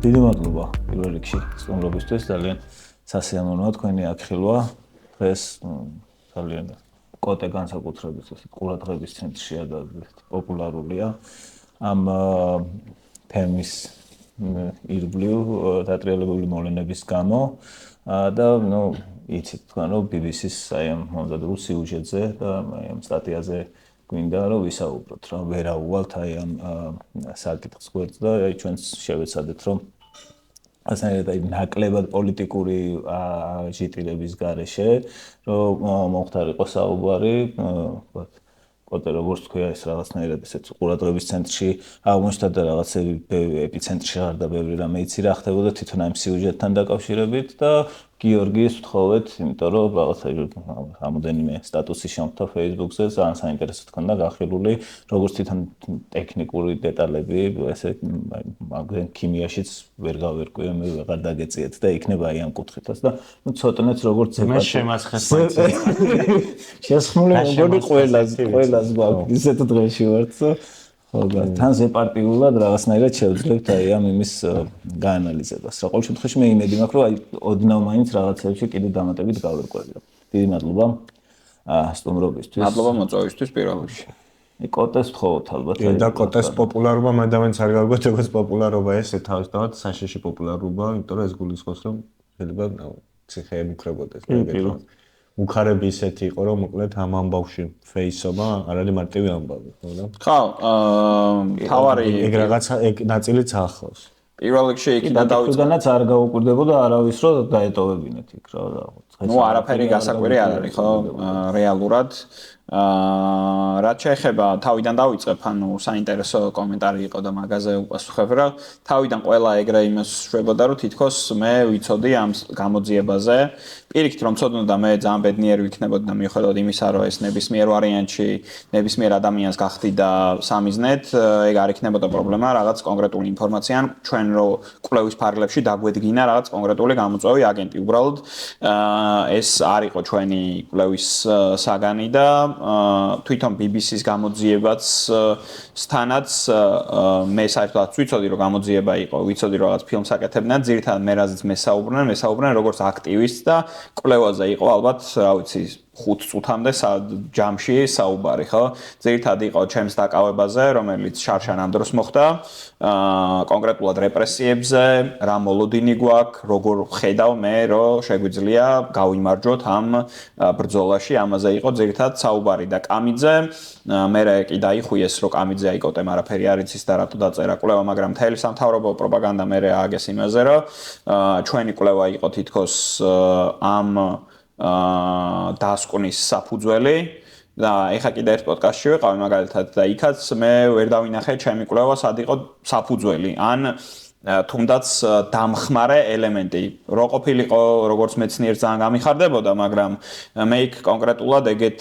დიდი მადლობა პირველ რიგში სტუმრობისთვის, ძალიან სასიამოვნოა თქვენი აქხილვა. დღეს ძალიან კოტე განსაკუთრებით ყურადღების ცენტრშია და პოპულარულია ამ თემის ირგვლივ დატრიალებული მოვლენების გამო და იცით თქვენ რომ BBC-ს აი ამ მომზადებულ სიუჟეტზე და აი ამ სტატიაზე გვინდა რომ ვისაუბროთ რა ვერაუვალთ აი ამ საკითხს გვერდს და აი ჩვენც შევეცადეთ რომ ასეთ აი ნაკლებად პოლიტიკური ჟიტირების გარეშე რომ მომხდარიყო საუბარი კოტე როგორც თქვია ეს რაღაცნაირად ესეც ყურადღების ცენტრში აღმოჩნდა და რაღაცები ეპიცენტრში ხარ და ბევრი რამე იცი რა ხდებოდა თვითონ ამ სიუჟეტთან დაკავშირებით და გიორგის ვთხოვეთ, იმიტომ რომ რაღაცა რამოდენიმე სტატუსი შემოხდა Facebook-ზე, ძალიან საინტერესო თქონდა გახილული, როგორც თვითონ ტექნიკური დეტალები, ესე მაგენ ქიმიაშიც ვერ გავერკვიე, მე ვეღარ დაგეწიეთ და იქნება აი ამ კუთხითაც და ცოტნეც როგორც მე შემაცხეს შესხმული მოგონი ყველას გვაქვს ისეთ დღეში ვართ ხო და თან ზეპარტიულად რაღაცნაირად შევძლებთ აი ამ იმის გაანალიზებას. რა ყოველ შემთხვევაში მე იმედი მაქვს რომ აი ოდნავ მაინც რაღაცებში კიდე დამატებით გავერკვევი. დიდი მადლობა სტუმრობისთვის. მადლობა მოწვევისთვის პირველ რიგში. კოტეს ვთხოვოთ ალბათ. და კოტეს პოპულარობა მანდამენც არ გავიგოთ როგორც პოპულარობა ესე თავისთავად საშიში პოპულარობა, იმიტომ რომ ეს გულისხმობს რომ შეიძლება ციხე ემუქრებოდეს და უხარები ისეთი იყო რომ მოკლედ ამ ამბავში ფეისობა არ არის მარტივი ამბავი, ხო და? ხო, თავარი ეგ რაღაცა ეგ ნაწილიც ახლავს. პირველ რიგში იქიდან დავიწყდანაც არ გაუკვირდებოდა არავის რომ დაეტოვებინეთ იქ რა და არაფერი გასაკვირი არ არის ხო რეალურად რაც შეეხება თავიდან დავიწყებ ანუ საინტერესო კომენტარი იყო და მაგაზე უპასუხებ რა თავიდან ყველა ეგრე იმას შვებოდა რომ თითქოს მე ვიცოდი ამ გამოძიებაზე პირიქით რომ ცოდნოდა მე ძალიან ბედნიერი ვიქნებოდი და მიუხედავად იმისა რომ ეს ნებისმიერ ვარიანტში ნებისმიერ ადამიანს გახდიდა სამიზნედ ეგ არ იქნებოდა პრობლემა რაღაც კონკრეტული ინფორმაცია ან ჩვენ რომ კვლევის ფარგლებში დაგვედგინა რაღაც კონკრეტული გამოწვევი აგენტი უბრალოდ ეს არ იყო ჩვენი კვლევის საგანი და თვითონ BBC-ს გამოძიებაც სტანაც მე საერთოდ ვიცოდი რომ გამოძიება იყო, ვიცოდი რომ რაღაც ფილმს აკეთებდნენ, ძირითადად მე რაზეც მესაუბრნენ როგორც აქტივისტ და კვლევაზე იყო ალბათ, რა ვიცი 5 წუთამდე ჯამში საუბარი, ხო? ძირითადად იყო ჩემს დაკავებაზე, რომელიც შარშან ამ დროს მოხდა, კონკრეტულად რეპრესიებზე, რა მოლოდინი გვაქვს, როგორ ხედავ მე, რომ შეგვიძლია გავიმარჯვოთ ამ ბრძოლაში, ამაზე იყო ძირითადად საუბარი და კამიძე, მე კი დაიხუიეს, რომ კამიძე აიკოტემ არაფერი არ იცის და რატო დაწერა კვლევა, მაგრამ მთელი სამთავრობო პროპაგანდა მე ააგეს იმაზე, რომ ჩვენი კვლევა იყო თითქოს ამ დასკვნის საფუძველი და ეხა კიდე ერთ პოდკასტში ვიყავი მაგალითად და იქაც მე ვერ დავინახე ჩემი კვლევა სად იყო საფუძველი ან თუნდაც დამხმარე ელემენტი რო ყოფილიყო როგორც მეცნიერ ძალიან გამიხარდებოდა მაგრამ მე იქ კონკრეტულად ეგეთ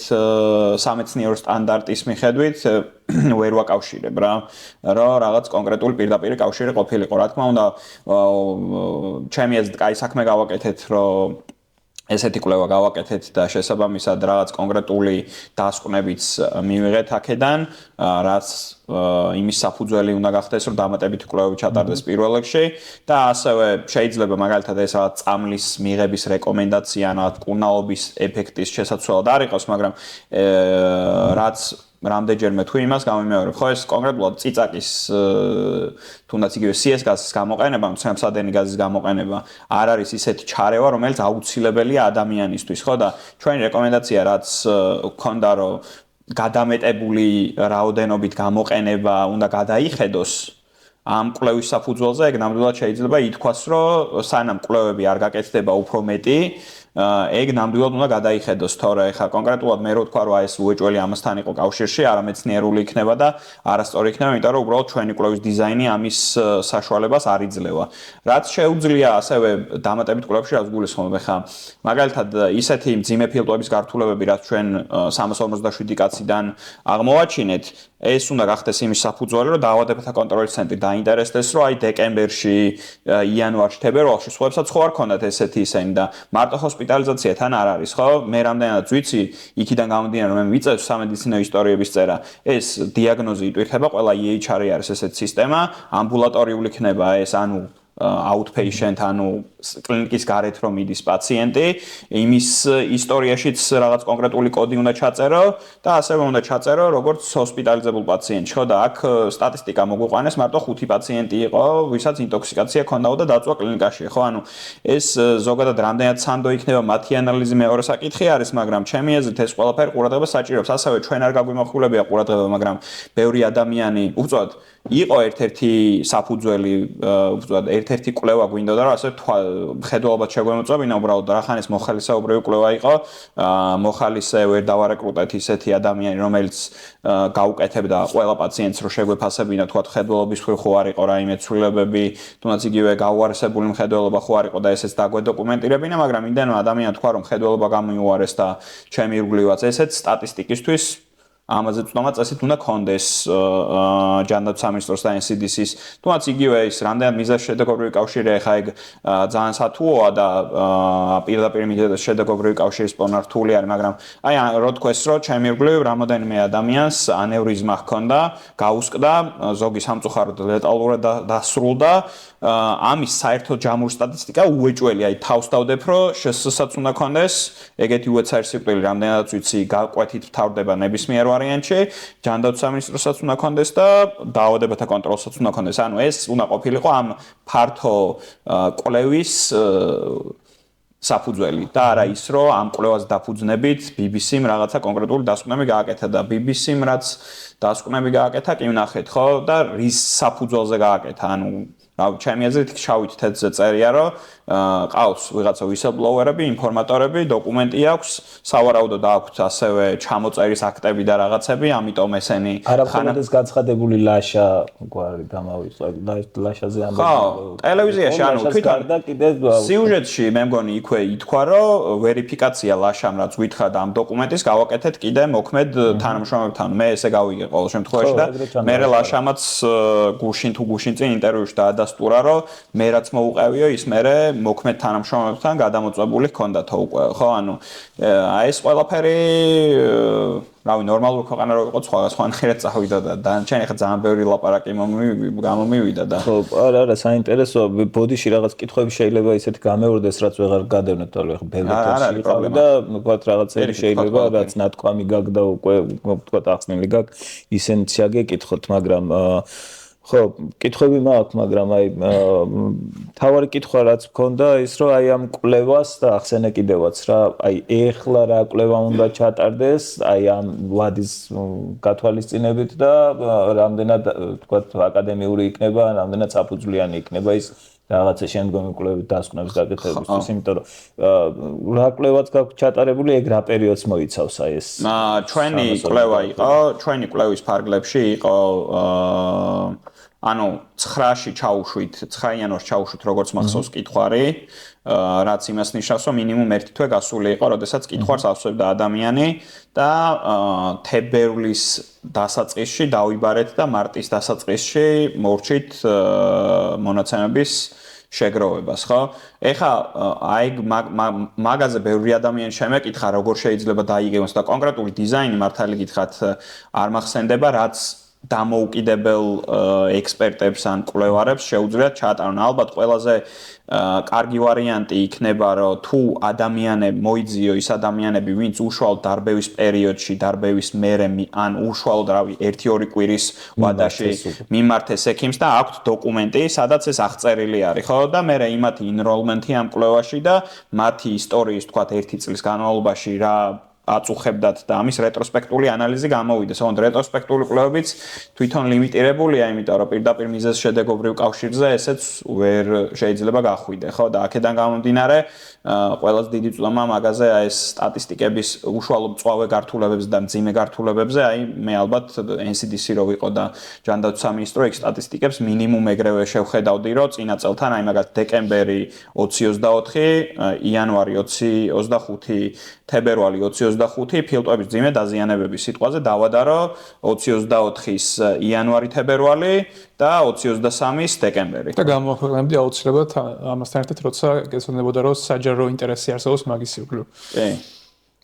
სამეცნიერო სტანდარტის მიხედვით ვერ ვაკავშირებ რა რომ რაღაც კონკრეტული პირდაპირ კავშირი ყოფილიყო რა თქმა უნდა ჩემი აზრით კაი საქმე გავაკეთეთ რომ ესეთი კვლევა გავაკეთეთ და შესაბამისად რაღაც კონკრეტული დასკვნებიც მივიღეთ აქედან, რაც იმის საფუძველი უნდა გახდეს, რომ დამატებითი კვლევები ჩატარდეს პირველ რიგში და ასევე შეიძლება მაგალითად ეს რაღაც წამლის მიღების რეკომენდაცია, რაღაც კურნალობის ეფექტის შესაცვლელად არ იყოს, მაგრამ რაც რამდენჯერმე თუ იმას გამიმეორებ, ხო ეს კონკრეტულად ციცაკის თუნდაც იგივე CS გაზის გამოყენება, მცემსადენი გაზის გამოყენება არ არის ისეთი ჩარევა, რომელიც აუცილებელია ადამიანისთვის, ხო და ჩვენი რეკომენდაცია რაც გქონდა რომ გადამეტებული რაოდენობით გამოყენება უნდა გადაიხედოს ამ კვლევის საფუძველზე, ეგ ნამდვილად შეიძლება ითქვას, რომ სანამ კვლევები არ გაკეთდება უფრო მეტი ეგ ნამდვილად უნდა გადაიხედოს, თორე ხა კონკრეტულად მე რო თქვა რომ ეს უეჭველი ამასთან იყო კავშირში, არამეცნიერული იქნება და არასწორი იქნება, იმიტომ რომ უბრალოდ ჩვენი კვლევის დიზაინი ამის საშუალებას არ იძლევა. რაც შეუძლია ასევე დამატებით კვლევებში რაც გულისხმობ, ხა მაგალითად ისეთი მძიმე ფილტვების გართულებები, რაც ჩვენ 347 კაციდან აღმოვაჩინეთ, ეს უნდა გახდეს იმის საფუძველი, რომ დაავადებათა კონტროლის ცენტრი დაინტერესდეს, რომ აი დეკემბერში, იანვარში, თებერვალში სხვაებსაც ხო არ ქონდათ ესეთი ისენი და მარტო ჰოსპიტალიზაცია თან არ არის, ხო? მე რამდენადაც ვიცი, იქიდან გამომდინარე, რომ მე მიწევს სამედიცინო ისტორიების წერა, ეს დიაგნოზი იტვირთება, ყველა EHR-ი არის ესეთი სისტემა, ამბულატორიული იქნება ეს, ანუ outpatient, ანუ კლინიკის გარეთ რომ მიდის პაციენტი, იმის ისტორიაშიც რაღაც კონკრეტული კოდი უნდა ჩაწერო და ასევე უნდა ჩაწერო როგორც ჰოსპიტალიზებულ პაციენტს, ხო და აქ სტატისტიკა მოგვიყვანეს, მარტო 5 პაციენტი იყო, ვისაც ინტოქსიკაცია ჰქონდა და დაწვა კლინიკაში, ხო, ანუ ეს ზოგადად რამდენად სანდო იქნება მათი ანალიზი მეორე საკითხი არის, მაგრამ ჩემი აზრით ეს ყველაფერი ყურადღებას საჭიროებს, ასევე ჩვენ არ გაგვიმახვილებია ყურადღება, მაგრამ ბევრი ადამიანი უბრალოდ იყო ერთ-ერთი საფუძველი, უბრალოდ ერთ-ერთი კვლევა გვინდოდა რომ ასე ხედველობად შეგვემოწმებინა უბრალოდ რახანის მოხალისეობრივი კვლევა იყო, მოხალისე ვერ დავარეკრუტეთ ისეთი ადამიანი რომელიც გაუკეთებდა ყველა პაციენტს რომ შეგვეფასებინა თქვა ხედველობის მხრივ ხო არ იყო რაიმე ცვლილებები, თუნდაც იგივე გაუარესებული მხედველობა ხო არ იყო და ესეც დაგვედოკუმენტირებინა, მაგრამ იმდენმა ადამიანმა თქვა რომ ხედველობა გამოიუარეს და ჩემი ირგვლივაც ესეც სტატისტიკისთვის ამაზე თუნდაც ასეთ უნდა კონდეს ჯანდაცვის სამინისტროს და NCDC-ის. თუნდაც იგივე ის რამდენად მიზანშედეგობრივი კავშირია, ხა ეგ ძალიან სათუოა და პირდაპირ მიზანს შედეგობრივი კავშირის პონარ რთული არის, მაგრამ აი რო თქვეს რომ ჩემი ირგვლივ რამოდენიმე ადამიანს ანევრიზმა ჰქონდა, გაუსკდა, ზოგი სამწუხაროდ ლეტალურად დასრულდა. ამის საერთო ჯამური სტატისტიკა უეჭველი, აი თავს დავდებ რომ შესაძაც უნდა კონდეს, ეგეთი უეცარი სიკვდილი რამდენადაც ვიცი გაკვეთით მთავრდება ნებისმიერ ვარიანტში, ჯანდაცვის სამინისტროსაც უნდა კონდეს და დაავადებათა კონტროლსაც უნდა კონდეს. ანუ ეს უნდა ყოფილიყო ამ ფართო კვლევის საფუძველი და არა ის რომ ამ კვლევას დაფუძნებით BBC-მ რაღაცა კონკრეტული დასკვნები გააკეთა და BBC-მ რაც დასკვნები გააკეთა, კი ვნახეთ ხო და რის საფუძველზე გააკეთა, ანუ ჩემი აზრით შავით თეთრზე წერია რომ ყავს ვიღაცა whistleblower-ები, ინფორმატორები, დოკუმენტი აქვს, სავარაუდოდ აქვს ასევე ჩამოწერის აქტები და რაღაცები, ამიტომ ესენი არაფერად ეს გაცხადებული ლაშა გვარი გამავიწყდა, ლაშაზე ამბობ. ხო, ტელევიზიაში ანუ თვითონ და კიდე სიუჟეტში მე მგონი იქვე ითქვა რომ ვერიფიკაცია ლაშამ რაც ვითხრა და ამ დოკუმენტის გავაკეთეთ კიდე მოქმედ თანამშრომლებთან. მე ესე გავიგე ყოველ შემთხვევაში და მე ლაშამაც გუშინ თუ გუშინ წინ ინტერვიუში დაადასტურა რომ მე რაც მოუყევიო ის მე მოქმედ თანამშრომლებთან გადამოწმებული ჰქონდათო უკვე, ხო, ანუ აი ეს ყველაფერი რავი ნორმალური ქვეყანა რო იყო სხვანაირად წავიდა და დანარჩენი ხა ძალიან ბევრი ლაპარაკი გამომივიდა და ხო, არა, საინტერესოა, ბოდიში რაღაც კითხვები შეიძლება ისეთი გამეორდეს, რაც ვეღარ გადავნებთ, თორე ხა ბევრი კითხვები ყავდა და ვთქვათ რაღაცები შეიძლება რაც ნათქვამი გაქვს და უკვე ვთქვათ ახსნილი გაქვს, ისენიც შეგეკითხოთ, მაგრამ ხო, კითხვები მაქვს, მაგრამ აი თავარი კითხვა რაც მქონდა ის რომ აი ამ კვლევას და ახსენე კიდევაც რა, აი ეხლა რა კვლევა უნდა ჩატარდეს, აი ამ ვადის გათვალისწინებით და რამდენად ვთქვათ აკადემიური იქნება, რამდენად საფუძვლიანი იქნება ის რაღაცა შემდგომი კვლევით დასკვნების გაკეთებისთვის, იმიტომ რომ რა კვლევაც გაქვს ჩატარებული, ეგ რა პერიოდს მოიცავს აი ეს. ჩვენი კვლევა იყო, ჩვენი კვლევის ფარგლებში იყო ანუ 9-ში ჩაუშვით, 9 იანვარს ჩაუშვით როგორც მახსოვს კითხვარი, რაც იმას ნიშნავს, რომ მინიმუმ 1 თვე გასული იყო, როდესაც კითხვარს ასვევდა ადამიანი და თებერვლის დასაწყისში დავიბარეთ და მარტის დასაწყისში მორჩით მონაცემების შეგროვებას, ხო? ეხა აი მაგაზე ბევრი ადამიანი შემეკითხა, როგორ შეიძლება დაიგეგმოს და კონკრეტული დიზაინი მართალი გითხრათ არ მახსენდება, რაც დამოუკიდებელ ექსპერტებს ან კვლევარებს შეუძლიათ ჩაატარონ. ალბათ ყველაზე კარგი ვარიანტი იქნება, რომ თუ ადამიანები მოიძიო ის ადამიანები, ვინც უშუალოდ დარბევის პერიოდში, დარბევის მერე ან უშუალოდ რავი 1-2 კვირის ვადაში მიმართეს ექიმს და აქვთ დოკუმენტი, სადაც ეს აღწერილი არის, ხო? და მერე იმათი ინროლმენტი ამ კვლევაში და მათი ისტორიის, თქვათ, 1 წლის განმავლობაში რა აწუხებდათ და ამის რეტროსპექტული ანალიზი გამოვიდეს. ოღონდ რეტროსპექტული კვლევებიც თვითონ ლიმიტირებულია, იმიტომ რომ პირდაპირ მიზეზ შედეგობრივ კავშირზე ესეც ვერ შეიძლება გახვიდე, ხო? და აქედან გამომდინარე, ყველაზე დიდი წვლილმა მაგაზე აი ეს სტატისტიკების უშუალო მწვავე გართულებებს და მძიმე გართულებებზე, აი მე ალბათ NCDC რო ვიყო და ჯანდაცვის სამინისტრო ეგ სტატისტიკებს მინიმუმ ეგრევე შევხედავდი, რომ წინა წელთან აი მაგათ დეკემბერი 2024, იანვარი 2025, თებერვალი 2025 ფილტვების ძიმე დაზიანებების სიტყვაზე დავადა რომ 2024-ის იანვარი-თებერვალი და 2023-ის დეკემბერი. და გამოაქვეყნებდი აუცილებლად ამასთან ერთად, როცა გეცნობოდა რომ საჯარო ინტერესი არსებობს მაგის ირგვლივ. კი.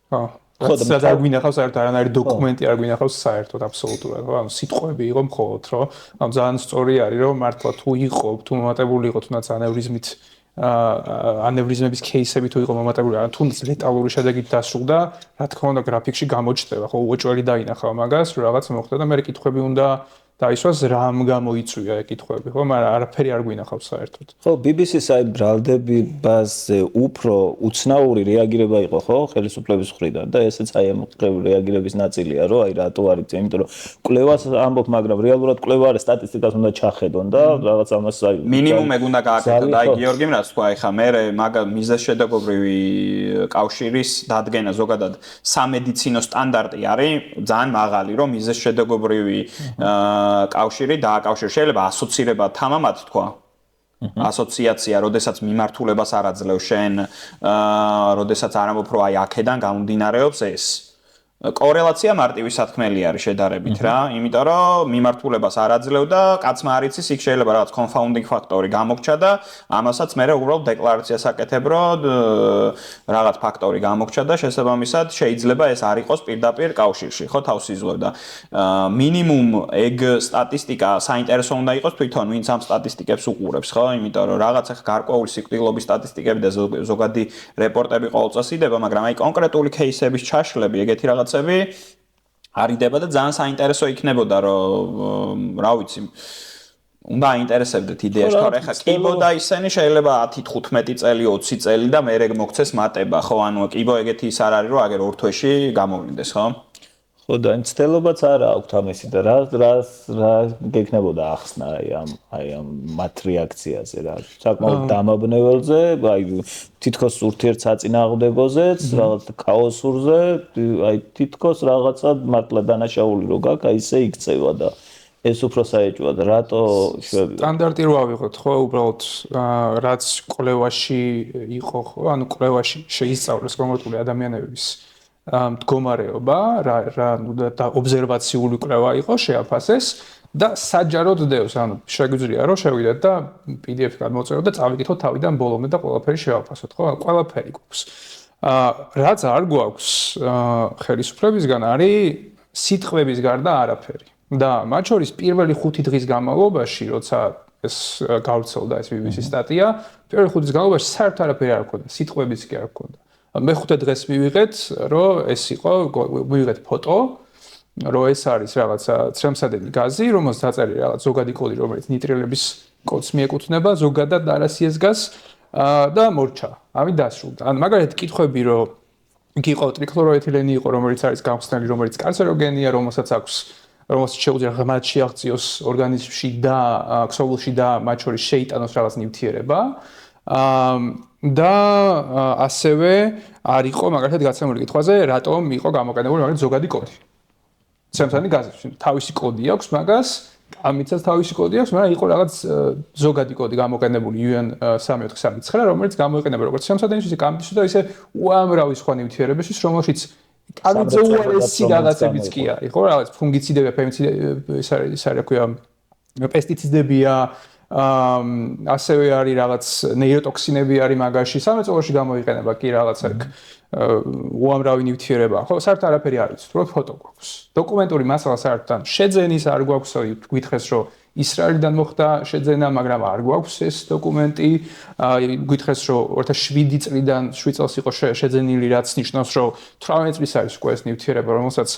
ხო. რაც არ გვინახავს საერთოდ არანაირი დოკუმენტი არ გვინახავს საერთოდ აბსოლუტურად ხო ანუ სიტყვები იყო მხოლოდ რომ ანუ ძალიან სწორი არის რომ მართლა თუ იყო თუ მომატებული იყო თუნდაც ანევრიზმით ანევრიზმების кейსები თუ იყო მომატებული ან თუნდაც ლეტალური შედეგით დასრულდა რა თქმა უნდა გრაფიკში გამოჩნდება ხო უოჭველი დაინახავ მაგას რომ რაღაც მოხდა და მე კითხვები უნდა დაისვას რამ გამოიწვია კითხვები ხო მაგრამ არაფერი არ გვინახავს საერთოდ ხო BBC-ს აი ბრალდებაზე უფრო უცნაური რეაგირება იყო ხო ხელისუფლების მხრიდან და ესეც აი ამ რეაგირების ნაწილია რომ აი რატო არის ეს იმიტომ რომ კვლევას ამბობ მაგრამ რეალურად კვლევა არის სტატისტიკას უნდა ჩახედონ და რაღაც ამას აი მინიმუმ ეგ უნდა გააკეთო და აი გიორგიმ რაც თქვა ეხა მე მიზეზშედეგობრივი კავშირის დადგენა ზოგადად სამედიცინო სტანდარტი არის ძალიან მაღალი რომ მიზეზშედეგობრივი კავშირი დააკავშირ შეიძლება ასოცირება თამამად თქვა ასოციაცია როდესაც მიმართულებას არ აძლევს შენ როდესაც არ ამბობ რომ აი აქედან გამომდინარეობს ეს კორელაცია მარტივი სათქმელი არის შედარებით რა იმიტომ რომ მიმართულებას არ აძლევდა კაცმა არ იცის იქ შეიძლება რაღაც კონფაუნდინგ ფაქტორი გამოგჩა და ამასაც მე უბრალოდ დეკლარაციას აკეთებ რომ რაღაც ფაქტორი გამოგჩა და შესაბამისად შეიძლება ეს არ იყოს პირდაპირ კავშირში ხო თავს იზღვევ და მინიმუმ ეგ სტატისტიკა საინტერესო უნდა იყოს თვითონ ვინც ამ სტატისტიკებს უყურებს ხო იმიტომ რომ რაღაც ახ გარკვეული სიკვდილობის სტატისტიკები და ზოგადი რეპორტები ყოველწელს იდება მაგრამ აი კონკრეტული кейსების ჩაშლები ეგეთი რაღაც არიდება და ძალიან საინტერესო იქნებოდა რომ რა ვიცი უნდა აინტერესებდეთ იდეაში თორე ხა კიბო და ისენი შეიძლება 10-15 წელი 20 წელი და მე ეგ მოგცეს მატება ხო ანუ კიბო ეგეთი ის არ არის რომ აგერ ორ თვეში გამოვლინდეს ხო ხო და ცდილობაც არ აქვს ამისი და რა გექნებოდა ახსნა აი ამ მათ რეაქციაზე რა საკმაოდ დამაბნეველზე აი თითქოს ურთიერთსაწინააღმდეგოზეც რაღაც ქაოსურზე აი თითქოს რაღაცა მართლა დანაშაული რო გაქვს აი ისე იქცევა და ეს უფრო საეჭვოა და რატო სტანდარტი რო ავიღოთ ხო უბრალოდ რაც კვლევაში იყო ხო ანუ კვლევაში შეისწავლეს კონკრეტული ადამიანების მდგომარეობა რა და ობსერვაციული კვლევა იყო შეაფასეს და საჯაროდ დევს ანუ შეგვიძლია რომ შევიდეთ და PDF-ი გადმოწეროთ და წავიკითხოთ თავიდან ბოლომდე და ყველაფერი შევაფასოთ ხო ყველაფერი გვაქვს რაც არ გვაქვს ხელისუფლებისგან არის სიტყვების გარდა არაფერი და მათ შორის პირველი 5 დღის განმავლობაში როცა ეს გავრცელდა ეს BBC სტატია პირველი 5 დღის განმავლობაში საერთოდ არაფერი არ ჰქონდა სიტყვებიც კი არ ჰქონდა მეხუთე დღეს მივიღეთ რომ ეს იყო მივიღეთ ფოტო რომ ეს არის რაღაცა ცრემსადენი გაზი რომელსაც დაწერილი რაღაც ზოგადი კოდი რომელიც ნიტრილების კოდს მიეკუთვნება ზოგადად არასიეს გაზ და მორჩა ამით დასრულდა ან მაგალითად კითხვები რომ იყო ტრიქლოროეთილენი იყო რომელიც არის გამხსნელი რომელიც კანცეროგენია რომელსაც შეუძლია ღრმად შეაღწიოს ორგანიზმში და ქსოვილში და მათ შორის შეიტანოს რაღაც ნივთიერება და ასევე არ იყო მაგალითად გაცემული კითხვაზე რატომ იყო გამოყენებული მაგალითად ზოგადი კოდი. ცრემსადენი გაზი თავისი კოდი აქვს მაგას, ამიცაც თავისი კოდი აქვს, მაგრამ იყო რაღაც ზოგადი კოდი გამოყენებული UN 3439 რომელიც გამოიყენება როგორც ცრემსადენის ისე კამბისში და ისე უამრავი სხვა ნივთიერებისთვის რომელშიც კანონზე უარესი რაღაცებიც კი არის, ხო, რაღაც ფუნგიციდები, ფემიციდები, ის არის რა ქვია, პესტიციდებია ასევე არის რაღაც ნეიროტოქსინები არის მაგაში სამეცნიეროში გამოიყენება კი რაღაც აქ უამრავი ნივთიერება ხო საერთოდ არაფერი არ ვიცით უბრალოდ ფოტო გვაქვს დოკუმენტური მასალა საერთოდ შეძენის არ გვაქვს გითხრეს რომ ისრაელიდან მოხდა შეძენა მაგრამ არ გვაქვს ეს დოკუმენტი გითხრეს რომ 2007 წლიდან 7 წელს იყო შეძენილი რაც ნიშნავს რომ 18 წლის არის უკვე ეს ნივთიერება რომელსაც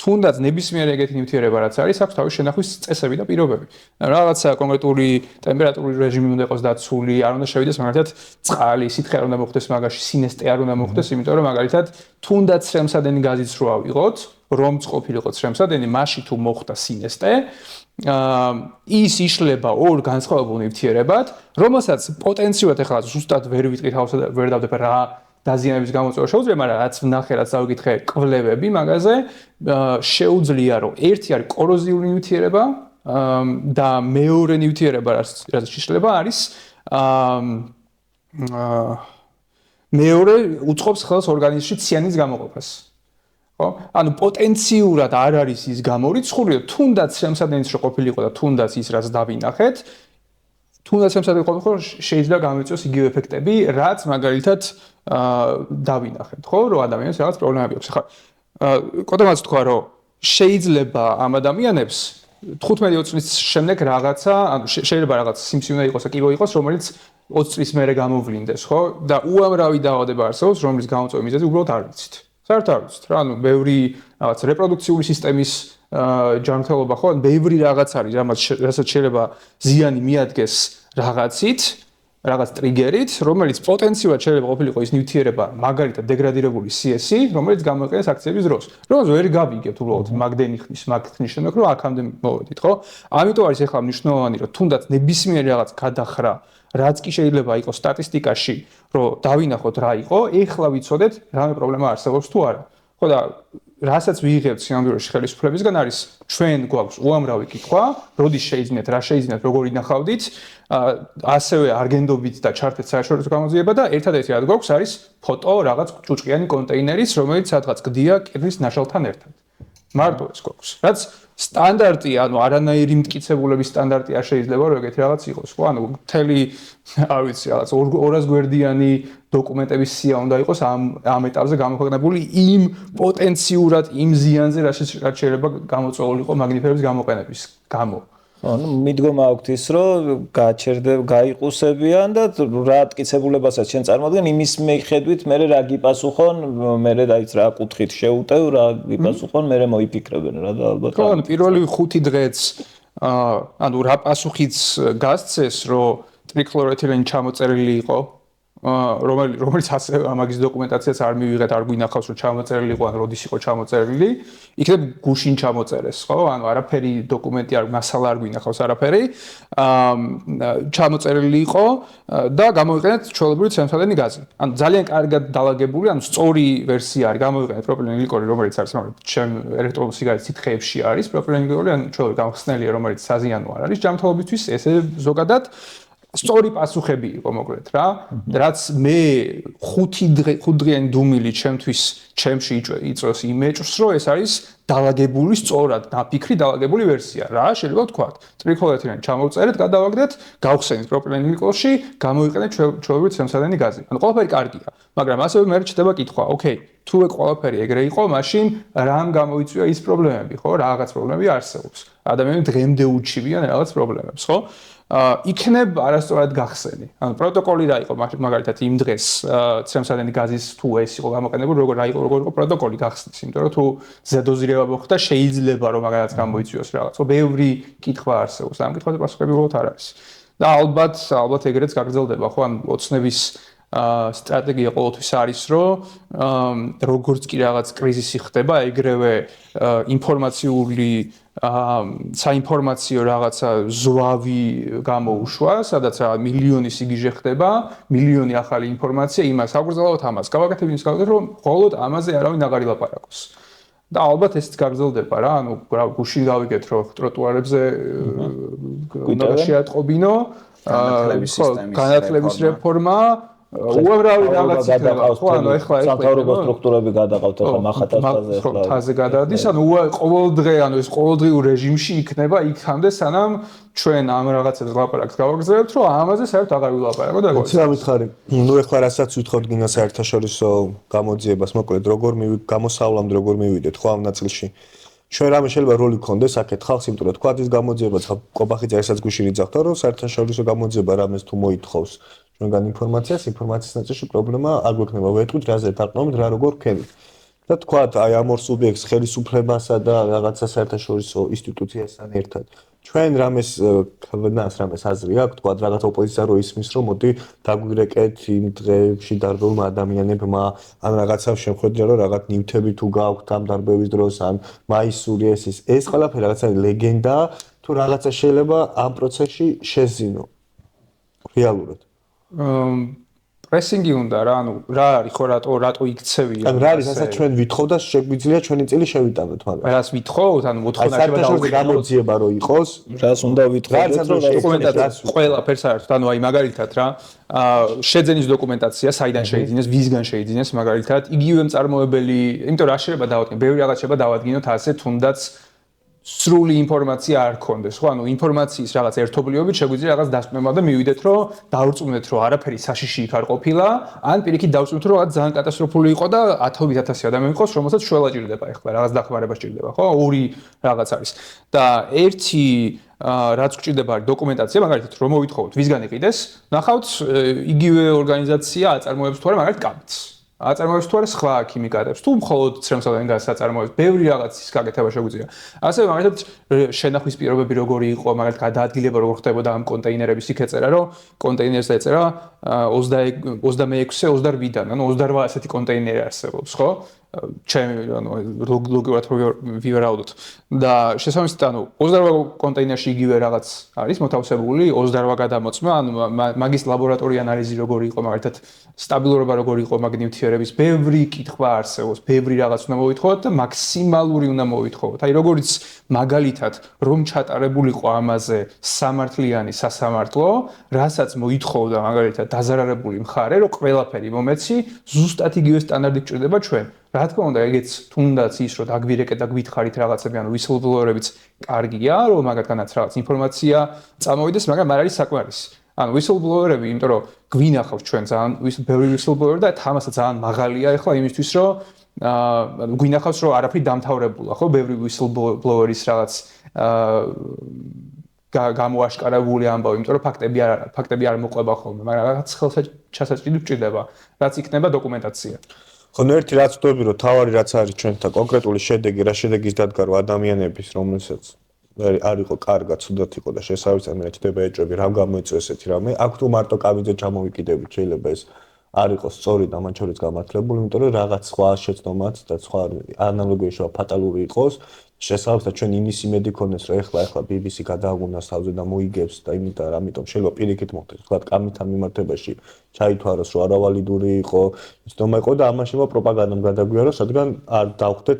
თუნდაც ნებისმიერ ეგეთი ნივთიერება რაც არის, აქვს თავის შენახვის წესები და პირობები. რაღაცა კონკრეტული ტემპერატურის რეჟიმი უნდა იყოს დაცული, არ უნდა შევიდეს მაგალითად წყალი, სითხე არ უნდა მოხდეს მაგაში, სინესტე არ უნდა მოხდეს, იმიტომ რომ მაგალითად თუნდაც ცრემსადენი გაზიც რო ავიღოთ, რომ ყოფილიყო ცრემსადენი, მაშინ თუ მოხდა სინესტე, ის იშლება ორ განსხვავებულ ნივთიერებად, რომელსაც პოტენციურად ახლა ზუსტად ვერ ვიტყვით, ვერ დავდებ რა დაზიანების გამოწვევა შეუძლია, მაგრამ რაც ვნახე, რაც დავიკითხე კვლევები მაგაზე, შეუძლია რომ ერთი არის კოროზიული ნივთიერება და მეორე ნივთიერება რაც შიშლება არის მეორე უწყობს ხელს ორგანიზმში ციანის გამოყოფას. ხო? ანუ პოტენციურად არ არის ის გამორიცხული, თუნდაც შემსადენის რო ყოფილიყო და თუნდაც ის რაც დავინახეთ თუნდაც ამ საერთოდ ხო შეიძლება გამოიწვიოს იგივე ეფექტები, რაც მაგალითად დავინახეთ, ხო, რომ ადამიანს რაღაც პრობლემები აქვს. ხა კოდამაც თქვა, რომ შეიძლება ამ ადამიანებს 15-20 წლის შემდეგ რაღაცა, ანუ შეიძლება რაღაც სიმსივნე იყოს და კიბო იყოს, რომელიც 20 წლის მერე გამოვლინდეს, ხო? და უამრავი დაავადება არსებობს, რომლის გამოწვევის მიზეზი უბრალოდ არ ვიცით. საერთოდ არ ვიცით რა, ანუ ბევრი რაღაც რეპროდუქციული სისტემის ჯანმრთელობა ხო, ან ბევრი რაღაც არის, რასაც შეიძლება ზიანი მიადგეს რაღაცით, რაღაც ტრიგერით, რომელიც პოტენციურად შეიძლება ყოფილიყო ის ნივთიერება, მაგალითად დეგრადირებული CS-ი, რომელიც გამოიყენეს აქციების დროს. რომელს ვერ გავიგებთ უბრალოდ მაგდენი ხნის, მაგ ხნის შემდეგ, რომ აქამდე მოვედით, ხო? ამიტომ არის ახლა მნიშვნელოვანი, რომ თუნდაც ნებისმიერი რაღაც გადახრა, რაც კი შეიძლება იყოს სტატისტიკაში, რომ დავინახოთ რა იყო, ეხლა ვიცოდეთ, რა პრობლემა არსებობს თუ არა. ხო და რასაც ვიღებთ სინამდვილეში ხელისუფლებისგან არის ჩვენ გვაქვს უამრავი კითხვა, როდის შეიძინეთ, რა შეიძინეთ, როგორ ინახავდით, ასევე არგენდობით და ჩართეთ საერთაშორისო გამოძიება და ერთადერთი რაც გვაქვს არის ფოტო რაღაც ჭუჭყიანი კონტეინერის, რომელიც სადღაც გდია კედლის ნაშალთან ერთად. მარტო ეს გვაქვს. რაც სტანდარტი, ანუ არანაირი მტკიცებულების სტანდარტი არ შეიძლება რომ ეგეთი რაღაც იყოს, ხო? ანუ მთელი, არ ვიცი, რაღაც 200 გვერდიანი დოკუმენტების სია უნდა იყოს ამ ეტაპზე გამოქვეყნებული იმ პოტენციურად იმ ზიანზე, რაც შეიძლება გამოწვეულიყო მაგნიფერების გამოყენების გამო. ანუ მიდგომა აქვთ ის, რომ გაიყუსებიან და რა მტკიცებულებასაც შენ წარმოადგენ, იმის მიხედვით მე რა გიპასუხონ, მე რაიც რა კუთხით შეუტევ, რა გიპასუხონ, მე მოიფიქრებენ რა და ალბათ. ხო, ანუ პირველი 5 დღეც ანუ რა პასუხიც გასცეს, რომ ტრიქლორეთილენი ჩამოწერილი იყო, რომელიც ასევე ამაგის დოკუმენტაციაც არ მივიღეთ, არ გვინახავს, რომ ჩამოწერილი იყო, ან როდის იყო ჩამოწერილი, იქნებ გუშინ ჩამოწერეს, ხო? ანუ არაფერი დოკუმენტი არ, მასალა არ გვინახავს არაფერი. ჩამოწერილი იყო და გამოიყენეთ ჩვეულებრივი ცემსადენი გაზი. ანუ ძალიან კარგად დალაგებული, ანუ სწორი ვერსია არის, გამოიყენეთ პროპილენგლიკოლი, რომელიც არის, ჩემ ელექტრონულ სიგარეტის სითხეებში არის პროპილენგლიკოლი, ანუ ჩვეულებრივ გამხსნელია, რომელიც საზიანო არ არის ჯანმრთელობისთვის, ესე ზოგადად სწორი პასუხები იყო მოკლედ რა, რაც მე 5 დღიანი დუმილი ჩემში იწვევს იმეჯს, რომ ეს არის დალაგებული სწორად, დაფიქრი დალაგებული ვერსია. რა შეიძლება ვთქვათ? ტრიქლორეთილენი ჩამოვწერეთ, გადავაგდეთ, გავხსენით პროპილენგლიკოლში, გამოიყენეთ ჩვეულებრივი ცემსადენი გაზი. ანუ ყველაფერი კარგია, მაგრამ ასევე მე რჩება კითხვა, ოკეი, თუ ეგ ყველაფერი ეგრე იყო, მაშინ რამ გამოიწვია ის პრობლემები, ხო? რაღაც პრობლემები არსებობს. ადამიანები დღემდე უჩივიან რაღაც პრობლემებს, ხო? იქნებ არასწორად გახსენი. ანუ პროტოკოლი რა იყო მაგალითად იმ დღეს ცემსადენი გაზის თუ ეს იყო გამოყენებული, როგორ იყო პროტოკოლი გახსნის, იმიტომ რომ თუ ზედოზირება მოხდა, შეიძლება რომ მაგალითად გამოიწვიოს რაღაც. ხო, ბევრი კითხვა არსებობს. ამ კითხვაზე პასუხები უბრალოდ არ არის. და ალბათ ეგრეც გაგრძელდება, ხო, ან ოცნების სტრატეგია ყოველთვის არის, რომ როგორც კი რაღაც კრიზისი ხდება, ეგრევე ინფორმაციული საინფორმაციო რაღაცა ზვავი გამოუშვა, სადაც მილიონი სიგიჟე ხდება, მილიონი ახალი ინფორმაცია, იმას აგრძელავთ ამას. გავაკეთებ იმის გავაკეთებ, რომ მხოლოდ ამაზე არავინ აღარ ilaparaყოს. და ალბათ ესეც გაგრძელდება რა, ანუ გუშინ გავიგეთ, რომ ტროტუარებზე უნდა შეატყობინო განათლების რეფორმა, უამრავი რაღაც გადაყავს, ანუ ეხლა სამთავრობო სტრუქტურები გადაყავთ ახლა მახატასაზე ახლა თაზე გადადის, ანუ ყოველდღე, ანუ ეს ყოველდღიურ რეჟიმში იქნება იქამდე სანამ ჩვენ ამ რაღაცებს ლაპარაკს გავაგრძელებთ, რომ ამაზე საერთოდ აღარ ვილაპარაკოთ და რა მითხარი. ნუ ეხლა რასაც ვითხოვთ გინდა საერთაშორისო გამოძიებას, მოკლედ როგორ გამოსავლამდე როგორ მივიდეთ ხო ამ ნაწილში. ჩვენ რამე შეიძლება როლი გქონდეს აქეთ ხალხს, იმიტომ რომ თქვა ის გამოძიებაც კობახიძე ესაც გუშინ იძახდა, რომ საერთაშორისო გამოძიება რამეს თუ მოითხოვს ჩვენგან ინფორმაციის ნაწილში პრობლემა არ გვექნება, ვეტყვით რაზე დაკნობით, რა როგორ ვქენით. და თქვა აი ამ ორ სუბიექტს ხელისუფლებასა და რაღაცა საერთაშორისო ინსტიტუციასთან ერთად. ჩვენ რამეს ქმნას, რამეს აზრი აქვს, თქვა რაღაც ოპოზიცია რო ისმის, რომ მოდი დაგვირეკეთ იმ დღეებში დარბეულმა ადამიანებმა, ან რაღაცა შემხედრე რომ რაღაც ნივთები თუ გააქვთ ამ დარბევის დროს, ან მაისური ეს ყველაფერი რაღაცა ლეგენდა, თუ რაღაცა შეიძლება ამ პროცესში შეზინო. რეალურად. პრესინგი უნდა რა, ანუ რა არის ხო რატო იქცევია? ან რა არის, რასაც ჩვენ ვითხოვ და შეგვიძლია ჩვენი წილი შევიტანოთ, მაგრამ რას ვითხოვთ, ანუ მოთხოვნა შეიძლება გამოძიება რო იყოს, რას უნდა ვითხოვოთ, რომ დოკუმენტაცია ყველაფერს საერთოდ, ანუ აი მაგალითად რა, შეძენის დოკუმენტაცია, საიდან შეიძინეს, ვისგან შეიძინეს, მაგალითად, იგივე მწარმოებელი, იმიტომ რა შეიძლება დავადგინოთ, ბევრი რაღაც შეიძლება დავადგინოთ ასე თუნდაც სრული ინფორმაცია არ გქონდეს, ხო? ანუ ინფორმაციის რაღაც ერთობლიობით შეგვიძლია რაღაც დასკვნემა და მივიდეთ, რომ დავრწმუნდეთ, რომ არაფერი საშიში იქ არ ყოფილა, ან პირიქით დავწუნდეთ, რომ რაღაც ძალიან კატასტროფული იყო და 1000 ადამიანი იყოს, რომელსაც შველა ჭირდება ეხლა, რაღაც დახმარება ჭირდება, ხო? ორი რაღაც არის. და ერთი რაც გჭირდება დოკუმენტაცია, მაგალითად, რომ მოვითხოვოთ, ვისგან იყიდეს, ნახავთ, იგივე ორგანიზაცია აწარმოებს თუ არა, მაგალითად, კაბიც. აწარმოებს თუ არა სხვა ქიმიკატებს, თუ მხოლოდ ცრემლსადენი გაზს აწარმოებს, ბევრი რაღაცის გაკეთება შეგვიძლია. ასევე მაგალითად, შენახვის პირობები როგორი იყო, მაგალითად, გადაადგილება როგორ ხდებოდა ამ კონტეინერების იქ ეწერა, რომ კონტეინერს ეწერა 26-28-დან, ანუ 28 ასეთი კონტეინერი არსებობს, ხო? ჩემი ლოგიკურად ვივარაუდოთ და შესაბამისად ანუ 28 კონტეინერში იგივე რაღაც არის მოთავსებული 28 გადამოწმა ანუ მაგის ლაბორატორია ანალიზი როგორი იყო მაგალითად სტაბილურობა როგორი იყო მაგნიტირების ბევრი კითხვა არსებობს ბევრი რაღაც უნდა მოვითხოვოთ და მაქსიმალური უნდა მოვითხოვოთ აი როგორიც მაგალითად რომ ჩატარებულიყო ამაზე სამართლიანი სასამართლო რასაც მოითხოვდა მაგალითად დაზარალებული მხარე რომ ყველაფერი მომეცი ზუსტად იგივე სტანდარტით ჭირდება ჩვენ რა თქმა უნდა, ეგეც თუნდაც ის, რომ დაგვირეკეთ და გვითხრით რაღაცები, ანუ whistleblower-ებიც კარგია, რომ მაგათგანაც რაღაც ინფორმაცია წამოვიდეს, მაგრამ არ არის საკმარისი. ანუ whistleblower-ები, იმიტომ რომ გვინახავს ჩვენ ძალიან ბევრი whistleblower და თამასა ძალიან მაღალია ახლა იმისთვის, რომ ანუ გვინახავს, რომ არაფერი დამთავრებულა, ხო? ბევრი whistleblower-ის რაღაც გამოაშკარებული ამბავი, იმიტომ რომ ფაქტები არ მოყვება ხოლმე, მაგრამ რაღაც ხელსაჩინო ჭირდება, რაც იქნება დოკუმენტაცია. ხო, ერთი რაც ვთქვი, რომ თავარი რაც არის ჩვენთან კონკრეტული შედეგი, რა შედეგის დადგა რო ადამიანების, რომელსაც არ იყო კარგად, ცუდად იყო და შესაბამისად ჩდება ეჭვები, რა გამოიწვია ესეთი რამე, აქ თუ მარტო კაბიძე ჩამოვიკიდებით, შეიძლება ეს არ იყოს სწორი და მათ შორის გამართლებული, იმიტომ რომ რაღაც სხვა შეცდომაც და სხვა ანალოგიური შევა ფატალური იყოს. შესაბამისად ჩვენ იმის იმედი გქონდეს, რომ ეხლა BBC გადააგვონას თავზე და მოიგებს და ამიტომ შეიძლება პირიქით მოხდეს, თქვა კამითთან მიმართებაში ჩაითვალოს, რომ არავალიდური იყო, ცდომა იყო და ამაშევა პროპაგანდამ გადაგვიაროს, რადგან არ დავხვდეთ,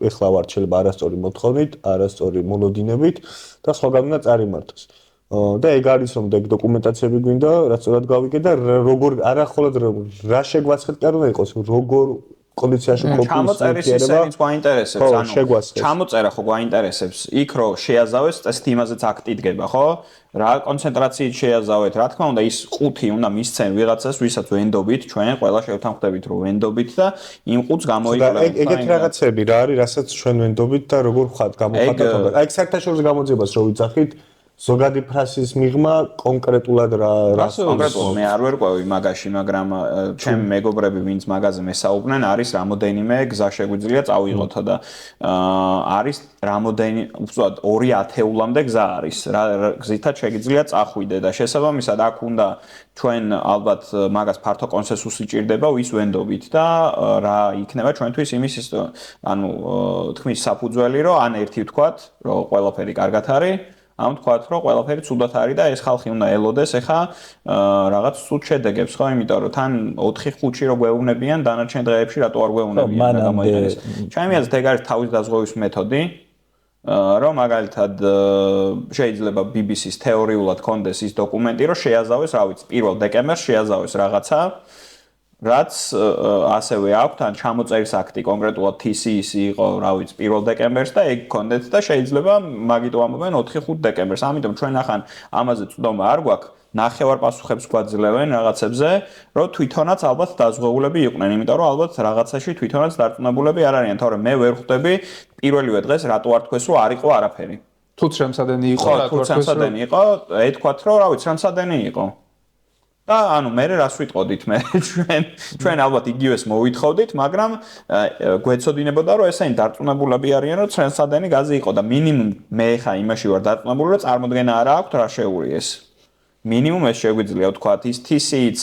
ეხლა ვართ შეიძლება არასწორი მოთხოვნით, არასწორი მოლოდინებით და სხვაგან უნდა წარიმართოს. და ეგ არის რომ დოკუმენტაციები გვინდა, რაც სწორად გავიგე და როგორ არა მხოლოდ რა შეგვაცხეთ კი არ უნდა იყოს, როგორ კონდიციაში ყოფნის ჩამოწერის ისენიც გვაინტერესებს, ანუ ჩამოწერა ხო გვაინტერესებს, იქ რო შეაზავეს წესით იმაზეც აქტი დგება, ხო? რა კონცენტრაციით შეაზავეთ, რა თქმა უნდა ის ყუთი უნდა მისცენ ვიღაცას, ვისაც ვენდობით, ჩვენ ყველა შევთანხმდებით რომ ვენდობით და იმ ყუთს გამოიკლებით. ეგეთი რაღაცები რა არის, რასაც ჩვენ ვენდობით და როგორ ხართ გამოხატოთ. აი საერთაშორისო გამოძიებას რო ვიძახით ზოგადი ფრაზის მიღმა კონკრეტულად რა კონკრეტულად მე არ ვერკვევი მაგაში, მაგრამ ჩემი მეგობრები, ვინც მაგაზე მესაუბრნენ, არის რამოდენიმე გზა შეგვიძლია წავიღოთ და არის რამოდენი, უბრალოდ 2 ათეულამდე გზა არის, რა გზითაც შეგიძლია წახვიდე და შესაბამისად აქ უნდა ჩვენ ალბათ მაგას ფართო კონსენსუსი ჭირდება, ვის ვენდობით და რა იქნება ჩვენთვის იმის ანუ თქმის საფუძველი, რომ ან ერთი ვთქვათ, რომ ყველაფერი კარგად არის ამ თქვათ რომ ყველაფერი ცუდად არის და ეს ხალხი უნდა ელოდეს ახლა რაღაც ცუდ შედეგებს ხო იმიტომ რომ თან 4-5-ში რო გვეუბნებიან დანარჩენ დღეებში რატო არ გვეუბნებიან და გამოიყენეს ჩემი აზრით ეგ არის თავის დაზღვევის მეთოდი რომ მაგალითად შეიძლება BBC-ს თეორიულად კონდეს ის დოკუმენტი რომ შეაზავეს რა ვიცი 1 დეკემბერს შეაზავეს რაღაცა რაც ასევე აქვს ან ჩამოწერის აქტი კონკრეტულად TCC იყო რა ვიცი 1 დეკემბერს და ეგ კონდეთ და შეიძლება მაგიტო ამბობენ 4-5 დეკემბერს ამიტომ ჩვენ ახან ამაზე წვდომა არ გვაქვს ნახევარ პასუხებს გვაძლევენ რაღაცებზე რომ თვითონაც ალბათ დაზღვეულები იყვნენ იმიტომ რომ ალბათ რაღაცაში თვითონაც დარწმუნებულები არ არიან თორემ მე ვერ ხვდები პირველივე დღეს რატო არ თქვეს რომ არ იყო არაფერი თუ ცრემსადენი იყო თუ ცრემსადენი იყო ეთქვათ რომ რა ვიცი ცრემსადენი იყო და ანუ მე რას ვიტყოდით მე ჩვენ ალბათ იგივეს მოვითხოვდით, მაგრამ გვეცოდინებოდა რომ ესენი დარწმუნებულები არიან რომ ცრემსადენი გაზი იყო და მინიმუმ მე ხა იმაში ვარ დარწმუნებული რომ წარმოდგენა არა აქვს რა შეური ეს. მინიმუმ ეს შეგვიძლია ვთქვათ ის TC-იც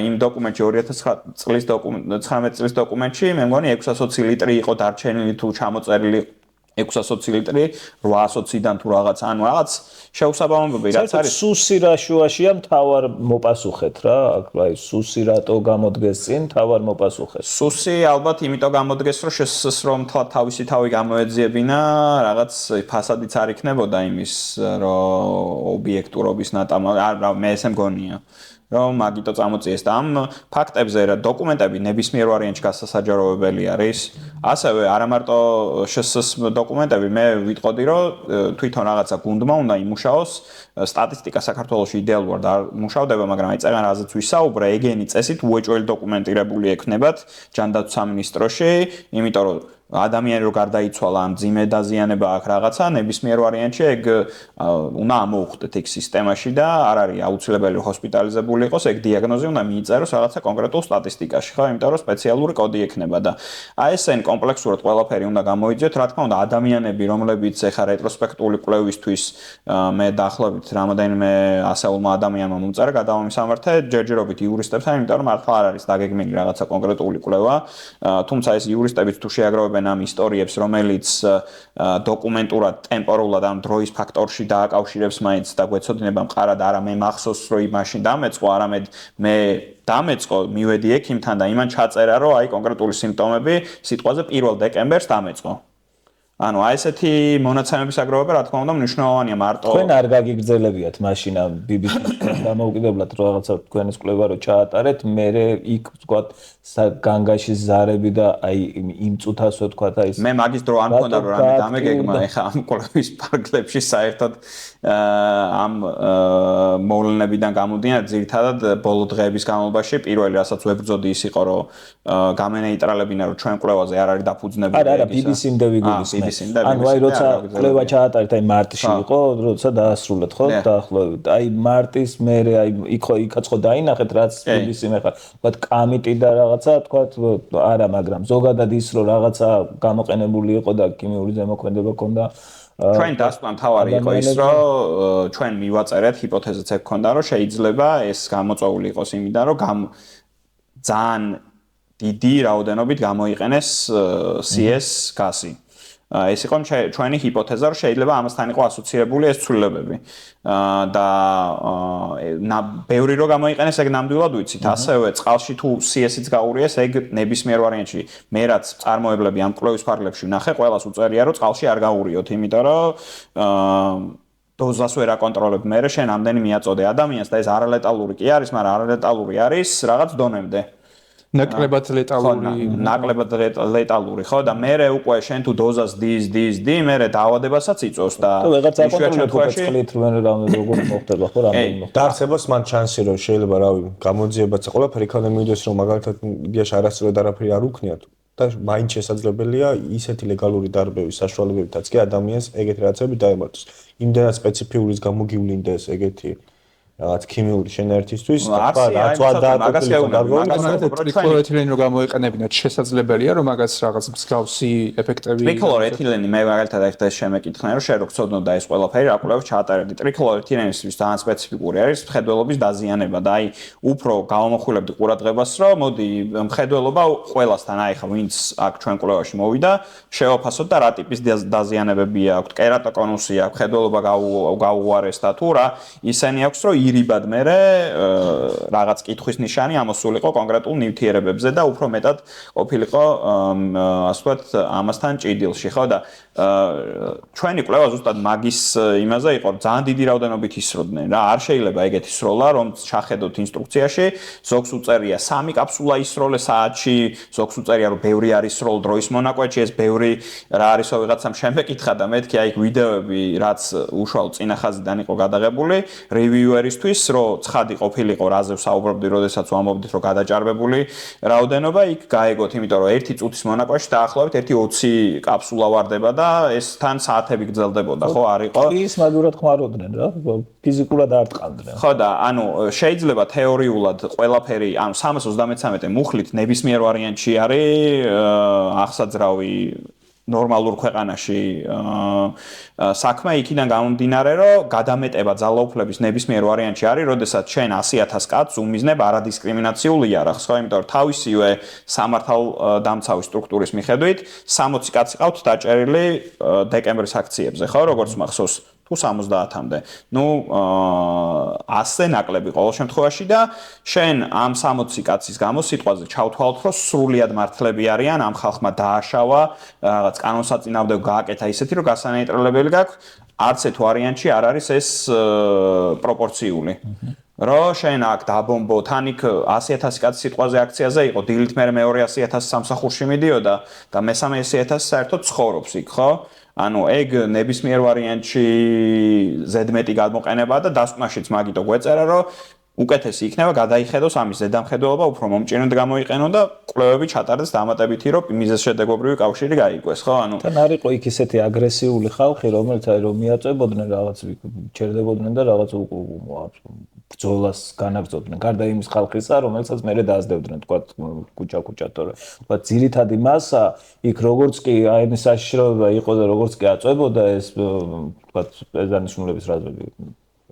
იმ დოკუმენტში 2019 წლის დოკუმენტში მე მგონი 620 ლიტრი იყო დარჩენილი თუ ჩამოწერილი 620 ლიტრი 820-დან თუ რაღაც ანუ რაღაც შეუსაბამობები რაც არის სუსი რა შუაშია მთავარ მოპასუხეთ რა აი სუსი რატო გამოდგეს წინ მთავარ მოპასუხეთ სუსი ალბათ იმიტომ გამოდგეს რომ შესს რომ თავისი თავი გამოეძიებინა რაღაც ფასადიც არ იქნებოდა იმის რომ ობიექტურობის ნატამა არ მე ესე მგონია რომ მაგიტო წამოწიეს და ამ ფაქტებზე რა დოკუმენტები ნებისმიერ ვარიანტში გასასაჯაროებელი არის. ასევე არა მარტო შსს დოკუმენტები, მე ვიტყოდი რომ თვითონ რაღაცა გუნდმა უნდა იმუშაოს, სტატისტიკა საქართველოში იდეალურად არ მუშავდება, მაგრამ აი წეგან რაზეც ვისაუბრე, ეგენი წესით უეჭველი დოკუმენტირებული ექნებათ ჯანდაცვის სამინისტროში, იმიტომ რომ ადამიანი რო გარდაიცვალა ამ ძიმე დაზიანება აქ რაღაცა ნებისმიერ ვარიანტში ეგ უნდა ამოუხდეთ ეგ სისტემაში და არ არის აუცილებელი რომ ჰოსპიტალიზებული იყოს ეგ დიაგნოზი უნდა მიიწეროს რაღაცა კონკრეტულ სტატისტიკაში ხო იმიტომ რომ სპეციალური კოდი ექნება და აი ესენ კომპლექსურად ყველაფერი უნდა გამოიძიოთ რა თქმა უნდა ადამიანები რომლებიც ეხა რეტროსპექტიული კვლევისთვის მე დაახლოებით რამოდენიმე ასეულმა ადამიანმა მომწერა გადავამისამართე ჯერჯერობით იურისტებთან იმიტომ რომ მართლა არ არის დაგეგმილი რაღაცა კონკრეტული კვლევა თუმცა ეს იურისტებიც თუ შეაგროვებენ ამ ისტორიებს, რომელიც დოკუმენტურად, ტემპორულად ამ დროის ფაქტორში დააკავშირებს მაინც და გვეცოდინება მყარად არა მე მახსოვს რომ მაშინ დამეწყო, არამედ მე დამეწყო, მივედი ექიმთან და იმან ჩაწერა რომ აი კონკრეტული სიმპტომები სიტყვაზე 1 დეკემბერს დამეწყო. ანუ აი ესეთი მონაცემების აგროვება რა თქმა უნდა მნიშვნელოვანია მარტო თქვენ არ გაგიგრძელებიათ მაშინ ამ BBC-ს დამოუკიდებლად რომ რაღაცა თქვენის კვლევა რო ჩაატარეთ მე იქ ვთქვათ განგაში ზარები და აი იმ წუთას ვთქვათ აი მე მაგის დრო არ მქონდა რომ რამე დამეგეგმა ეხა ამ კვლევის პარკლებში საერთოდ ამ მოვლენებიდან გამომდინარე ძირითადად ბოლო დღეების განმავლობაში პირველი რასაც ვებრძოდი ის იყო რომ გამენეიტრალებინა რომ ჩვენ კვლევაზე არ არის დაფუძნებული არა BBC-მდე ვიგულისმე ანუ აი როცა კვლევა ჩაატარეთ აი მარტში იყო როცა დაასრულეთ ხო დაახლოებით აი მარტის მერე აი იქაც ხო დაინახეთ რაც BBC-მ ეხლა ვთქვათ კამიტი და რაღაცა ვთქვათ არა მაგრამ ზოგადად ის რომ რაღაცა გამოყენებული იყო და ქიმიური ზემოქმედება ჰქონდა ჩვენ დასკვნა თავარი იყო ის რომ ჩვენ მივაწერეთ ჰიპოთეზაც ეგ ჰქონდა რომ შეიძლება ეს გამოწვეული იყოს იმიდან რომ ძალიან დიდი რაოდენობით გამოიყენეს CS გასი ეს იყო ჩვენი ჰიპოთეზა რომ შეიძლება ამასთან იყო ასოცირებული ეს ცვლილებები და ბევრი რო გამოიყენეს ეგ ნამდვილად ვიცით ასევე წყალში თუ CS-იც გაურიეს ეგ ნებისმიერ ვარიანტში მე რაც წარმოებლები ამ კვლევის ფარგლებში ვნახე ყველას უწერია რომ წყალში არ გაურიოთ იმიტომ რომ დოზას ვერ აკონტროლებ მე შენ ამდენი მიაწოდე ადამიანს და ეს არალეტალური კი არის მაგრამ არალეტალური არის რაღაც დონემდე ნაკლებად ლეტალური ხო და მე უკვე შენ თუ დოზას დი მე დაავადებასაც იწვევს და ვეღაც აკონტროლებს წყლით როგორ მოხდება ხო რამდენი დაარსებას მან ჩანსი რომ შეიძლება რავი გამოძიებაც ყველაფერი იქნება მივიდეს რომ მაგალითად იდეაში არასწორად არაფერი არ უქნიათ და მაინც შესაძლებელია ისეთი ლეგალური დარბევის საშუალებებითაც კი ადამიანს ეგეთი რაღაცები დაემართოს იმდენად სპეციფიურის გამოგივლინდეს ეგეთი რაღაც ქიმიური შენაერთისთვის რაც ტრიქლორეთილენი რო გამოიყენებინათ შესაძლებელია რომ მაგას რაღაც მსგავსი ეფექტები ტრიქლორეთილენი მე მაგალითად ახლა შემეკითხნე რომ შენ რო გწოდნო და ეს ყველაფერი რა კვლევას ჩაატარებდი ტრიქლორეთილენისთვის ძალიან სპეციფიკური არის მხედველობის დაზიანება და აი უფრო გავამახვილებდი ყურადღებას რომ მოდი მხედველობა ყველასთან აი ხა ვინც აქ ჩვენ კვლევაში მოვიდა შევაფასოთ და რა ტიპის დაზიანებები აქვს კერატოკონუსი აქვს მხედველობა გაუარეს და თუ რა ისენი აქვს რომ ირიბად მე რაღაც კითხვის ნიშანი ამოსულიყო კონკრეტულ ნივთიერებებზე და უფრო მეტად ყოფილიყო ასე ვთქვათ ამასთან ჭიდილში ხო და ჩვენი კვლევა ზუსტად მაგის იმაზე იყო ძალიან დიდი რაოდენობით ისროდნენ რა არ შეიძლება ეგეთი სროლა რომ ჩახედოთ ინსტრუქციაში ზოგს უწერია 3 კაფსულა ისროლე საათში ზოგს უწერია რომ ბევრი არის სროლ დროის მონაკვეთში ეს ბევრი რა არისო ვიღაცამ შემეკითხა და მეთქი აი ვიდეოები რაც უშუალო წინახაზიდან იყო გადაღებული რივიუერისთვის რომ ცხადი ყოფილიყო რაზე ვსაუბრობდი როდესაც ვამბობდით რომ გადაჭარბებული რაოდენობა იქ გაეგოთ იმიტომ რომ 1 წუთის მონაკვეთში დაახლოებით 1-20 კაფსულა ვარდება და ეს თან საათები გრძელდებოდა ხო არ იყო ის მაგურად ხმარობდნენ რა ფიზიკურად არ ტყავდნენ ხო და ანუ შეიძლება თეორიულად ყველაფერი ანუ 333 მუხლით ნებისმიერ ვარიანტში არის აღსაძრავი ნორმალურ ქვეყანაში საქმე იქიდან გამომდინარე რომ გადამეტება ძალაუფლების ნებისმიერ ვარიანტში არის როდესაც ჩვენ 100,000 კაცს უმიზნებ არადისკრიმინაციულ იარაღს ხო იმიტომ რომ თავისივე სამართალდამცავი სტრუქტურის მიხედვით 60 კაცი ყავთ დაჭერილი დეკემბრის აქციებზე ხო როგორც მახსოვს თუ 70-მდე. ნუ 100 ნაკლები ყოველ შემთხვევაში და შენ ამ 60 კაცის გამო სიტყვაზე ჩავთვალოთ, რომ სრულიად მართლები არიან, ამ ხალხმა დააშავა, რაღაც კანონსაწინააღმდეგო გააკეთა ისეთი, რომ გასანეიტრალებელი გაქვს, არც ერთ ვარიანტში არ არის ეს პროპორციული. რომ შენ აქ დაბომბო, თან იქ 100,000 კაცი სიტყვაზე აქციაზე იყო, დილით მე მეორე 100,000 სამსახურში მიდიოდა და მესამე 100,000 საერთოდ ცხოვრობს იქ, ხო? ანუ ეგ ნებისმიერ ვარიანტში ზედმეტი გამოყენებაა და დასკვნაშიც მაგიტო გვეწერა, რომ უკეთესი იქნება გადაიხედოს ამის ზედამხედველობა, უფრო მომჭირნედ გამოიყენო და კვლევები ჩატარდეს დამატებითი, რომ მიზეზშედეგობრივი კავშირი გაიყვეს, ხო? ანუ თან არ იყო იქ ისეთი აგრესიული ხალხი, რომელიც აი რომ მიაწვებოდნენ რაღაც ჩერდებოდნენ და რაღაც ბრძოლას განაგრძობდნენ. გარდა იმის ხალხისა, რომელსაც მერე დაასდევდნენ, თქვა კუჭა-კუჭა, თორე თქვა ძირითადი მასა იქ როგორც კი აი ეს საშიშროება იყო და როგორც კი აწვებოდა ეს თქვა ეზანიშნულების რაზმები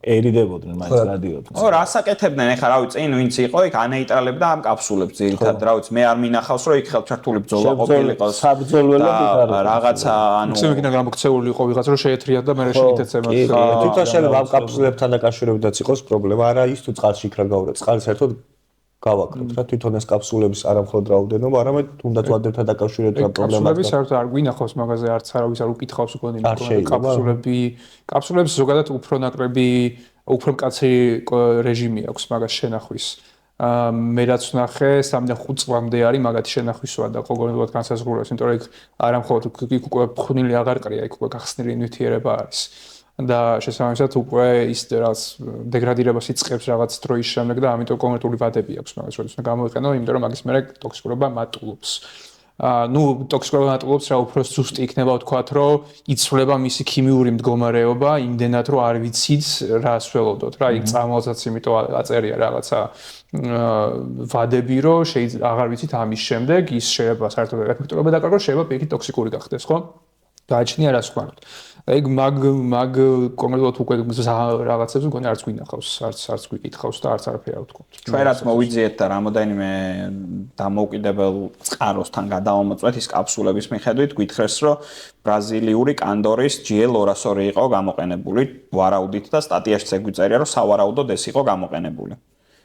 ერიდებოდნენ, მაინც გადიოდნენ. ო, რას აკეთებდნენ ახლა, რავი, წინ ვინც იყო, იქ ანეიტრალებდა ამ კაფსულებს ძირითადად, რა ვიცი, მე არ მინახავს, რომ იქ ხელჩართული ბრძოლა ყოფილიყო. საბრძოლველად იქ რაღაცა, ანუ ისე იქნა გამოქცეული იყო ვიღაც, რომ შეეთრია და მე შეგითეც ემაც. თვითონ შეიძლება ამ კაფსულებთან დაკავშირებითაც იყოს პრობლემა, არა ის თუ წყალში იქ რა გავვრა, წყალი საერთოდ გავაკროთ რა თვითონ ეს კაფსულების არამხოლოდ რაოდენობა, არამედ თუნდაც ვადებთან დაკავშირებით რა პრობლემაა. კაფსულები საერთოდ არ გვინახავს მაგაზე არც არავის არ უკითხავს უკვე კაფსულებს ზოგადად უფრო ნაკლები, უფრო მკაცრი რეჟიმი აქვს მაგას შენახვის. მე რაც ვნახე 3-5 წლამდე არის მაგათი შენახვისვა და ყოველდღიურად განსაზღვრულებს, იმიტომ რომ იქ არამხოლოდ იქ უკვე ფხვნილი აღარ ყრია, იქ უკვე გახსნილი ნივთიერება არის. და შესაბამისად უკვე ის რაც დეგრადირებას იწყებს რაღაც დროის შემდეგ და ამიტომ კონკრეტული ვადები აქვს მაგას როდის უნდა გამოიყენო, იმიტომ რომ მაგის მერე ტოქსიკურობა მატულობს. ნუ ტოქსიკურობა მატულობს რა უფრო ზუსტი იქნება ვთქვათ, რომ იცვლება მისი ქიმიური მდგომარეობა, იმდენად რომ არ ვიცით რა ასველოდოთ რა, იქ წამალსაც იმიტომ აწერია რაღაცა ვადები, რომ შეიძლება აღარ ვიცით ამის შემდეგ ის შეიძლება საერთოდ ეფექტურობა დაკარგოს, შეიძლება პირიქით ტოქსიკური გახდეს, ხო? გააჩნია რას ვქართ. ეგ მაგ კონკრეტულად უკვე რაღაცებს მგონი არც გვინახავს, არც გვიკითხავს და არც არაფერი არ ვთქვათ. ჩვენ რაც მოვიძიეთ და რამოდენიმე დამოუკიდებელ წყაროსთან გადავამოწმეთ ის კაფსულების მიხედვით, გითხრეს, რომ ბრაზილიური კანდორის GL202 იყო გამოყენებული ვარაუდით და სტატიაშიც ეგ გვიწერია, რომ სავარაუდოდ ეს იყო გამოყენებული.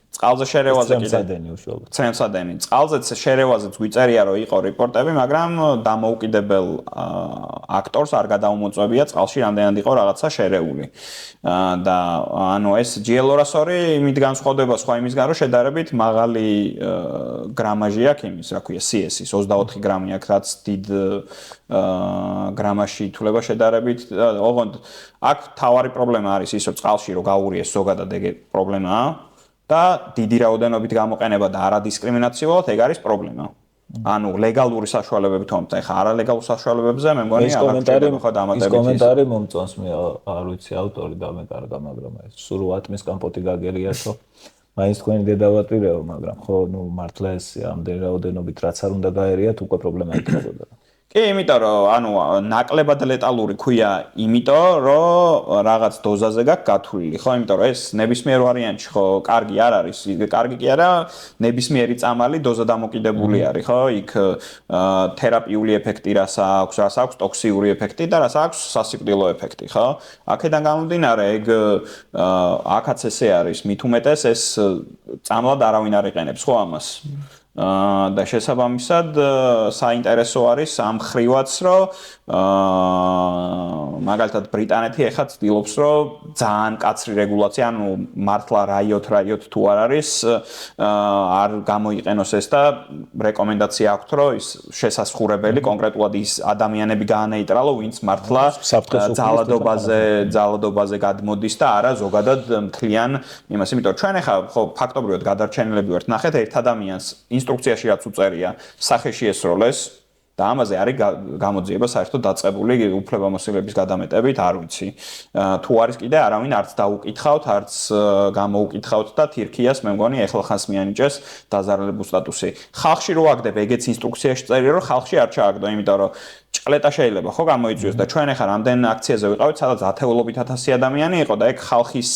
წყალზე შერევაზე ცემსადენი. წყალზეც შერევაზეც გვიწერია, რომ იყო რიპორტები, მაგრამ დამოუკიდებელ აქტორს არ გადაუმოწმებია წყალში რამდენად იყო რაღაცა შერეული. და ანუ ეს GL202 იმით განსხვავდება სხვა იმისგან, რომ შედარებით მაღალი გრამაჟი აქვს იმის, რა ქვია, CS-ის 24 გრამი აქვს, რაც დიდ გრამაში ითვლება შედარებით. ოღონდ აქ თავარი პრობლემა არის ის, რომ წყალში რო გაურიეს ზოგადად ეგ პრობლემაა. და დიდი რაოდენობით გამოყენება და არადისკრიმინაციულად ეგ არის პრობლემა. ანუ ლეგალური საშუალებები თუმცა ეხა არალეგალურ საშუალებებზე მე მგონი აღარ გჭირდება ხო დამატებით ის კომენტარი მომწონს მე არ ვიცი ავტორი დამეკარგა მაგრამ ეს სულ ატმის კამპოტი გაგერიათო მაინც თქვენი დედავატირეო მაგრამ ხო ნუ მართლა ეს ამდენი რაოდენობით რაც არ უნდა გაერიათ უკვე პრობლემა იქნებოდა. კი, იმიტომ რომ ანუ ნაკლებად ლეტალური ქვია, იმიტომ რომ რაღაც დოზაზე გაქვს გათვლილი, ხო? იმიტომ რომ ეს ნებისმიერ ვარიანტში ხო კარგი არ არის, კარგი კი არა, ნებისმიერი წამალი დოზა დამოკიდებული არის, ხო? იქ თერაპიული ეფექტი რას აქვს ტოქსიური ეფექტი და რას აქვს სასიკვდილო ეფექტი, ხო? აქედან გამომდინარე, ეგ აქაც ესე არის, მით უმეტეს ეს წამლად არავინ არ იყენებს, ხო ამას? და შესაბამისად საინტერესო არის ამ ხრივაც რომ მაგალითად ბრიტანეთი ეხლა ცდილობს რომ ძალიან კაცრი რეგულაცია ანუ მართლა რაიოთ თუ არ არის არ გამოიყენოს ეს და რეკომენდაცია აქვს რომ ის შესასხურებელი კონკრეტულად ის ადამიანები გაანეიტრალო ვინც მართლა ძალადობაზე გადმოდის და არა ზოგადად მთლიან იმას იმიტომ ჩვენ ეხლა ხო ფაქტობრივად გადარჩენილები ვართ ნახეთ ერთ ადამიანს ინსტრუქციაში რაც უწერია სახეში ესროლეს და ამაზე არის გამოძიება საერთოდ დაწყებული უფლებამოსილების გადამეტებით არ ვიცი თუ არის კიდე არავინ არც დაუკითხავთ არც გამოუკითხავთ და თირქიას მე მგონი ეხლა ხანს მიანიჭეს დაზარალებულ სტატუსი ხალხში რო აგდებ ეგეც ინსტრუქციაში წერია რომ ხალხში არ ჩააგდო იმიტომ რომ ჭყლეტა შეიძლება ხო გამოიწვიოს და ჩვენ ეხლა რამდენ აქციაზე ვიყავით სადაც ათეულობით ათასი ადამიანი იყო და ეგ ხალხის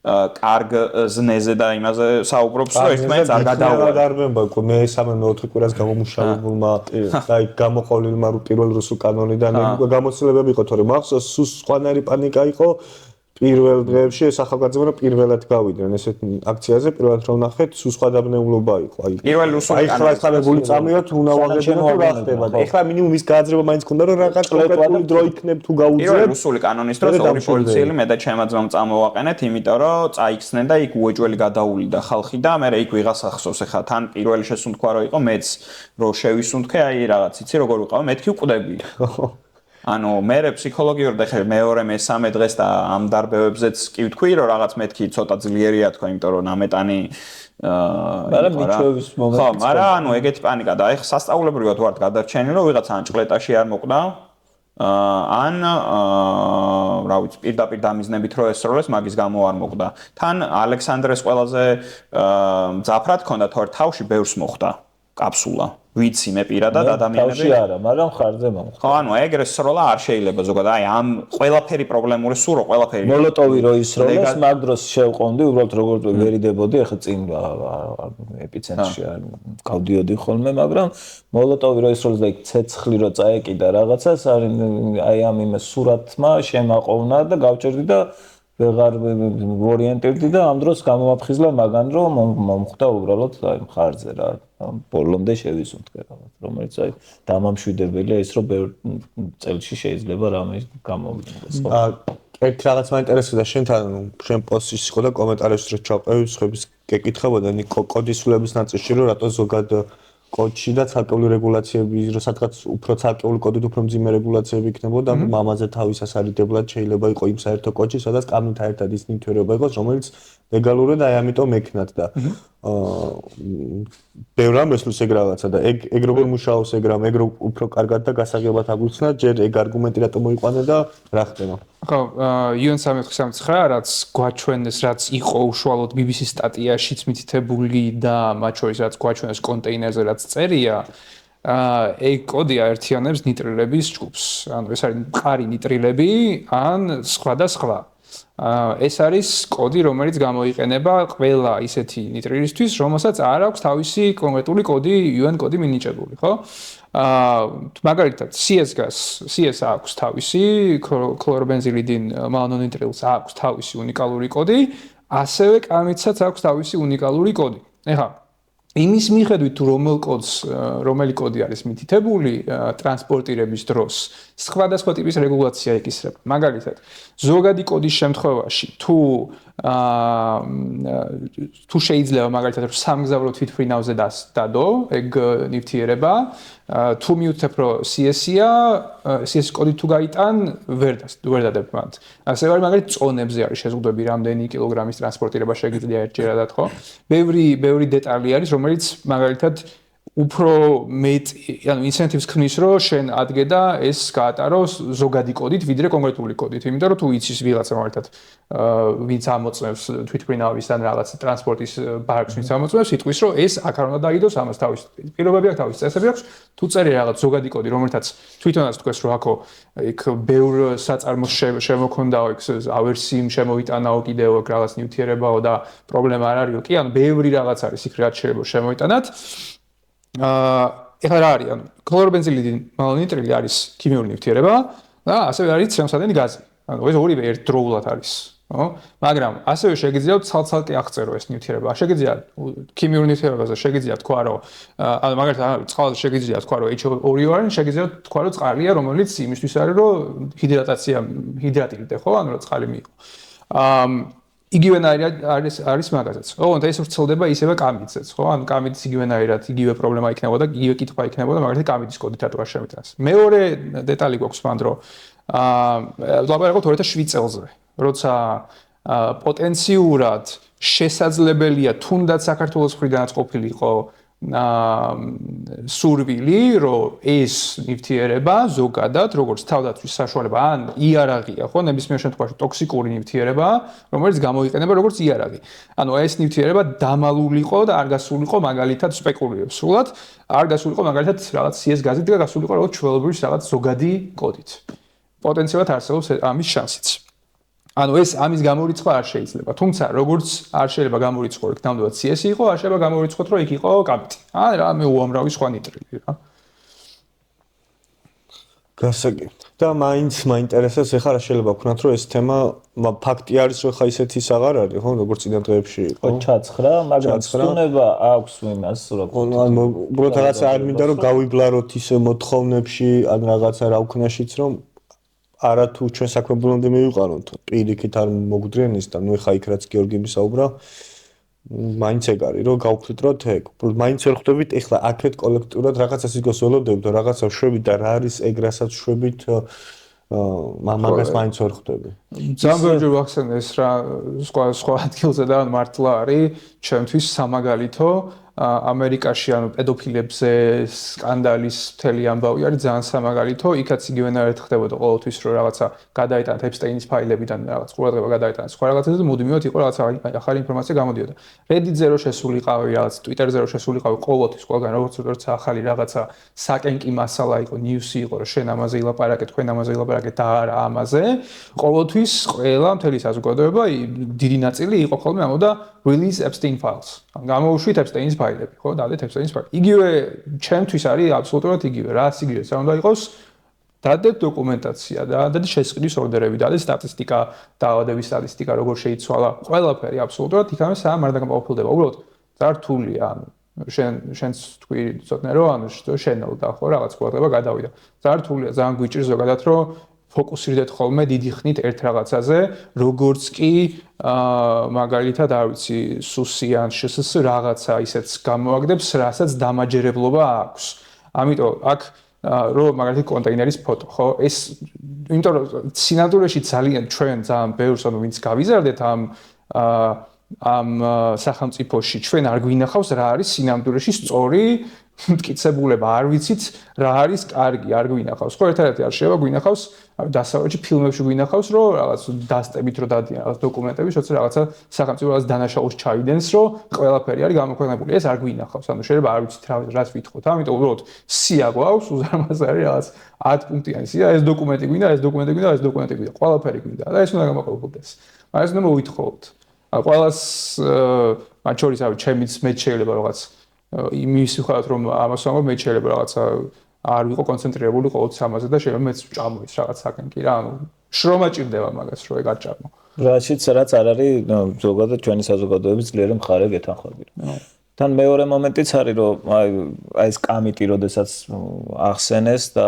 კარგ ზნეზე და იმაზე საუბრობს რომ ერთმანეთს არ გადაუვარდა. მე მესამე მეოთხე კვირას გამომუშავებულმა და იქ გამოყოლილმა პირველ რუსულ კანონიდან უკვე გამოცდილებები იყო თორე მახსოვს სხვანაირი პანიკა იყო პირველ დღეებში ეს ახალგაზრდა პირველად გავიდნენ ესეთ აქციაზე, პირველად რომ ნახეთ, სულ სხვა დაბნეულობა იყო. პირველ რუსული ახლა ხალხები წამიოთ, უნდა ვაგებინოთ თუ რა ხდება და ეხლა მინიმუმ ის გააზრება მაინც ქონდა რომ რაღაც კონკრეტული დრო იქნებ თუ გაუძლებ. პირველ რუსული კანონის დროს ორი პოლიციელი მე და ჩემ აზრომ წამოვაყენეთ, იმიტომ რომ წაიქცნენ და იქ უეჭველი გადაუვლიდა ხალხი და მე იქ ვიღას ახსოვს ეხლა თან პირველი შესუნთქვა რო იყო მეც რო შევისუნთქე, აი რაღაც იცი როგორ ვიყავ, მეთქი უკვდები. ანუ მე ფსიქოლოგიურად ახლა მეორე მესამე დღეს და ამ დარბევებზეც კი ვთქვი რომ რაღაც მეთქი ცოტა ძლიერია თქვა, იმიტომ რომ ნამეტანი მაგრამ მიჩვევის მომენტი. ხო, მაგრამ ანუ ეგეთი პანიკა და ეხლა სასწაულებრივად ვართ გადარჩენილი რომ ვიღაცა ან ჭყლეტაში არ მოკვდა ან რა ვიცი პირდაპირ დამიზნებით რო ესროლეს მაგის გამო არ მოკვდა. თან ალექსანდრეს ყველაზე მძაფრად ჰქონდა თორ თავში ბევრს მოხდა კაფსულა. ვიცი მე პირადად ადამიანები თავში არა, მაგრამ ხარზე მომხდა. ხო, ანუ ეგრე სროლა არ შეიძლება ზოგადად. აი ამ ყველაფერი პრობლემური სურო, ყველაფერი. მოლოტოვი რო ისროლეს, მაგ დროს შევყონდი, უბრალოდ როგორ ვერიდებოდი, ახლა წინ ეპიცენტრში არ გავდიოდი ხოლმე, მაგრამ მოლოტოვი რო ისროლეს და იქ ცეცხლი რო წაეკიდა რაღაცას, აი ამ იმას სურათმა შემაყოვნა და გავჭერდი და ვეღარ ორიენტირდი და ამ დროს გამომაფხიზლა მაგან რომ მომხდა უბრალოდ აი მხარზე რა ბოლომდე შევისუნთქე რაღაც რომელიც აი დამამშვიდებელია ის რომ ბევრ წელში შეიძლება რამე გამოვიდეს ხო ერთ რაღაც მაინტერესებდა შენთან შენ პოსტში იყო და კომენტარებში რო ჩავყევი სხვების გეკითხებოდა ნიკო კოდისულების ნაწილში რომ რატო ზოგად კოდში და ცალკეული რეგულაციები რომ სადღაც უფრო ცალკეული კოდით უფრო მძიმე რეგულაციები იქნებოდა მამაზე თავისას არიდებლად შეიძლება იყო იმ საერთო კოდში სადაც კანონთან ერთად ის ნივთიერება იყოს რომელიც ლეგალურად აი ამიტომ ექნათ და ბევრ რამეს ეგ რაღაცა და ეგ როგორ მუშაობს ეგ რამ ეგ უფრო კარგად და გასაგებად აგვიხსნა ჯერ ეგ არგუმენტი რატომ მოიყვანე და რა ხდება ხო UN 339 რაც გვაჩვენეს რაც იყო უშუალოდ BBC სტატიაშიც მითითებული და მათ შორის რაც გვაჩვენეს კონტეინერზე რაც წერია ეგ კოდი აერთიანებს ნიტრილების ჯგუფს ანუ ეს არის მყარი ნიტრილები ან სხვა და სხვა ეს არის კოდი, რომელიც გამოიყენება ყველა ისეთი ნიტრილისთვის, რომელსაც არ აქვს თავისი კონკრეტული კოდი, UN კოდი მინიჭებული, ხო? მაგალითად, CS აქვს თავისი, ქლორბენზილიდინ მალონიტრილს აქვს თავისი უნიკალური კოდი, ასევე კამიცსაც აქვს თავისი უნიკალური კოდი. ეხლა იმის მიხედვით თუ რომელი კოდი არის მითითებული ტრანსპორტირების დროს სხვადასხვა ტიპის რეგულაცია ეკისრება. მაგალითად, ზოგადი კოდის შემთხვევაში თუ შეიძლება მაგალითად სამგზავრო თვითმფრინავზე დადო ეგ ნივთიერება, თუ მიუცებ რომ CS კოდი თუ გაიტან ვერ დადებ მათ. ასევე არის მაგალითად წონებზე არის შეზღუდვები რამდენი კილოგრამის ტრანსპორტირება შეგიძლია ერთჯერადად, ხო? ბევრი დეტალი არის, რომელიც მაგალითად უფრო ანუ ინცენტივს ქმნის, რომ შენ ადგე და ეს გაატარო ზოგადი კოდით, ვიდრე კონკრეტული კოდით. იმიტომ რომ თუ იცის ვიღაცა მაგალითად ვინც ამოწმებს თვითმფრინავის ან რაღაც ტრანსპორტის ბარკს ვინც ამოწმებს, იტყვის რომ ეს აქ არ უნდა დაიდოს, ამას თავის პირობები აქვს, თავის წესები აქვს. თუ წერი რაღაც ზოგადი კოდი, რომელთაც თვითონაც თქვეს რომ აქო იქ ბევრ საწარმოს შემოქონდაო, იქ ავერსიმ შემოიტანაო კიდევ რაღაც ნივთიერებაო და პრობლემა არ არისო. კი, ანუ ბევრი რაღაც არის იქ რაც შეიძლება შემოიტანათ. ეხლა რა არის? ანუ ქლორბენზილიდი მალონიტრილი არის ქიმიური ნივთიერება და ასევე არის შემოსადენი გაზი. ანუ ეს ორივე ერთდროულად არის, ხო? მაგრამ ასევე შეგიძლიათ ცალ-ცალკე აღწერო ეს ნივთიერება. შეგიძლიათ ქიმიურ ნივთიერებაზე შეგიძლიათ თქვა რომ ანუ მაგალითად წყალზე შეგიძლიათ თქვა რომ H2O არის, შეგიძლიათ თქვა რომ წყალია, რომელიც იმისთვის არის რომ ჰიდრატირდე, ხო? ანუ რომ წყალი მიიღო. იგივენაირად არის მაგაზეც. ხო, და ეს ვრცელდება ისევე კამიდზეც, ხო? ანუ კამიდის იგივენაირად იგივე პრობლემა იქნებოდა, იგივე კითხვა იქნებოდა, მაგალითად კამიდის კოდით რატო არ შემიტანს. მეორე დეტალი გვაქვს მანდ რომ ლაპარაკობთ 2007 წელზე, როცა პოტენციურად შესაძლებელია თუნდაც საქართველოს მხრიდანაც ყოფილიყო სურვილი, რომ ეს ნივთიერება ზოგადად, როგორც თავდაცვის საშუალება, ან იარაღია, ხო, ნებისმიერ შემთხვევაში ტოქსიკური ნივთიერება, რომელიც გამოიყენება როგორც იარაღი. ანუ ეს ნივთიერება დამალულიყო და არ გასულიყო მაგალითად სპეკულირებს სრულად, არ გასულიყო მაგალითად რაღაც CS გაზით და გასულიყო რაღაც ჩვეულებრივი რაღაც ზოგადი კოდით. პოტენციალად არსებობს ამის შანსიც. ანუ ეს ამის გამორიცხვა არ შეიძლება. თუმცა როგორც არ შეიძლება გამორიცხო იქ ნამდვილად CS იყო, არ შეიძლება გამორიცხოთ რომ იქ იყო კამიტი. ან რა მე უამრავი სხვა ნიტრილი რა. გასაგები. და მაინც მაინტერესებს ეხლა რა შეიძლება ვქნათ რომ ეს თემა ფაქტი არის რომ ხა ისეთი აღარ არის ხო როგორც წინა დღეებში იყო ჩაცხრა მაგრამ ცნება აქვს ვინას რომ ანუ უბრალოდ რაღაცა არ მინდა რომ გავიბლაროთ ისე მოთხოვნებში ან რაღაცა რა ვქნაშიც რომ არა თუ ჩვენ საქმე ბოლომდე მივიყაროთ პირიქით არ მოგდრიანის და ნუ ეხა იქ რაც გიორგი მისაუბრა მაინც ეგ არის რომ გავფრთხილოთ ეგ მაინც ვერ ხვდებით ეხლა აქეთ კოლექტიურად რაღაცას იგოს ველოდებთ და რაღაცა შვებით და რა არის ეგ რასაც შვებით მაგას მაინც ვერ ხვდები ძალიან ბევრი ვახსენე ეს რა სხვა ადგილზე და მართლა არის ჩემთვის სამაგალითო ამერიკაში ანუ პედოფილებზე სკანდალის მთელი ამბავი არის ძალიან სამაგალითო იქაც იგივენაირად ხდებოდა ყოველთვის რომ რაღაცა გადაიტანათ ეპსტეინის ფაილებიდან რაღაც ყურადღება გადაიტანათ სხვა რაღაცაზე და მუდმივად იყო რაღაცა ახალი ინფორმაცია გამოდიოდა Reddit-ზე რო შესულიყავი რაღაც Twitter-ზე რო შესულიყავი ყოველთვის ყველგან როგორც ახალი რაღაცა საკენკი მასალა იყო news-ი იყო რომ შენ ამაზე ილაპარაკე თქვენ ამაზე ილაპარაკეთ და არა ამაზე ყოველთვის ყველა მთელი საზოგადოება დიდი ნაწილი იყო ხოლმე ამოდა release Epstein files გამოუშვით Epstein-ის ფაილები, ხო? დადეთ Epstein-ის ფაილები. იგივე ჩემთვის არის აბსოლუტურად იგივე რა, სიგრეს რა უნდა იყოს დადეთ დოკუმენტაცია და დადეთ შესყიდვის ორდერები, დადეთ სტატისტიკა, დაავადების სტატისტიკა, როგორ შეიცვალა, ყველაფერი აბსოლუტურად იქამდე სამ არ დაგამყოფილდება. უბრალოდ ძართულია, ანუ შენს თქვი ცოტნე რომ ანუ შენელდა ხო რაღაც ყურადღება გადავიდა. ძართულია, ძალიან გვიჭირს ზოგადად რომ ფოკუსირდეთ ხოლმე დიდი ხნით ერთ რაღაცაზე, როგორც კი მაგალითად არ ვიცი, სუსი ან შსს რაღაცა ისეთს გამოაგდებს, რასაც დამაჯერებლობა აქვს. ამიტომ აქ რომ მაგალითად კონტეინერის ფოტო, ხო? ეს იმიტომ რომ სინამდვილეში ძალიან ჩვენ ძალიან ბევრს ანუ ვინც გავიზარდეთ ამ სახელმწიფოში ჩვენ არ გვინახავს რა არის სინამდვილეში სწორი მტკიცებულება არ ვიცით რა არის კარგი არ გვინახავს ხო ერთ-ერთი არ შეიძლება გვინახავს დასავლეთში ფილმებში გვინახავს რომ რაღაც დასტებით რომ დადიან რაღაც დოკუმენტები როცა რაღაცა სახელმწიფო რაღაც დანაშაულს ჩაიდენს რომ ყველაფერი არის გამოქვეყნებული ეს არ გვინახავს ანუ შეიძლება არ ვიცით რას ვითხოვთ ამიტომ უბრალოდ სია გვაქვს უზარმაზარი რაღაც 10 პუნქტიანი სია ეს დოკუმენტი გვინდა ეს დოკუმენტი გვინდა ეს დოკუმენტი გვინდა ყველაფერი გვინდა და ეს უნდა გამოქვეყნდეს მაგრამ ეს უნდა მოვითხოვოთ ყველას მათ შორის არის ჩემიც მე შეიძლება რაღაც იმის ვიხართ რომ ამას ვამბობ მე შეიძლება რაღაცა არ ვიყო კონცენტრირებული ყოველთვის ამაზე და შეიძლება მეც ვჭამოის რაღაც საკენკი რა ანუ შრომა ჭირდება მაგას რომ ეგ არ ჭამო რაშიც რაც არ არის ზოგადად ჩვენი საზოგადოების ძლიერი მხარე გეთანხმები თან მეორე მომენტიც არის რომ აი ეს კამიტი როდესაც ახსენეს და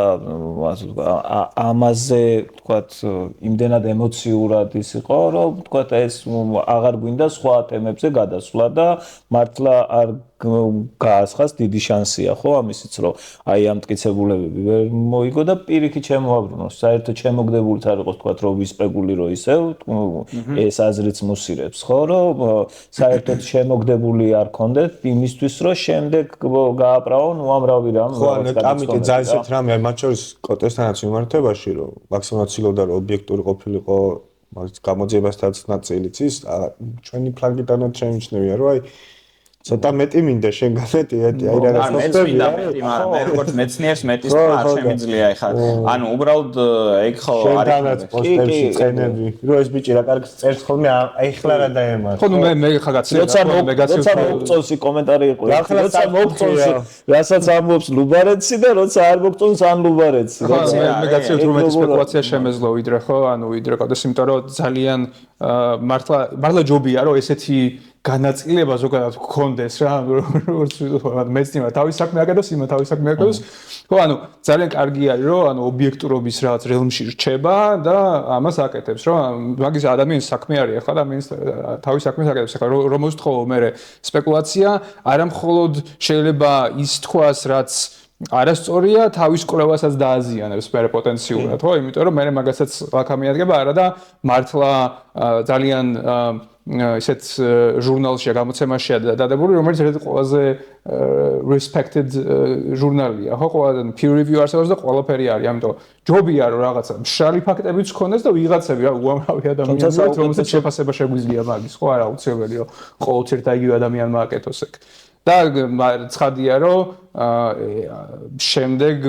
ამაზე თქვათ იმდენად ემოციურად ის იყო რომ თქვათ ეს აღარ გვინდა სხვა თემებზე გადასვლა და მართლა არ გაასხას დიდი შანსია ხო ამისიც რომ აი ამ მტკიცებულებები ვერ მოიგო და პირიქით შემოაბრუნოს საერთოდ შემოგდებულიც არ იყოს თქვათ რომ ვისპეგული რომ ისევ ეს აზრიც მუსირებს ხო რომ საერთოდ შემოგდებული არ კონდეთ იმისთვის რომ შემდეგ გააправონ უამრავი რამ ხო ამიტომ ძალიან ისეთ რამე მათ შორის კოტესთანაც მიმართებაში რომ მაქსიმალურად ცდილობდა რომ ობიექტური ყოფილიყო მაგის გამოძიებასთან ნაწილიც ის ჩვენი ფლანგიდანაც შემიჩნევია რომ აი ცოტა მეტი მინდა შენგან მეტი აი რა მეცმინდა მეტი მაგრამ მე როგორც მეცნიერს მეტის არ შემიძლია ეხლა ანუ უბრალოდ ეგ ხო არის შენგანაც პოსტებში წერები რომ ეს ბიჭი რა კარგს წერს ხოლმე ეხლა რა დაემართა ხო ნუ მე ხაგაცია როცა მოგწონს კომენტარი იყო როცა მოგწონს რასაც ამბობს ლუბარეთსი და როცა არ მოგწონს ან ლუბარეთსი მე გაცილებით რომ მეტი სპეკულაცია შემეძლო ვიდრე ხო ანუ ვიდრე ყოდეს იმიტომ რომ ძალიან მართლა ჯობია რომ ესეთი განაწილება ზოგადად გქონდეს რა როგორც ვთქვათ მეცნიერმა თავის საქმე აკეთოს იმა თავის საქმე აკეთოს ხო ანუ ძალიან კარგი არის რომ ანუ ობიექტურობის რაღაც რელმში რჩება და ამას აკეთებს რომ მაგის ადამიანის საქმე არის ახლა ადამიანის თავის საქმეს აკეთებს ახლა რომ მოსთხოვო მე სპეკულაცია არა მხოლოდ შეიძლება ის თქვას რაც არასწორია თავის კვლევასაც დააზიანებს მე პოტენციურად ხო იმიტომ რომ მე მაგასაც ლაქამიადგება არა და მართლა ძალიან ისეთ ჟურნალშია გამოცემაშია დადებული რომელიც ერთ ყველაზე respected ჟურნალია ხო ყველა peer review არსებობს და ყველაფერი არის ამიტომ ჯობია რომ რაღაცა მშრალი ფაქტებიც გქონდეს და ვიღაცები რა უამრავი ადამიანები რომელსაც შეფასება შეგვიძლია მაგის ხო არა უცებელია რომ ყოველთვის ერთ იგივე ადამიანმა აკეთოს ეგ და ცხადია რომ შემდეგ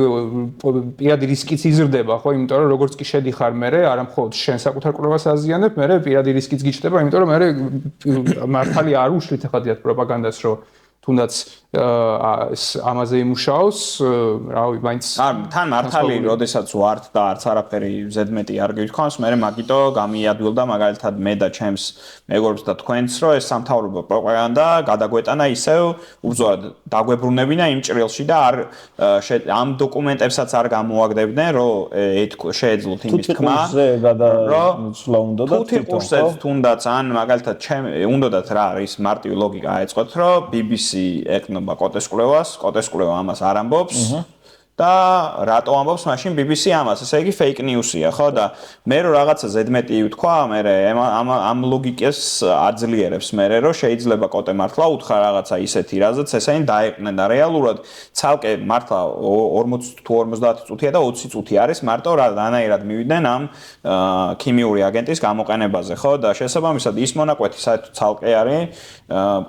პირადი რისკიც იზრდება ხო იმიტომ რომ როგორც კი შედიხარ მე არა მხოლოდ შენ საკუთარ კვლევას აზიანებ მე პირადი რისკიც გიჩნდება იმიტომ რომ მე მართალი არ უშლით ახლა დიათ პროპაგანდას რომ თუნდაც ამაზე იმუშაოს, რავი, მაინც თან მართალი, როდესაც ვართ და არც არაფერი ზედმეტი არ გითხოვს, მე მაგიტო გამიადვილდა მაგალითად მე და ჩემს მეგობრებს და თქვენს, რომ ეს სამთავრობო პროპაგანდა გადაგვეტანა ისევ უბრძოლად დაგვებრუნებინა იმ ჭრილში და არ ამ დოკუმენტებსაც არ გამოაგდებდნენ, რომ შეეძლოთ იმის თქმა, რომ უნდა და თვითონ თუნდაც ან მაგალითად უნდათ რა არის მარტივი ლოგიკა აეწყოთ, რომ BBC ეკნობა კოტეს კვლევა ამას არ ამბობს და რატო ამბობს მაშინ BBC ამას, ესე იგი fake news-ია, ხო და მე რომ რაღაცა ზედმეტი ვთქვა, მე ამ ლოგიკას აძლიერებს მე რომ შეიძლება კოტე მართლა უთხრა რაღაცა ისეთი, რაზეც ესენი დაეყნენ და რეალურად ცალკე მართლა 40 თუ 50 წუთია და 20 წუთი არის მარტო რანაირად მივიდნენ ამ ქიმიური აგენტის გამოყენებაზე, ხო და შესაბამისად ის მონაკვეთი საერთოდ ცალკე არის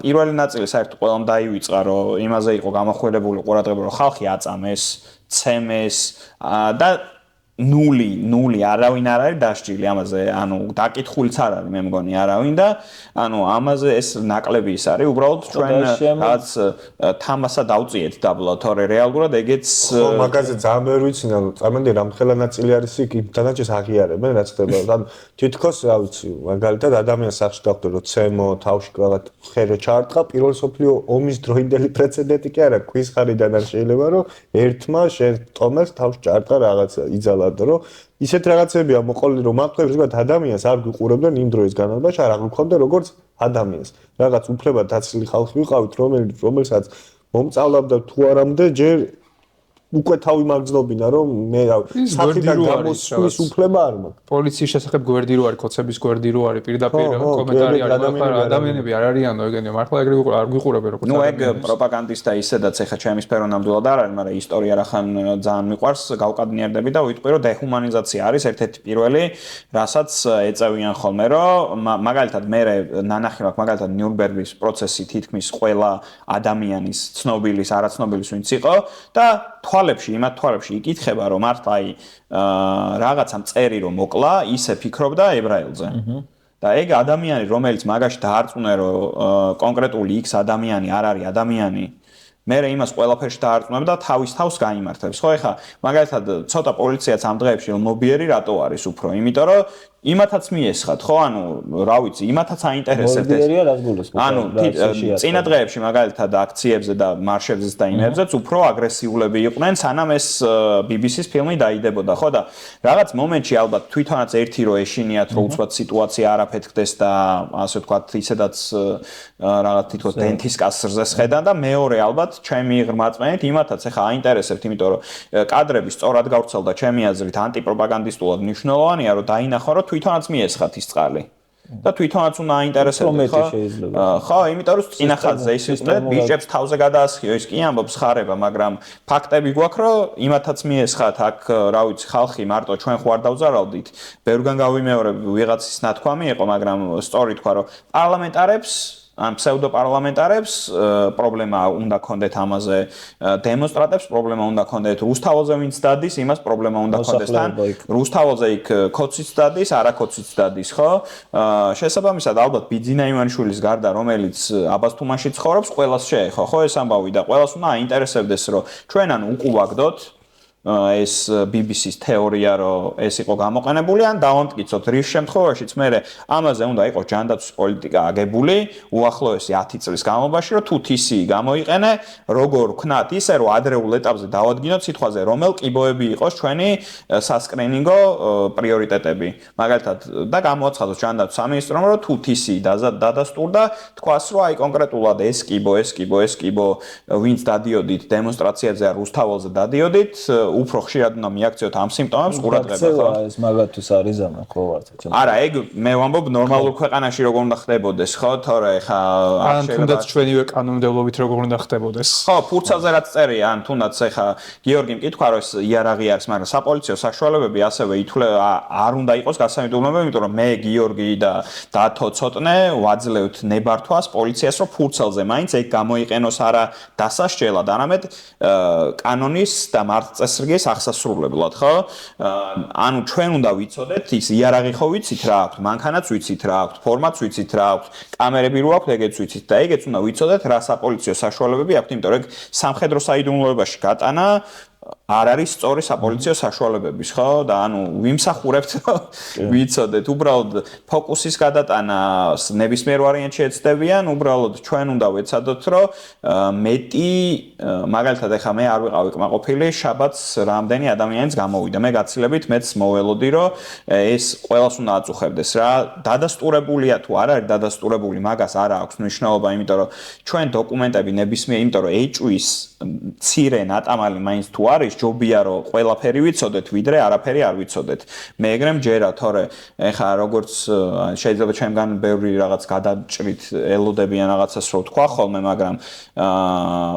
პირველი ნაწილი საერთოდ ყველამ დაივიწყა რომ იმაზე იყო გამახვილებული ყურადღება რომ ხალხი აწამეს ცემეს და ნული არავინ არ არის დასჭილი ამაზე, ანუ დაკითხულიც არ არის მე მგონი არავინ და ანუ ამაზე ეს ნაკლები ის არის, უბრალოდ ჩვენ რაც თამასა დავწიეთ დაბლა, თორე რეალურად ეგეც მაგაზე ძალიან ბევრი ვიცი, ანუ წარმოვიდგინე რამხელა ნაწილი არის იქ დანარჩენს აღიარებენ, რაც ხდება. ანუ თითქოს რა ვიცი, მაგალითად ადამიანს სახში დახვდა რომ ცემო, თავში რაღაც ხერო ჩაარტყა, პირველ სოფლიო ომის დროინდელი პრეცედენტი კი არა, ქვის ხარიდან არ შეიძლება რომ ერთმა შენ ტომეს თავში ჩაარტყა რაღაცა იძალა რომ ისეთ რაღაცებია მოყოლილი რომ მართლა ზოგადად ადამიანს არ გიყურებდნენ იმ დროის განმავლობაში არ აღგხვამდე როგორც ადამიანს რაღაც უფლება დაცლილი ხალხი ვიყავით რომელსაც მომწავლავდა თუ არამდე ჯერ უკვე თავი მაგზნობინა რომ მე სახიდან გამოსვლის უფლება არ მაქვს პოლიციის შესახებ გვერდი რო არის კოცების გვერდი რო არის პირდაპირ კომენტარი არის ადამიანები არ არიანო ეგენი მართლა ეგრე არ გიყურებენ როგორც ნუ ეგ პროპაგანდისტა ისედაც ეხა ჩემის სფერო ნამდვილად არ არის მაგრამ ისტორია რახან ძალიან მიყვარს გავკადნიერდები და ვიტყვი რომ დეჰუმანიზაცია არის ერთ-ერთი პირველი რასაც ეწევიან ხოლმე რომ მაგალითად მე ნანახი მაქვს მაგალითად ნიურნბერგის პროცესი თითქმის ყველა ადამიანის ცნობილის არაცნობილის ვინც იყო და იმათ თვალებში იკითხება რომ მართლა აი რაღაცა მწერი რომ მოკლა ისე ფიქრობდა ებრაელზე და ეგ ადამიანი რომელიც მაგაში დაარწმუნე რომ კონკრეტული X ადამიანი არ არის ადამიანი მე იმას ყველაფერში დაარწმუნებ და თავის თავს გაიმართებს ხო ეხა მაგალითად ცოტა პოლიციაც ამ დღეებში მობიერი რატო არის უფრო იმიტომ რომ იმათაც მიესხათ ხო ანუ რა ვიცი იმათაც აინტერესებთ ეს ანუ წინა დღეებში მაგალითად აქციებზე და მარშებზეც და იმებზეც უფრო აგრესიულები იყვნენ სანამ ეს BBC-ს ფილმი დაიდებოდა ხო და რაღაც მომენტში ალბათ თვითონაც ერთი რო ეშინიათ რომ უცბად სიტუაცია არაფეთქდეს და ასე ვთქვათ ისედაც რაღაც თითქოს დენთის კასრზე შედან და მეორე ალბათ ჩემი ღრმაწმენით იმათაც ეხა აინტერესებთ იმიტომ რომ კადრები სწორად გავრცელდა ჩემი აზრით ანტიპროპაგანდისტულად მნიშვნელოვანია რომ დაინახო რომ თვითონაც მიესხათ ის წყალი და თვითონაც უნდა აინტერესებდეს ხო იმიტომ რომ წინა ხაზზე ის იყო ბიჭებს თავზე გადაასხიო ის კი ამბობს ხარება მაგრამ ფაქტები გვაქვს რომ იმათაც მიესხათ აქ რა ვიცი ხალხი მარტო ჩვენ ხო არ დავზარავდით ბევრგან გავიმეორებ ვიღაცის ნათქვამი იყო მაგრამ სწორი თქვა რომ პარლამენტარებს ამ ფსევდოპარლამენტარებს პრობლემა უნდა ქონდეთ ამაზე დემონსტრანტებს პრობლემა უნდა ქონდეთ რუსთაველზე ვინც დადის იმას პრობლემა უნდა ქონდეს თან რუსთაველზე იქ კოციც დადის არა კოციც დადის ხო შესაბამისად ალბათ ბიძინა ივანიშვილის გარდა რომელიც აბასთუმანში ცხოვრობს ყველას შეეხო ხო ეს ამბავი და ყველას უნდა აინტერესებდეს რომ ჩვენ ან უყუვაგდოთ ეს BBC-ს თეორია რომ ეს იყო გამოყენებული ან დავამტკიცოთ რის შემთხვევაშიც მე ამაზე უნდა იყოს ჯანდაცვის პოლიტიკა აგებული უახლოესი 10 წლის განმავლობაში რომ თუ TC გამოიყენე როგორ ვქნათ ისე რომ ადრეულ ეტაპზე დავადგინოთ სიტყვაზე რომელ კიბოები იყოს ჩვენი სასკრინინგო პრიორიტეტები მაგალითად და გამოაცხადოს ჯანდაცვის სამინისტრომ რომ თუ TC დადასტურდა თქვას რომ აი კონკრეტულად ეს კიბო ვინც დადიოდით დემონსტრაციაზე არ რუსთაველზე დადიოდით უფრო ხშირად უნდა მიაქციოთ ამ სიმპტომებს ყურადღება ხო? ეს მაგათთვის არის ზამა ხო ვართ? არა, ეგ მე ვამბობ ნორმალურ ქვეყანაში როგორ უნდა ხდებოდეს, ხო? თორე ხა ან თუნდაც ჩვენივე კანონმდებლობით როგორ უნდა ხდებოდეს. ხო, ფურცელზე რაც წერია, ან თუნდაც ხა გიორგი მკითხვა რომ ეს იარაღი არის, მაგრამ საპოლიციო საშუალებები ასევე არ უნდა იყოს გასამიტულებელი, იმიტომ რომ მე გიორგი და დათო ცოტნე ვაძლევთ ნებართვას პოლიციას რომ ფურცელზე მაინც ეგ გამოიყენოს არა დასასჯელად, არამედ კანონის და მართლწესრიგ წინასწრგეს აღსასრულებლად, ხო? ანუ ჩვენ უნდა ვიცოდეთ ის იარაღი ხო ვიცით რა აქვს, მანქანაც ვიცით რა აქვს, ფორმაც ვიცით რა აქვს, კამერები რო აქვს, ეგეც ვიცით და ეგეც უნდა ვიცოდეთ რა საპოლიციო საშუალებები აქვს, იმიტომ რომ სამხედრო საიდუმლოებაში გატანა არ არის სწორი საპოლიციო საშუალებების, ხო? და ანუ ვიმსახურებთ ვიცოდეთ, უბრალოდ ფოკუსის გადატანა ნებისმიერ ვარიანტში ეცდებიან, უბრალოდ ჩვენ უნდა ვეცადოთ, რომ მეტი მაგალითად ეხლა მე არ ვიყავი კმაყოფილი, შაბათს რამდენი ადამიანიც გამოვიდა. მე გაცილებით მეც მოველოდი, რომ ეს ყველას უნდა აწუხებდეს რა. დადასტურებულია თუ არ არის დადასტურებული, მაგას არ აქვს მნიშვნელობა, იმიტომ რომ ჩვენ დოკუმენტები ნებისმიერ, იმიტომ რომ HU-ის მცირე ნატამალი მაინც თუ არის ჯობია რომ ყველაფერი ვიცოდეთ ვიდრე არაფერი არ ვიცოდეთ. მე ეგრე მჯერა, თორე ეხა როგორც შეიძლება ჩემგან ბევრი რაღაც გადაჭრით ელოდებიან რაღაცას რო თქვა ხოლმე, მაგრამ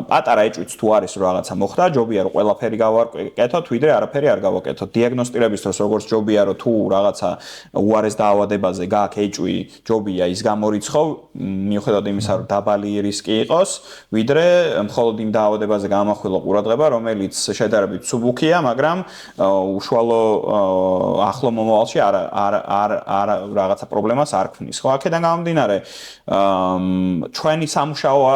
პატარა ეჭვიც თუ არის რომ რაღაცა მოხდა, ჯობია რომ ყველაფერი გავაკეთოთ ვიდრე არაფერი არ გავაკეთოთ. დიაგნოსტირების დროს როგორც ჯობია რომ თუ რაღაცა უარეს დაავადებაზე გაქვს ეჭვი, ჯობია ის გამორიცხო, მიუხედავად იმისა რომ დაბალი რისკი იყოს, ვიდრე მხოლოდ იმ დაავადებაზე გამახვილო ყურადღება, რომელიც შედარებით სუბუქია, მაგრამ უშუალო ახლო მომავალში არ რაღაცა პრობლემას არ ქმნის. ხო, აქედან გამომდინარე, ჩვენი სამუშაოა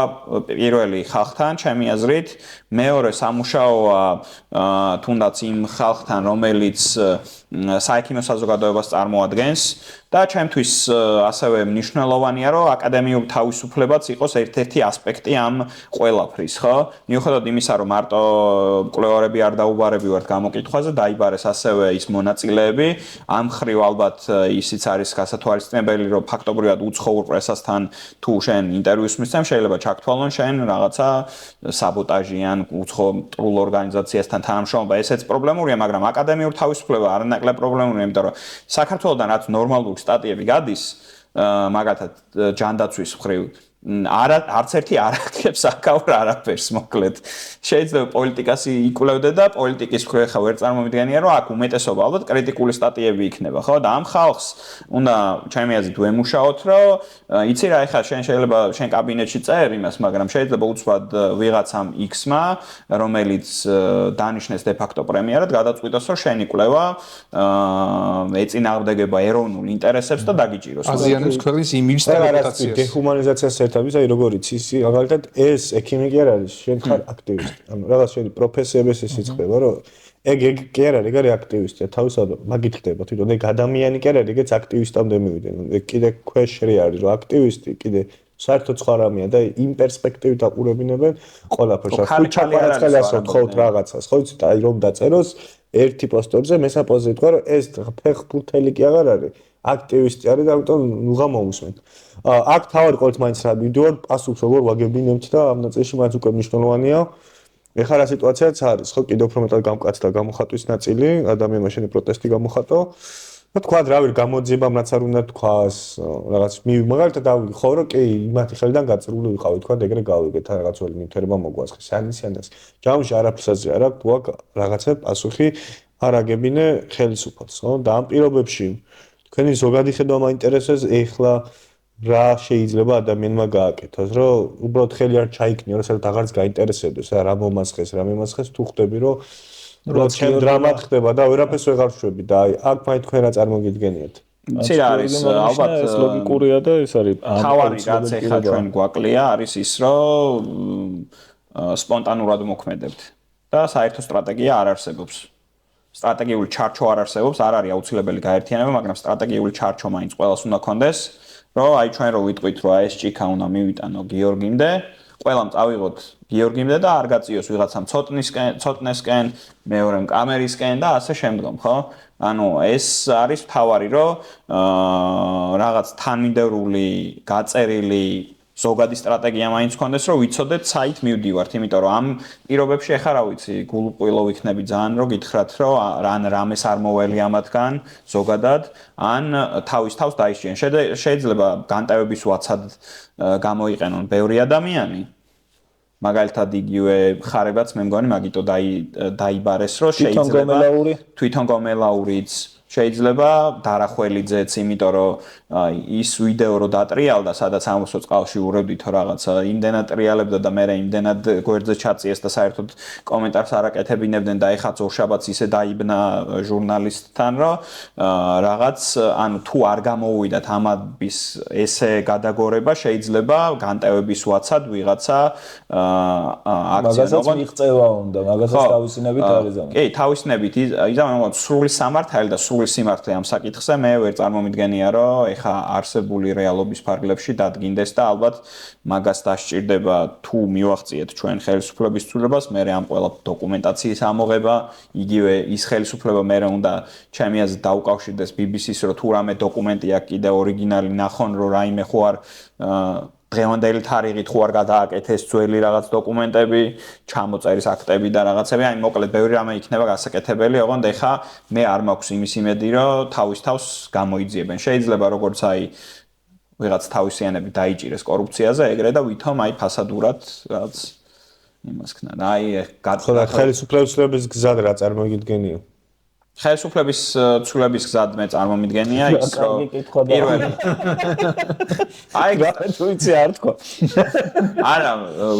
პირველი ხალხთან, ჩემი აზრით, მეორე სამუშაოა თუნდაც იმ ხალხთან, რომელიც საექიმო საზოგადოებას წარმოადგენს და ჩემთვის ასევე მნიშვნელოვანია, რომ აკადემიურ თავისუფლებაც იყოს ერთ-ერთი ასპექტი ამ ყველაფრის, ხო? მიუხედავად იმისა, რომ მარტო კვლევარები არ დაუბარებივართ გამოკითხვაზე, დაიბარეს ასევე ის მონაწილეები, ამ მხრივ ალბათ ისიც არის გასათვალისწინებელი, რომ ფაქტობრივად უცხოურ პრესასთან თუ შენ ინტერვიუს მისცემ, შეიძლება ჩაგთვალონ შენ რაღაცა საბოტაჟი ან უცხო მტრულ ორგანიზაციასთან თანამშრომლობა, ესეც პრობლემურია, მაგრამ აკადემიურ თავისუფლება არანაკლებ პრობლემურია, იმიტომ რომ საქართველოსთან რაც ნორმალური სტატიები გადის, მაგალითად ჯანდაცვის მხრივ არც ერთი არ აკეთებს აკავრ არაფერს, მოკლედ. შეიძლება პოლიტიკას იკვლევდე და პოლიტიკის მხრივ ხა ვერ წარმომიდგენია, რომ აქ უმეტესობა ალბათ კრიტიკული სტატიები იქნება, ხო? და ამ ხალხს უნდა ჩემი აზრით ვემუშაოთ, რომ იცი რა, ეხლა შენ შეიძლება შენ კაბინეტში წერ იმას, მაგრამ შეიძლება უცბად ვიღაცამ X-მა, რომელიც დანიშნეს de facto პრემიერად, გადაწყვიტოს, რომ შენი კვლევა ეწინააღმდეგება ეროვნულ ინტერესებს და დაგიჭიროს. აზიანებს ქვეყნის იმიჯს და რეპუტაციას. დეჰუმანიზაციას ერთადაც, აი როგორიც ისი, მაგალითად ეს ექიმი კი არ არის, შენ ხარ აქტივისტი. ანუ რაღაც შენი პროფესიების ისიც ხდება, რომ ეგ კი არ არის, ეგ არის აქტივისტი. თავისთავად მაგით ხდება თვითონ, ეგ ადამიანი კი არ არის, ეგეც აქტივისტამდე მივიდნენ. ეგ კიდე ქვეშრი არის, რომ აქტივისტი კიდე საერთოდ სხვა რამეა და იმ პერსპექტივით აყურებინებენ ყველაფერს. თუ ჩაყარაცხელას ვთხოვთ რაღაცას, ხო იცით, აი რომ დაწეროს ერთი პოსტერზე, მესამე პოსტზე თქვა, რომ ეს ფეხბურთელი კი აღარ არის, აქტივისტი არის და ამიტომ ნუღა მოусმენთ. აქ თავად ყოველთვის მაინც რა ვიდეო პასუხს როგორ ვაგებინებთ და ამ ნაწილში მაინც უკვე მნიშვნელოვანია. ეხლა რა სიტუაციაც არის, ხო, კიდევ უფრო მეტად გამკაცდა გამოხატვის ნაწილი, ადამიანმა შენი პროტესტი გამოხატო. და თქვა რა ვარ გამოძიებამ რაც არ უნდა თქვას, რაღაც მაგალითად დავი ხო რომ კი იმათი ხელიდან გაწრული ვიყავი, თქვა ეგრე გავიგეთ რაღაც ველი ნივთერება მოგვასხეს, ანისიანას. ჯამში არაფერსაც არ აქვს, თუ აქ რაღაცა პასუხი არ აგებინე ხელისუფალს, ხო? და ამ პირობებში თქვენი ზოგადი ხედვა მაინტერესებს ეხლა რა შეიძლება ადამიანმა გააკეთოს, რომ უბრალოდ ხელი არ ჩაიქნიო, რომ სადაც აღარც გაინტერესებდეს, რა მომასხეს, რა მემასხეს, თუ ხდები, რომ ჩემ დრამად ხდება და ვერაფერს ვეღარ შვები და აი აქ მაინც თქვენ რა წარმოგიდგენიათ? იცი რა არის, ალბათ ეს ლოგიკურია და ეს არის თავარი რაც ეხლა ჩვენ გვაკლია, არის ის, რომ სპონტანურად მოქმედებთ და საერთო სტრატეგია არ არსებობს. სტრატეგიული ჩარჩო არ არსებობს, არ არის აუცილებელი გაერთიანება, მაგრამ სტრატეგიული ჩარჩო მაინც ყველას უნდა კონდეს, რომ აი ჩვენ რო ვიტყვით, რომ ეს ჭიქა უნდა მივიტანო გიორგიმდე, ყველამ წავიღოთ გიორგიმდე და არ გაწიოს ვიღაცამ ცოტნესკენ, მეორემ კამერისკენ და ასე შემდგომ, ხო? ანუ ეს არის თავარი, რომ რაღაც თანმიმდევრული, გაწერილი ზოგადი სტრატეგია მაინც გქონდეს, რომ ვიცოდეთ საით მივდივართ, იმიტომ რომ ამ პირობებში ახლა რა ვიცი, გულყვილო ვიქნები ძალიან, რომ გითხრათ, რომ რან რამეს არ მოველია მათგან ზოგადად, ან თავის თავს დაისჭიან. შეიძლება განტევების ვაცად გამოიყენონ ბევრი ადამიანი. მაგალითად იგივე ხარებაც მე მგონი მაგიტო დაიბარეს, რომ შეიძლება თვითონ გომელაურიც შეიძლება დარახველიძეც, იმიტომ რომ ის ვიდეო რო დატრიალდა, სადაც ამოსო წყალში ურევდითო რაღაცა, იმდენად ტრიალებდა და მე იმდენად გვერდზე ჩაწიეს და საერთოდ კომენტარს არ აკეთებინებდნენ და ეხა ორშაბათს ისე დაიბნა ჟურნალისტთან, რომ რაღაც, ანუ თუ არ გამოუვიდათ ამების ესე გადაგორება, შეიძლება განტევების ვაცად ვიღაცა აქცია მაგასაც მიღწევა უნდა, მაგასაც თავისინებით არის ამბობ. კი, თავისინებით იზამენ სრული სამართალი და სრული სიმართლე ამ საკითხზე მე ვერ წარმომიდგენია, რომ ეხა არსებული რეალობის ფარგლებში დადგინდეს და ალბათ მაგას დასჭირდება თუ მივახციეთ ჩვენ ხელისუფლების ცვლილებას, მე ამ ყველა დოკუმენტაციის ამოღება, იგივე ის ხელისუფლება მე უნდა ჩემი აზრით დაუკავშირდეს BBC-ს, რომ თუ რამე დოკუმენტი აქვს კიდე ორიგინალი ნახონ, რომ რაიმე ხო არ დღევანდელი თარიღით ხო არ გადააკეთეს ძველი რაღაც დოკუმენტები, ჩამოწერის აქტები და რაღაცები, აი მოკლედ ბევრი რამე იქნება გასაკეთებელი, ოღონდ ეხა მე არ მაქვს იმის იმედი, რომ თავის თავს გამოიძიებენ. შეიძლება როგორც აი ვიღაც თავისიანები დაიჭირეს კორუფციაზე, ეგრე და ვითომ აი ფასადურად რაღაც იმას ქნა. აი ხო და ხელისუფლების გზად რა წარმოგიდგენია? ხელისუფლების ცვლილების გზად მე წარმომიდგენია ის რომ პირველი აი თუ იცი არ თქვა არა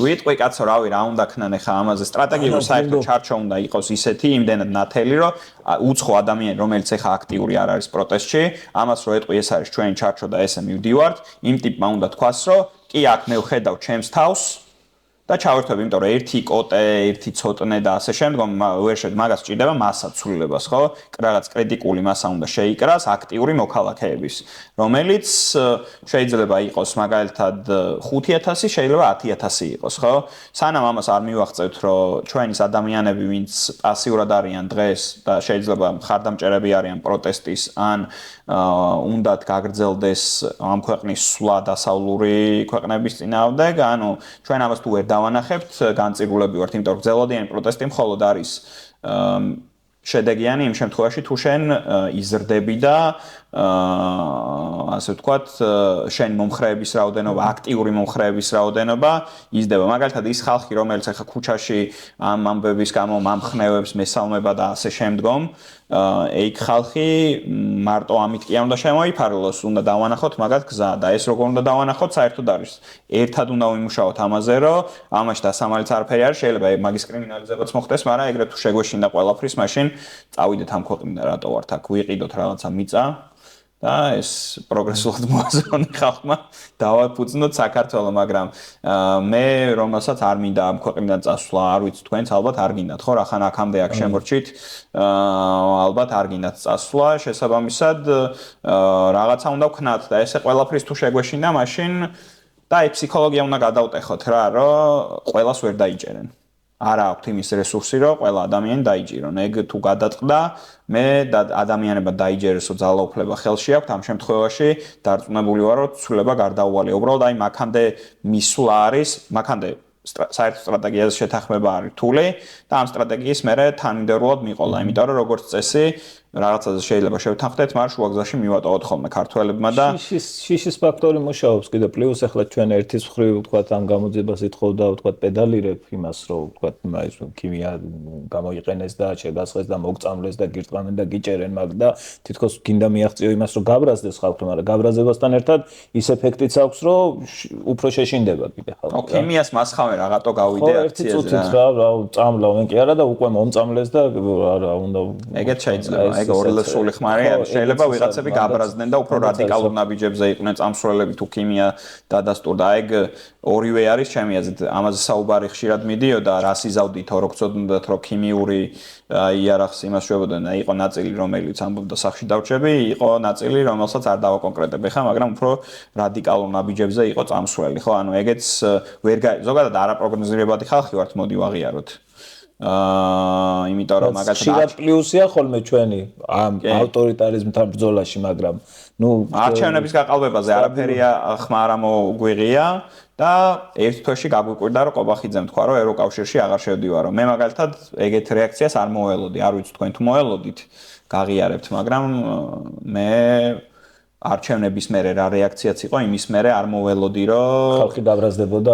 ვიტყვი კაცო რავი რა უნდა ქნან ახლა ამაზე სტრატეგიული საერთო ჩარჩო უნდა იყოს ისეთი იმდენად ნათელი რომ უცხო ადამიანი რომელიც ახლა აქტიური არ არის პროტესტში ამას რო ეტყვი ეს არის ჩვენი ჩარჩო და ესე მივდივართ იმ ტიპმა უნდა თქვას რომ კი აქ მე ვხედავ ჩემს თავს და ჩავერთვები, იმიტომ რომ ერთი კოტე, ერთი ცოტნე და ასე შემდგომ ვერ შეიძლება მაგას ჭირდება მასა ცვლილებას, ხო? რაღაც კრიტიკული მასა უნდა შეიკრას აქტიური მოქალაქეების, რომელიც შეიძლება იყოს მაგალითად 5000, შეიძლება 10000 იყოს, ხო? სანამ ამას არ მივახცევთ, რომ ჩვენის ადამიანები, ვინც პასიურად არიან დღეს და შეიძლება მხარდამჭერები არიან პროტესტის ან უნდათ გაგრძელდეს ამ ქვეყნის სვლა დასავლური ქვეყნების წინააღმდეგ, ანუ ჩვენ ამას თუ ვერ დავანახებთ, განწირულები ვართ, იმიტომ რომ გრძელვადიანი პროტესტი მხოლოდ არის შედეგიანი იმ შემთხვევაში თუ შენ იზრდები და ასე ვთქვათ, შენ მომხრეების რაოდენობა, აქტიური მომხრეების რაოდენობა იზრდება. მაგალითად ის ხალხი, რომელიც ახლა ქუჩაში ამ ამბების გამო მომხნევებს მესალმება და ასე შემდგომ, ეგ ხალხი მარტო ამით კი არ უნდა შემოიფარლოს, უნდა დავანახოთ მაგათ გზა და ეს როგორ უნდა დავანახოთ, საერთოდ არის. ერთად უნდა ვიმუშაოთ ამაზე, რომ ამაში დასამალიც არაფერი არის, შეიძლება მაგის კრიმინალიზებაც მოხდეს, მაგრამ ეგრეთ თუ შეგვეშინდა ყველაფრის, მაშინ წავიდეთ ამ ქვეყნიდან, რატო ვართ აქ, ვიყიდოთ რაღაცა მიწა და ეს პროგრესულად მოაზროვნე ხალხმა დავაფუძნოთ საქართველოს, მაგრამ მე რომელსაც არ მინდა ამ ქვეყნიდან წასვლა, არ ვიცი თქვენც ალბათ არ გინდათ, ხო, რახან აქამდე აქ შემორჩით, ალბათ არ გინდათ წასვლა, შესაბამისად რაღაცა უნდა ვქნათ და ესე ყველაფრის თუ შეგვეშინდა, მაშინ და აი ფსიქოლოგია უნდა გადავტეხოთ რა, რომ ყველას ვერ დაიჭერენ. არა აქვს იმის რესურსი, რომ ყველა ადამიანი დაიჭირონ. ეგ თუ გადაწყდა, მე და ადამიანებმა დაიჯერესო ძალაუფლება ხელში აქვს, ამ შემთხვევაში დარწმუნებული ვარ, რომ ცვლილება გარდაუვალია. უბრალოდ აი მაქამდე მისვლა არის, მაქამდე საერთო სტრატეგიაზე შეთანხმება არის რთული და ამ სტრატეგიის მერე თანმიმდევრულად მიყოლა, იმიტომ რომ როგორც წესი რაღაცაზე შეიძლება შევთანხმდეთ, მაგრამ შუაგზაში მივატოვოთ ხოლმე ქართველებმა და შიშის ფაქტორი მუშაობს კიდე პლუს ახლა ჩვენ ერთის მხრივ ვთქვათ ამ გამოძებას ითხოვდა ვთქვათ პედალირებ იმას რომ ვთქვათ აი ქიმია გამოიყენეს და შეგასხეს და მოგწამლეს და გირტყამენ და გიჭერენ მაგ და თითქოს გინდა მიაღწიო იმას რომ გაბრაზდეს ხალხი, მაგრამ გაბრაზებასთან ერთად ის ეფექტიც აქვს რომ უფრო შეშინდება კიდე ხალხი. ქიმიას მასხავენ რაღაცო გავიდე აქციაზე. ხო, ერთი წუთით რა წამლა მე კი არა და უკვე მომწამლეს და რა უნდა ეგეც შეიძლება ეგ ორლესული ხმარი არის, შეიძლება ვიღაცები გაბრაზდნენ და უფრო რადიკალურ ნაბიჯებზე იყვნენ წამსვლელები თუ ქიმია დადასტურდა. ეგ ორივე არის ჩემი აზრით, ამაზე საუბარი ხშირად მიდიოდა, რას იზავდით, რო გწოდნდათ, რომ ქიმიური იარაღს იმას შვებოდნენ, იყო ნაწილი რომელიც ამბობდა სახში დავრჩები, იყო ნაწილი რომელსაც არ დავაკონკრეტებ ხა, მაგრამ უფრო რადიკალურ ნაბიჯებზე იყო წამსვლელი, ხო, ანუ ეგეც ვერ ზოგადად არაპროგნოზირებადი ხალხი ვართ, მოდი ვაღიაროთ. იმიტომ რომ მაგალითად ხშირად პლუსია ხოლმე ჩვენი ამ ავტორიტარიზმთან ბრძოლაში, მაგრამ ნუ არჩევნების გაყალბებაზე არაფერია ხმა არ მოგვიღია და ერთ თვეში გაგვიკვირდა რომ ყობახიძემ თქვა რომ ევროკავშირში აღარ შევდივარო. მე მაგალითად ეგეთ რეაქციას არ მოველოდი, არ ვიცი თქვენ თუ მოელოდით, გაღიარებთ, მაგრამ მე არჩევნების მერე რა რეაქციაც იყო, იმის მერე არ მოველოდი რომ ხალხი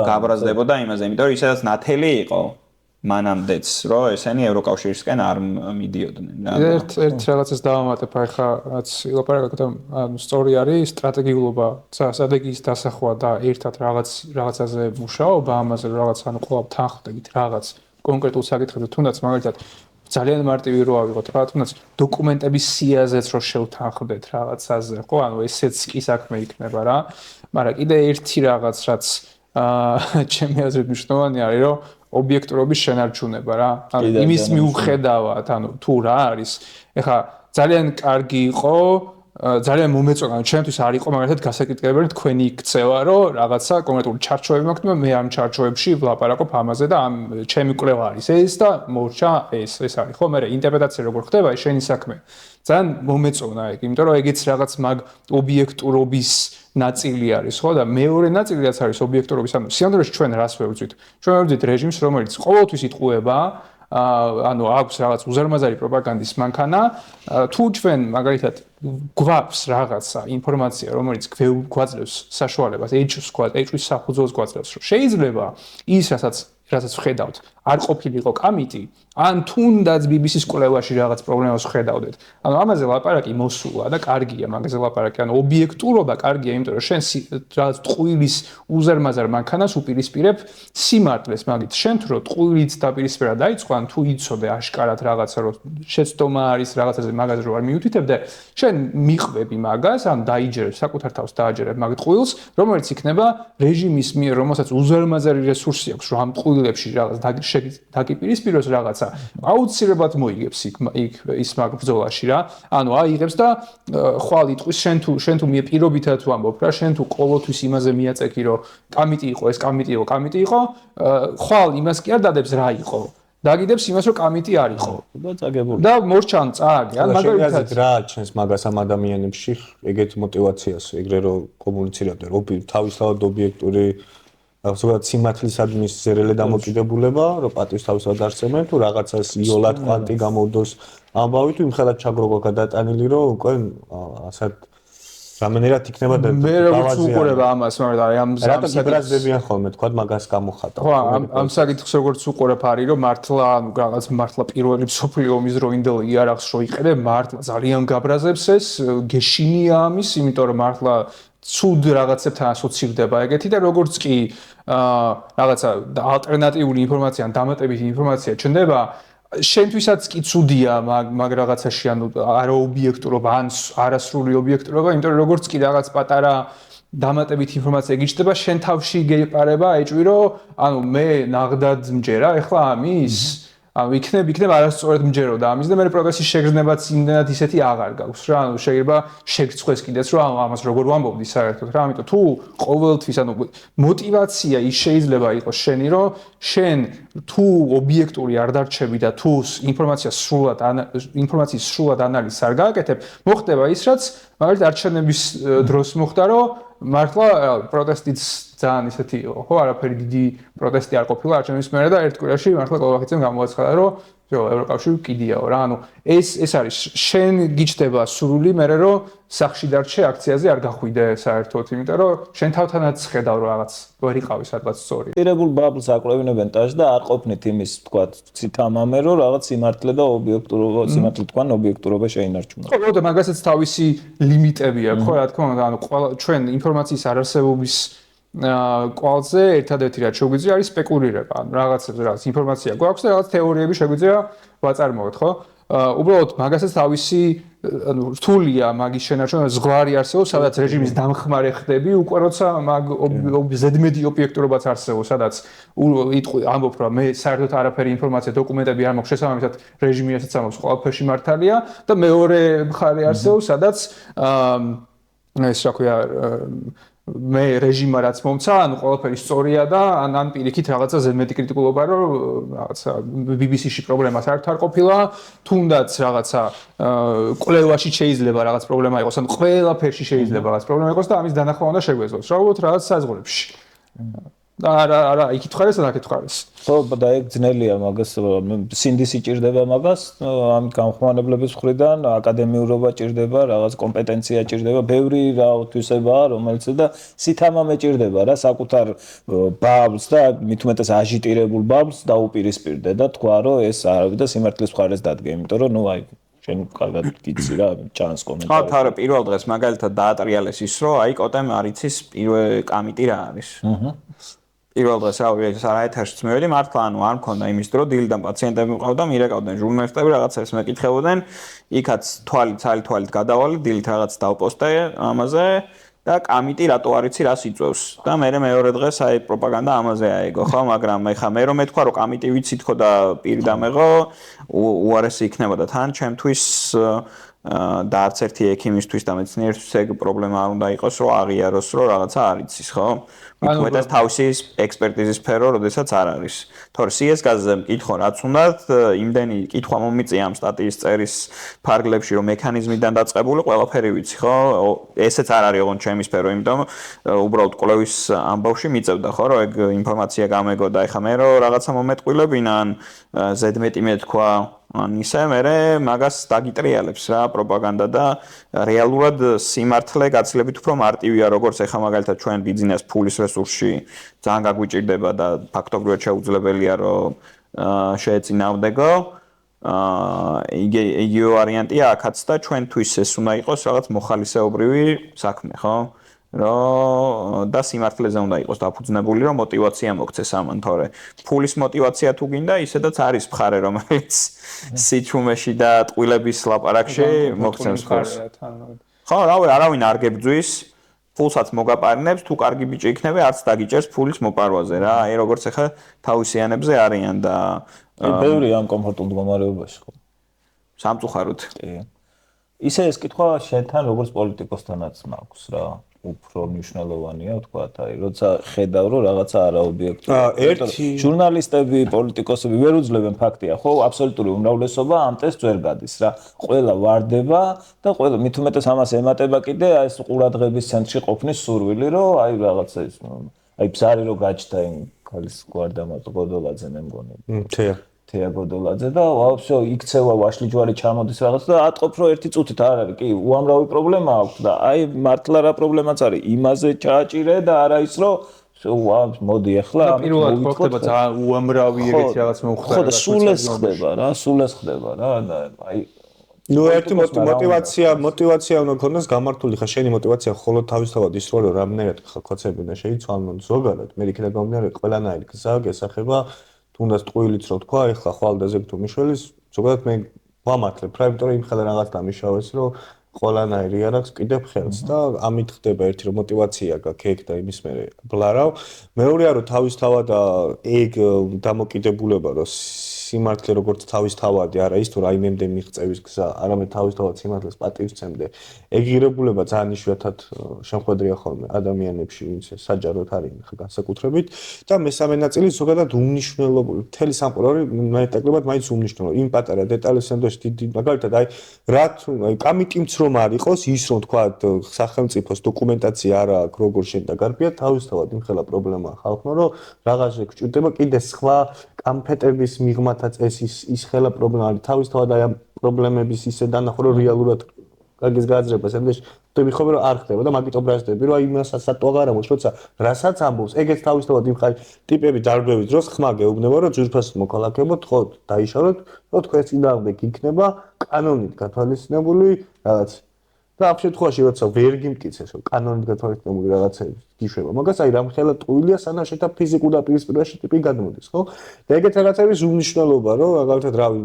გაბრაზდებოდა იმაზე, იმიტომ რომ ისედაც ნათელი იყო. მანამდეც, რომ ესენი ევროკავშირისკენ არ მიდიოდნენ რა. ერთ რაღაცას დავამატებ, ახლა რაც ილაპარაკეთ, სწორი არის სტრატეგიულობა, სტრატეგიის დასახვა და ერთად რაღაცაზე მუშაობა, ამაზე რაღაც ყოველ თანხმდებით რაღაც კონკრეტულ საკითხებზე, თუნდაც მაგალითად ძალიან მარტივი რო ავიღოთ რა, თუნდაც დოკუმენტების სიაზეც რო შევთანხმდეთ რაღაცაზე, ხო, ესეც კი საქმე იქნება რა. მაგრამ კიდე ერთი რაღაც, რაც ჩემი აზრით მნიშვნელოვანი არის, რომ ობიექტურობის შენარჩუნება რა. იმის მიუხედავად, თუ რა არის, ეხლა ძალიან კარგი იყო, ძალიან მომეწონა, ჩემთვის არ იყო მაგალითად გასაკეთებელი თქვენი ქცევა, რომ რაღაცა კონკრეტული ჩარჩოები მაქვს და მე ამ ჩარჩოებში ვლაპარაკობ ამაზე და ამ ჩემი კვლევა არის ეს და მორჩა ეს არის ხო, მე ინტერპრეტაცია როგორ ხდება, ეს შენი საქმე. ძალიან მომეწონა ეგ, იმიტომ რომ ეგეც რაღაც მაგ ობიექტურობის ნაწილი არის, ხო და მეორე ნაწილი რაც არის ობიექტურობის, ანუ სიამოვნებაში ჩვენ რას ვებრძვით? ჩვენ ვებრძვით რეჟიმს, რომელიც ყოველთვის იტყუება აქვს რაღაც უზარმაზარი პროპაგანდის მანქანა, თუ ჩვენ მაგალითად გვაქვს რაღაცა ინფორმაცია, რომელიც გვაძლევს საშუალებას, ეჭვის საფუძველს გვაძლევს, რომ შეიძლება ის, რასაც ვხედავთ, არ ყოფილიყო კამიტი, ან თუნდაც BBC-ის კვლევაში რაღაც პრობლემას ვხედავდეთ. ამაზე ლაპარაკი მოსულა და კარგია მაგაზე ლაპარაკი. ობიექტურობა კარგია, იმიტომ რომ შენ რაღაც ტყუილის უზარმაზარ მანქანას უპირისპირებ სიმართლეს, მაგით შენ თუ რო ტყუილით დაპირისპირება დაიწყო, ან თუ იცოდე აშკარად რაღაცა, რომ შეცდომა არის რაღაცაზე მაგაზე რო არ მიუთითებდე, შენ მიყვები მაგას, ან დაიჯერებ საკუთარ თავს დააჯერებ მაგ ტყუილს, რომელიც იქნება რეჟიმის მიერ, რომელსაც უზარმაზარი რესურსი აქვს, რომ ამ ტყუილებში რაღაც დაგიპირისპიროს რაღაცა აუცილებლად მოიგებს იქ ის მაგ ბრძოლაში რა. აიღებს და ხვალ იტყვის შენ თუ პირობითად თუ ამბობ რა, შენ თუ ყოველთვის იმაზე მიაწექი რომ კამიტი იყო, ეს კამიტი იყო, ხვალ იმას კი არ დადებს რა იყო. დაგიდებს იმას რომ კამიტი არ იყო. და წაგებული. და მორჩან წააგე, მაგალითად რა ჩენს მაგას ამ ადამიანებში ეგეთ мотиваციას, ეგრე რომ კომუნიცირებდნენ, თავისთავად ობიექტური ზოგადად სიმართლისადმი ზერელე დამოკიდებულება, რომ პატივისთავისად არსებენ, თუ რაღაცას იოლად კვანტი გამოვდოს ამბავი, თუ იმხელად ჩაგროგვა გადატანილი, რომ უკვე ასეთ რამენერად იქნება და მე როგორც უყურება ამას, მაგრამ ამ საკითხებიან ხოლმე, თქვა მაგას გამოხატა. ხო, ამ საკითხს როგორც უყურებ არის, რომ მართლა პირველი მსოფლიო ომის დროინდელ იარაღს რო იყენებ, მართლა ძალიან გაბრაზებს ეს, გეშინია ამის, იმიტომ რომ მართლა ცუდ რაღაცებთან ასოცირდება ეგეთი და როგორც კი რაღაცა ალტერნატიული ინფორმაცია ან დამატებითი ინფორმაცია ჩნდება, შენთვისაც კი ცუდია მაგ რაღაცაში, არაობიექტურობა ან არასრული ობიექტურობა, იმიტომ რომ როგორც კი რაღაც პატარა დამატებითი ინფორმაცია გიჩნდება, შენ თავში გეპარება ეჭვი, რომ მე ნაღდად მჯერა ეხლა ამის იქნებ არასწორად მჯეროდა ამის და მე პროტესტის შეგრძნებაც იმდენად ისეთი აღარ გაქვს რა, შეიძლება შეგრცხვეს კიდეც რომ ამას როგორ ვამბობდი საერთოდ რა, ამიტომ თუ ყოველთვის мотиваცია ის შეიძლება იყოს შენი, რომ შენ თუ ობიექტური არ დარჩები და თუ ინფორმაციის სრულად ანალიზს არ გააკეთებ, მოხდება ის, რაც მაგალითად არჩევნების დროს მოხდა, რომ მართლა პროტესტიც ძალიან ისეთი იყო, ხო, არაფერი დიდი პროტესტი არ ყოფილა არჩევნების მერე და ერთ კვირაში მართლა ყოლახიცემ გამოაცხადა, რომ ევროკავშირი კიდიაო რა. ეს არის შენ გიჩდება სრული მერე რომ სახში დარჩე აქციაზე არ გახვიდე საერთოდ, იმიტომ რომ შენ თავთანაც ხედავ რომ რაღაც ვერ იყავი სადღაც სწორი. პირებულ ბაბლს აკვლევინებენ ტაშ და არ ყოფნით იმის, თქვა, ცითამამე რომ რაღაც სიმართლე და ობიექტურობა, სიმართლე თქვან ობიექტურობა შეინარჩუნა. ხო, და მაგასაც თავისი ლიმიტები აქვს, ხო, რა თქმა უნდა, ჩვენ ინფორმაციის არარსებობის კვალზე ერთადერთი რაც შეგვიძლია არის სპეკულირება. რაღაცებზე რაღაც ინფორმაცია გვაქვს და რაღაც თეორიები შეგვიძლია ვაწარმოოთ, ხო? უბრალოდ მაგასაც თავისი რთულია მაგის შენარჩუნება, ზღვარი არსებობს, სადაც რეჟიმის დამხმარე ხდები, უკვე როცა ზედმეტი ობიექტურობაც არსებობს, სადაც ამბობ რომ მე საერთოდ არაფერი ინფორმაცია, დოკუმენტები არ მაქვს შესაბამისად რეჟიმი ასეც ამბობს, ყველაფერში მართალია და მეორე მხარე არსებობს, სადაც ეს რა ქვია მე რეჟიმა რაც მომცა, ყველაფერი სწორია და ან პირიქით რაღაცა ზედმეტი კრიტიკულობა, რომ რაღაცა BBC-ში პრობლემას არ ყოფილა, თუნდაც რაღაცა კვლევაში შეიძლება რაღაც პრობლემა იყოს, ან ყველაფერში შეიძლება რაღაც პრობლემა იყოს და ამის დანახვა უნდა შეგვეძლოს. რა უბრალოდ რაღაც საზღვრებში. და არა იქით ხარ ეს და აქეთ ხარ ეს ხო და ეგ ძნელია მაგას სინდისი ჭირდება მაგას ამ გამხმარებლების მხრიდან აკადემიურობა ჭირდება რაღაც კომპეტენცია ჭირდება ბევრი რა თვისებაა რომელიც და სითამამე ჭირდება რა საკუთარ ბაბლს და მით უმეტეს აჟიტირებულ ბაბლს დაუპირისპირდე და თქვა რომ ეს არავითარ და სიმართლის მხარეს დადგე იმიტომ რომ ნუ აი შენ კარგად გიცი რა ჩანს კომენტარი ხო თავი პირველ დღეს მაგალითად დაატრიალეს ის რომ აი კოტემ არიცის პირველ კამიტი რა არის პირველ დღეს ეს არაეთერშიც მივედი მართლა ანუ არ მქონდა იმის დრო დილიდან პაციენტები მყავდა მირეკავდნენ ჟურნალისტები რაღაცას მეკითხებოდნენ იქაც თვალით გადავალე დილით რაღაც დავპოსტე ამაზე და კამიტი რატო არიცი რას იწევს და მე მეორე დღეს აი პროპაგანდა ამაზე აიგო ხო მაგრამ ეხა მე რომ მეთქვა რომ კამიტი ვიცით ხო და პირ დამეღო უარესი იქნებოდა თან ჩემთვის და არც ერთი ექიმისთვის და მეცნიერისთვის ეგ პრობლემა არ უნდა იყოს რომ აღიაროს რომ რაღაცა არ იცის ხო მithmetas თავისი ექსპერტიზის სფერო როდესაც არ არის თორე CS-გაზზე მკითხო რაც უნდათ იმდენი კითხვა მომიწია ამ სტატიის წერის ფარგლებში რომ მექანიზმიდან დაწყებული ყველაფერი ვიცი ხო ესეც არ არის ოღონდ ჩემი სფერო იმიტომ უბრალოდ კვლევის ამბავში მიწევდა ხო რომ ეგ ინფორმაცია გამეგო და ეხა მე რომ რაღაცა მომეტყვილებინა ან ზედმეტი მეთქვა ან ისე მე მაგას დაგიტრიალებს რა პროპაგანდა და რეალურად სიმართლე გაცილებით უფრო მარტივია როგორც ეხა მაგალითად ჩვენ ბიზნეს ფულის რესურსში ძალიან გაგვიჭირდება და ფაქტობრივად შეუძლებელია რომ შეეწინააღმდეგო იგივე ვარიანტია აქაც და ჩვენთვის ეს უნდა იყოს რაღაც მოხალისეობრივი საქმე ხო რომ და სიმართლეზე უნდა იყოს დაფუძნებული რომ мотиваცია მოგცეს ამან თორე ფულის мотиваცია თუ გინდა ისედაც არის მხარე რომელიც სიჩუმეში და ტყვილების ლაპარაკში მოგცემს ხოლმე ხო არავინ არ გებძვის ფულსაც მოგაპარნებს თუ კარგი ბიჭი იქნება არც დაგიჭერს ფულის მოპარვაზე რა აი როგორც ახლა თავისიანებზე არიან და ბევრი ამ კომფორტულ მდგომარეობაში ხო სამწუხაროდ ისე ეს კითხვა შენთან როგორც პოლიტიკოსთანაც მაქვს რა უფრო მნიშვნელოვანია ვთქვათ აი როცა ხედავ რომ რაღაცა არაობიექტურია ჟურნალისტები პოლიტიკოსები ვერ უძლებენ ფაქტია ხო აბსოლუტური უმრავლესობა ამ ტესტს ვერ გადის რა ყველა ვარდება და ყველა მით უმეტეს ამას ემატება კიდე აი ეს ყურადღების ცენტრში ყოფნის სურვილი რომ აი რაღაცა ის აი ბზარი რო გაჩნდა იმ ქალის გვარდამაყ გოდოლაძე მე მგონი თეა გოდოლაძე და ვაფშე იქცევა ვაშლი ჯვარი ჩამოდის რაღაც და ატყობ რომ ერთი წუთით არ არის კი უამრავი პრობლემა აქვს და აი მართლა რა პრობლემაც არის იმაზე ჩააჭირე და არა ის რომ მოდი ახლა პირველად ხდება ძალიან უამრავი ეგეთი რაღაც მოხდა ხო და სულ ეს ხდება რა და აი ნუ ერთი мотиваცია უნდა ქონდეს გამართული ხა შენი мотиваცია მხოლოდ თავისთავად ის რომ რამდენად ხოცები უნდა შეიცვალონ ზოგადად მე იქნება გამომდინარე ყველანაირი გზა გესახება თუნდაც ტყუილიც რო თქვა ეხლა ხვალდაზე თუ მიშველის ზოგადად მე ვამართლებ რა იმიტომ რომ იმ ხელა რაღაც დამიშავეს რომ ყველანაირი არ აქვს კიდევ ხელს და ამით ხდება ერთი რომ мотиваცია გაქვს ეგ და იმის მერე ბლარავ მეორეა რომ თავისთავად ეგ დამოკიდებულება რომ სიმართლე როგორც თავისთავადი არა ის თუ რაიმემდე მიღწევის გზა არამედ თავისთავად სიმართლეს პატივს ცემდე ეგ ღირებულება ძალიან იშვიათად შემოხვედრია ხოლმე ადამიანებში ვინც საჯაროდ არიან ხა განსაკუთრებით და მესამე ნაწილი ზოგადად უმნიშვნელოვანია მთელი სამყარო მეტაკლებად მაინც უმნიშვნელოვანია იმ პატარა დეტალებს ენდოში დიდი მაგალითად აი რა თუ აი კამიტიმც რომ არ იყოს ის რომ თქვა სახელმწიფოს დოკუმენტაცია არ აქვს როგორ შენ და გარბია თავისთავად იმ ხელა პრობლემაა ხალხმა რომ რაღაცა გჭირდება კიდე სხვა კამფეტების მიღმათაც ის ხელა პრობლემა არის თავისთავად აი ამ პრობლემების ისე დანახო რომ რეალურად კარგის გააზრებას ამდეში ხდები ხოლმე რომ არ ხდება და მაგით ობრაზდები რომ აი იმასაც სატუაღარ ამბობს როცა რასაც ამბობს ეგეც თავისთავად იმ ხარ ტიპები დარბევის დროს ხმა გეუბნება რომ ძვირფას მოქალაქეებოთ ხო დაიშალოთ რომ თქვენ წინააღმდეგ იქნება კანონით გათვალისწინებული რაღაც და ამ შემთხვევაში როცა ვერ გიმტკიცეს რომ კანონით გათვალისწინებული რაღაცები გიშვება მაგას აი რამ ხელა ტყუილია სანამ შეთა ფიზიკურ დაპირისპირებაში ტიპი გადმოდის ხო და ეგეთ რაღაცების უმნიშვნელობა რომ მაგალითად რავი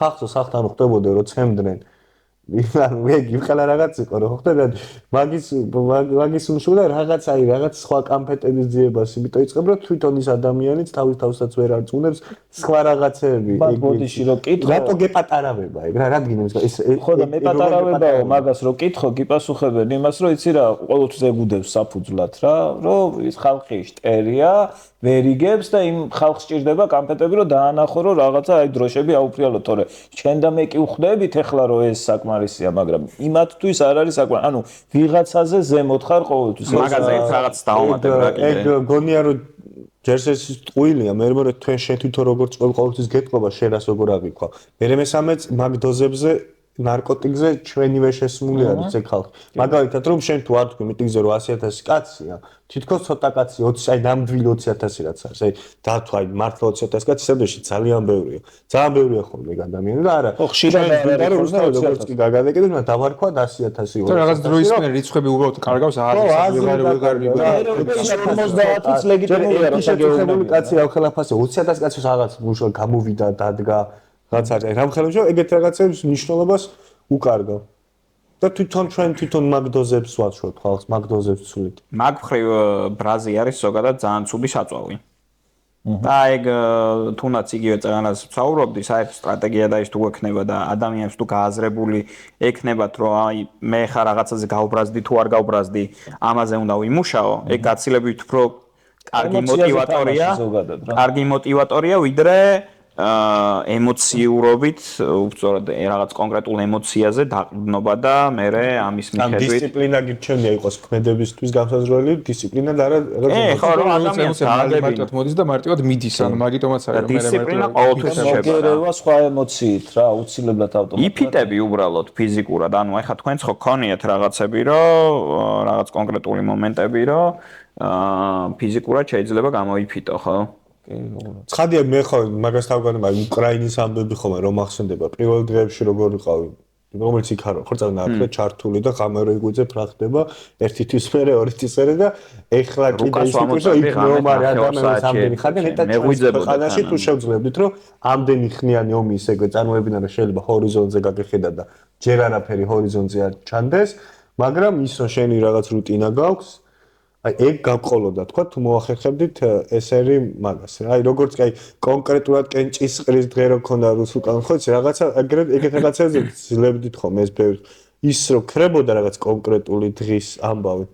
ხალხო სახთან ხდებოდა რომ ცემდნენ ეგ იმხელა რაღაც იყო რომ ხდება მაგის უმშულა რაღაც აი რაღაც სხვა კამფეტების ძიებას იმიტომ იწყებ რომ თვითონ ის ადამიანიც თავისთავად ვერ არწმუნებს სხვა რაღაცეები ეგ ბოდიში რომ კითხო რატო გეპატარავება ეგ რა რადგან ეს ხო და მეპატარავებაო მაგას რომ კითხო გიპასუხებენ იმას რომ იცი რა ყოველთვის ეგუდებს საფუძვლად რა რომ ის ხალხი შტერია ვერიგებს და იმ ხალხს ჭირდება კამფეტები რომ დაანახო რომ რაღაცა აი დროშები აუფრიალოთ თორე ჩვენ და მე კი ვხვდებით ეხლა რომ ეს საკმარისია მაგრამ იმათთვის არ არის საკმარისი ანუ ვიღაცაზე ზემოთ ხარ ყოველთვის მაგაზე ერთ რაღაც დავუმატებ რა კიდე ეგ გონია რომ ჯერს ეს ტყუილია, მე მერე თქვენ შენ თვითონ როგორც ყოველთვის გეტყობა შენ რას როგორ აღიქვა. მე მესამეც მაგ დოზებზე ნარკოტიკზე ჩვენივე შესმული არის ეს ხალხი. მაგალითად რომ შენ თუ არ თქვი მიტინგზე რომ 100,000 კაცია, თითქოს ცოტა კაცი 20 აი ნამდვილი 20,000 რაც არის. აი დათვა აი მართლა 20,000 კაცი სადაში ძალიან ბევრია. ძალიან ბევრია ხოლმე ადამიანი და არა. ხო ხშირად არ არის როგორც კი გაგადეკიდეთ, მაგრამ დავარქვა 100,000 და რაღაც დროის მერე რიცხვები უბრალოდ კარგავს აც ლეგიტიმურია რომ შეგეუბნები კაცი რა ხელაფასე 20,000 კაცი რაღაც მუშა გამოვიდა დადგა რაც არის აი რამ ხელმშო ეგეთ რაღაცებს მნიშვნელობას უკარგავ და თვითონ მაგდოზებს ვაჩვევთ ხალხს მაგდოზებს ვცვლით მაგ მხრივ ბრაზი არის ზოგადად ძალიან ცუდი საწვავი და ეგ თუნდაც იგივე წეგანას ვსაუბრობდი საერთო სტრატეგია და ის თუ ექნება და ადამიანებს თუ გააზრებული ექნებათ რომ აი მე ხარ რაღაცაზე გავბრაზდი თუ არ გავბრაზდი ამაზე უნდა ვიმუშაო ეგ გაცილებით უფრო კარგი მოტივატორია ვიდრე ემოციურობით, უბრალოდ რაღაც კონკრეტულ ემოციაზე დაყრდნობა და მე ამის მიხედვით დისციპლინა გირჩენია იყოს ქმედებისთვის განსაზღვრელი დისციპლინა და რა ხო რომ ადამიანს მარტივად მოდის და მარტივად მიდის ანუ მაგიტომაც არის რომ დისციპლინა ყოველთვის შეება სხვა ემოციით რა უცილებლად ავტომატურად იფიტები უბრალოდ ფიზიკურად ანუ ეხლა თქვენც ხო გქონიათ რაღაცები რომ რაღაც კონკრეტული მომენტები რომ ფიზიკურად შეიძლება გამოიფიტო ხო ცხადია მე ხო მაგას თავგანեմ აი უკრაინის ამბები ხომ რომ ახსენდება პირველ დღეებში როგორ ვიყავი რომელიც იქ არ ხო წარნააფრე ჩართული და ღამე იგვიძე ფრახდება ერთი თვის მერე ორი თვის მერე და ეხლა კიდე ის იყო იქ ნორმალი ადამიანის ამდენი ხანი ნეტა ქვეყანაში თუ შევძლებდით რომ ამდენი ხნიანი ომი ისე წარმოებინა რომ შეიძლება ჰორიზონტზე გაგეხედა და ჯერ არაფერი ჰორიზონტზე არ ჩანდეს მაგრამ ის რომ შენი რაღაც რუტინა გაქვს აი ეგ გავყოლოდა თქვა თუ მოახერხებდით ესერი მაგას რა აი როგორც კი აი კონკრეტულად კენჭისყრის დღე რო ქონდა რუსულკან ხო იცი რაღაცა ეგეთ რაღაცებზე ძლებდით ხომ ეს ბევრი ის რო ქრებოდა რაღაც კონკრეტული დღის ამბავი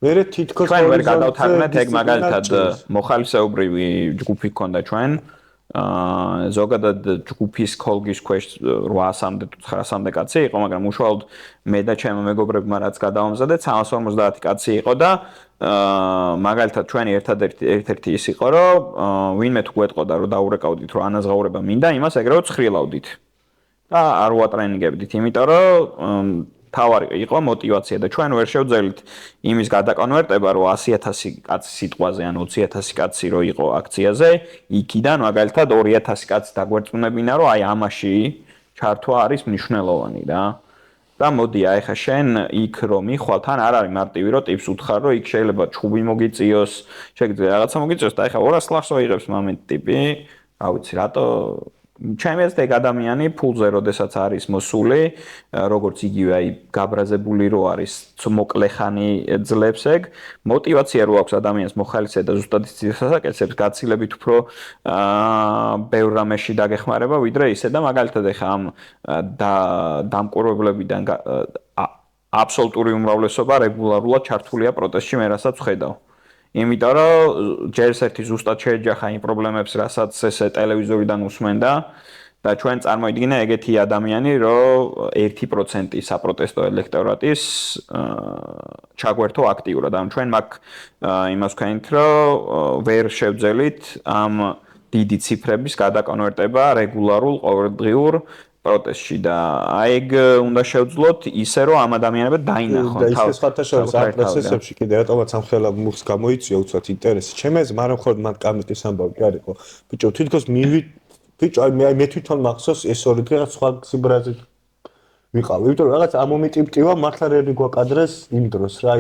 მე თითქოს ვერ გადავთარგმნეთ ეგ მაგალითად მოხალისეობრივი ჯგუფი ქონდა ჩვენ ზოგადად ჯგუფის კოლგის ქვეშ 800-მდე თუ 900-მდე კაცი იყო, მაგრამ უშუალოდ მე და ჩემო მეგობრებმა რაც გადავამზადეთ 350 კაცი იყო და მაგალითად ჩვენი ერთ-ერთი ის იყო, რომ ვინმე თუ გვეტყოდა რომ დაურეკავდით რომ ანაზღაურება მინდა, იმას ეგრევე ცხრილავდით. და არ უატრენინგებდით, იმიტომ რომ თავარი იყო мотиваცია და ჩვენ ვერ შევძელით იმის გადაკონვერტება რომ 100,000 კაცი სიტყვაზე ან 20,000 კაცი რო იყო აქციაზე იქიდან მაგალითად 2,000 კაცი დაგვერწმუნებინა რომ აი ამაში ჩართვა არის მნიშვნელოვანი რა და მოდი აი ხა შენ იქ რომ მიხვალ თან არ არის მარტივი რომ ტიპს უთხარ რომ იქ შეიძლება ჩუბი მოგიწიოს შეგიძლია რაღაცა მოგიწიოს და აი ხა 200 ლარს ოიღებს მომენტ ტიპი რა ვიცი რატო ჩემი აზრით ეგ ადამიანი ფულზე როდესაც არის მოსული, როგორც იგივე აი გაბრაზებული რო არის მოკლეხანი ძლებს ეგ, мотиваცია რო აქვს ადამიანს მოხალისე და ზუსტად ის სასაკეთებს გაცილებით უფრო ბევრ რამეში დაგეხმარება, ვიდრე ისე და მაგალითად ეხა ამ დამკვირვებლებიდან აბსოლუტური უმრავლესობა რეგულარულად ჩართულია პროტესტში, მე რასაც ვხედავ. იმიტომ რომ ჯერს ერთი ზუსტად შეეჯახა იმ პრობლემებს, რასაც ესე ტელევიზორიდან უსმენდა და ჩვენ წარმოიდგინა ეგეთი ადამიანი, რომ 1% საპროტესტო ელექტორატის ჩაგვერთო აქტიურად. ანუ ჩვენ მაგ იმას ვქენით, რომ ვერ შევძელით ამ დიდი ციფრების გადაკონვერტება რეგულარულ ყოველდღიურ პროტესტში და აი ეგ უნდა შევძლოთ ისე რომ ამ ადამიანებად დაინახონ და ის ხათაშორის ამ პროცესებში კიდე რატომაც ამ ხელა მუხს გამოიწვია უცბად ინტერესი ჩემს მაგრამ ხოლმე მათ კამიტის ამბავი კი არისო ბიჭო თითქოს ბიჭო მე თვითონ მახსოვს ეს ორი დღე სხვა სიბრაზით ვიყავ იმიტომ რომ რაღაც ამ მომიტივტივა მართლა რები გვაკადრეს იმ დროს რა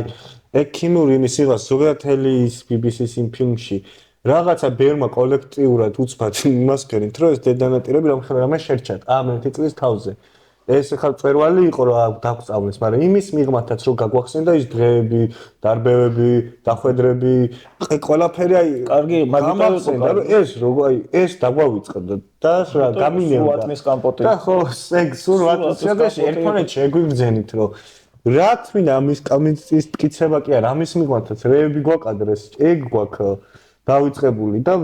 ეგ ქიმიური იმის იღას ზოგადად ელის BBC-ის იმ ფილმში რაღაცა ბერმა კოლექტიურად უცბად იმას ქენით რომ ეს დედანატირები რამე შერჩათ ამ ერთი წლის თავზე ეს ხა წერვალი იყო რომ დაგწავლეს მაგრამ იმის მიღმათაც რომ გაგვახსენდა ის დღეები დარბევები დახვედრები ყველაფერი აი კარგი მაგიტოვსენდა რომ ეს როგორ აი ეს დაგვავიწყდა და რა გამინევდა ვატმის კამპოტი და ხო ეგ სულ ვატმის ერთმანეთში ეგვიგზენით რომ რა თქმა ამის კამიტის მტკიცება კი არა ამის მიღმათაც რეები გვაკადრეს ეგ გვაქვს დავიწყებული და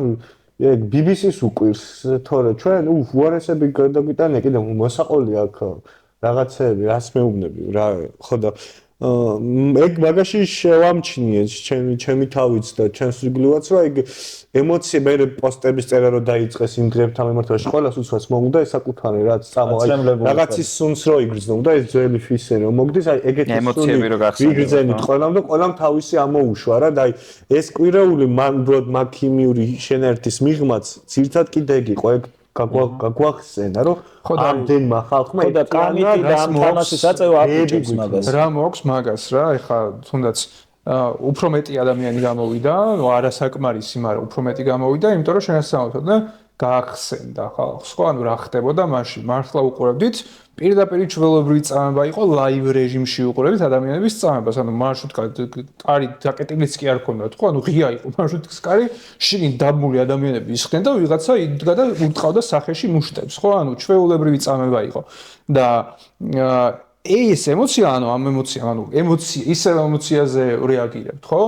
ეგ BBC-ს უყვირს თორე ჩვენ უარესები გადაგიტანე კიდე მოსაყოლი აქვს რაღაცები რას მეუბნები რა ხო და ეგ მაგაში შევამჩნიე ჩემი თავიც და ჩემს იგლივაც რომ ეგ ემოცია მე პოსტების წერა რო დაიწყეს იმ დღეებთან მიმართებაში ყველას უცბად მომდა ესაკუთარი რაც რაღაცის სუნს რო იგრძნო და ეს ძველი ფისე რომ მოგდის აი ეგეთი ემოციები რო გახსენდება იგრძენით ყველამ და ყველამ თავისი ამოუშვა რა და აი ეს კვირეული მან მაქიმიური შენერთის მიღმაც ძირთად კიდე ეგ იყო ეგ გაგვახსენა რომ ამდენმა ხალხმა და კამიტი და ამ თამაშის აწევა აკუჭებს მაგას რა მოაქვს მაგას რა ეხა თუნდაც უფრო მეტი ადამიანი გამოვიდა არასაკმარისი მაგრამ უფრო მეტი გამოვიდა იმიტომ რომ შენასწავლოთ და გაახსენდა ხალხს ხო ანუ რა ხდებოდა მაშინ მართლა უყურებდით პირდაპირ ჩვეულებრივი წამება იყო ლაივ რეჟიმში უყურებდით ადამიანების წამებას ანუ მარშრუტკა კარი დაკეტილიც კი არ ქონდათ ხო ანუ ღია იყო მარშრუტკის კარი შიგნით დაბმული ადამიანები ისხდნენ და ვიღაცა იდგა და უტყავდა სახეში მუშტებს ხო ანუ ჩვეულებრივი წამება იყო და ეს ემოცია ანუ ამ ემოცია ისევ ემოციაზე რეაგირებთ ხო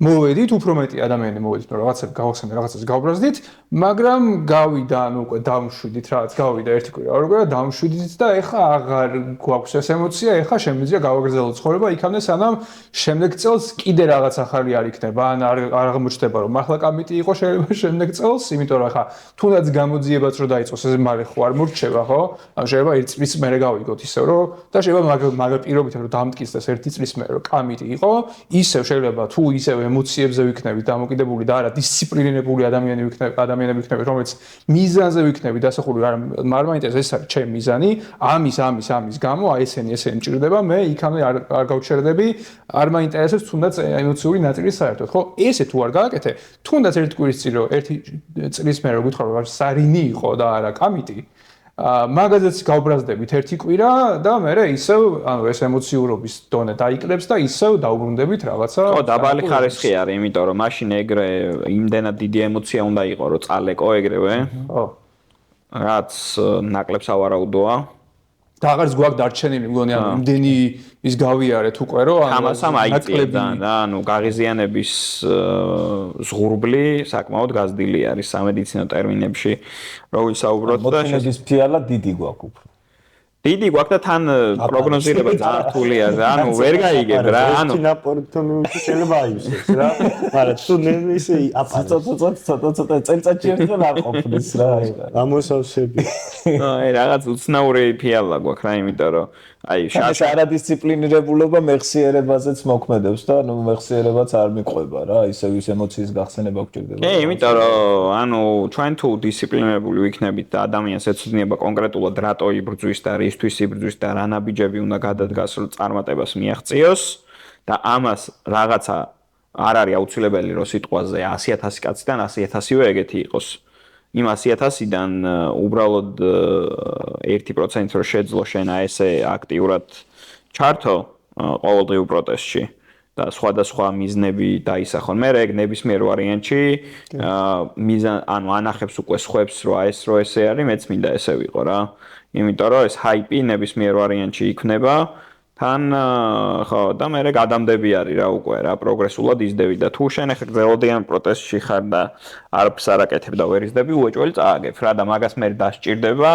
მოვედით უფრო მეტი ადამიანი მოვედით რომ რაღაცები გავახსენეთ რაღაცას გავბრაზდით მაგრამ გავიდა ანუ უკვე დამშვიდით რაღაც გავიდა ერთი კვირა ორი კვირა დამშვიდით და ეხა აღარ გვაქვს ეს ემოცია ეხა შემიძლია გავაგრძელოთ ცხოვრება იქამდე სანამ შემდეგ წელს კიდე რაღაც ახალი არ იქნება ან არ აღმოჩნდება რომ მართლა კამიტი იყო შეიძლება შემდეგ წელს იმიტომ რომ ეხა თუნდაც გამოძიებაც რო დაიწყოს ეს მალე ხო არ მორჩება ხო ან შეიძლება ერთი წლის მერე გავიგოთ ისევ რომ და შეიძლება მაგ პირობით რომ დამტკიცდეს ერთი წლის მერე რომ კამიტი იყო ისევ შეიძლება თუ ისევ ემოციებზე ვიქნებით დამოკიდებული და არა დისციპლინირებული ადამიანები ვიქნებით რომელიც მიზანზე ვიქნებით დასახული არ მაინტერესებს ეს არის ჩემი მიზანი ამის გამო აი ესენი მჭირდება მე იქამდე არ გავჩერდები არ მაინტერესებს თუნდაც ემოციური ნაწილი საერთოდ ხო ესე თუ არ გააკეთე თუნდაც ერთი კვირის წინ რომ ერთი წლის მერე რო გითხრა რომ სარინი იყო და არა კამიტი მაგაზეც გავბრაზდებით ერთი კვირა და მე ისევ ანუ ეს ემოციურობის დონე დაიკლებს და ისევ დაუბრუნდებით რაღაცა ხო დაბალი ხარისხი არის იმიტომ რომ მაშინ ეგრე იმდენად დიდი ემოცია უნდა იყო რომ წალეკო ეგრევე ხო რაც ნაკლებს ავარაუდოა და აღარც გვაქვს დარჩენილი მგონი ანუ იმდენი ის გავიარეთ უკვე რომ ამასამ აიწია და ანუ გაღიზიანების ზღურბლი საკმაოდ გაზრდილი არის სამედიცინო ტერმინებში რო ვისაუბროთ და მოთმინების ფიალა დიდი გვაქვს უფრო დიდი გვაქვს და თან პროგნოზირება ძალიან რთულია და ანუ ვერ გაიგებ რა ანუ ნაპორტონი შეიძლება აივსოს რა მაგრამ თუ ნემისი ცოტა წელწადში ერთხელ არ ყოფნის რა ამოსავსები აი რაღაც უცნაური ფიალა გვაქვს რა იმიტომ რომ აი შაშა არადისციპლინირებულობა მეხსიერებაზეც მოქმედებს და ნუ მეხსიერებაც არ მიყვება რა ისევ ის ემოციის გახსენება გვჭირდება კი იმიტომ რომ ანუ ჩვენ თუ დისციპლინირებული ვიქნებით და ადამიანს ეცოდინება კონკრეტულად რატო იბრძვის და რისთვის იბრძვის და რა ნაბიჯები უნდა გადადგას რომ წარმატებას მიაღწიოს და ამას რაღაცა არ არის აუცილებელი რომ სიტყვაზე 100,000 კაციდან 100,000-ივე ეგეთი იყოს იმ 100,000-დან უბრალოდ 1% რო შეძლო შენ ესე აქტიურად ჩართო ყოველდღიურ პროტესტში და სხვადასხვა მიზნები დაისახონ. მე ეგ ნებისმიერ ვარიანტში მიზან ანუ ანახებს უკვე სხვებს რომ ეს რო ესე არის, მეც მინდა ესე ვიყო რა. იმიტომ რომ ეს ჰაიპი ნებისმიერ ვარიანტში იქნება თან ხო და მე გადამდები არის რა უკვე რა პროგრესულად იზდები და თუ შენ ახლა გრძელვადიან პროტესტში ხარ და არაფერს არ აკეთებ და ვერ იზდები უეჭველი წააგებ რა და მაგას მე დასჭირდება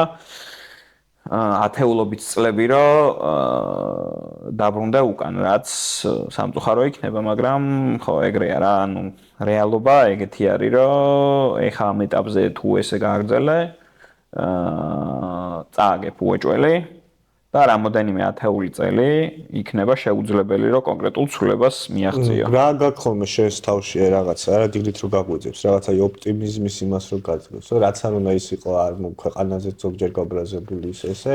ათეულობით წლები რომ დაბრუნდა უკან რაც სამწუხარო იქნება მაგრამ ხო ეგრეა რა ანუ რეალობა ეგეთი არის რომ ეხა ამ ეტაპზე თუ ესე გააგრძელე წააგებ უეჭველი და რამოდენიმე ათეული წელი იქნება შეუძლებელი რომ კონკრეტულ ცვლილებას მიაღწიო. რა გაქვს ხოლმე შენს თავში რაღაცა რა დილით რო გაგვეძებს რაღაცა ოპტიმიზმის იმას რო გაძლევს რაც არ უნდა ის იყო არ ქვეყანაზე ზოგჯერ გაბრაზებული ის ესე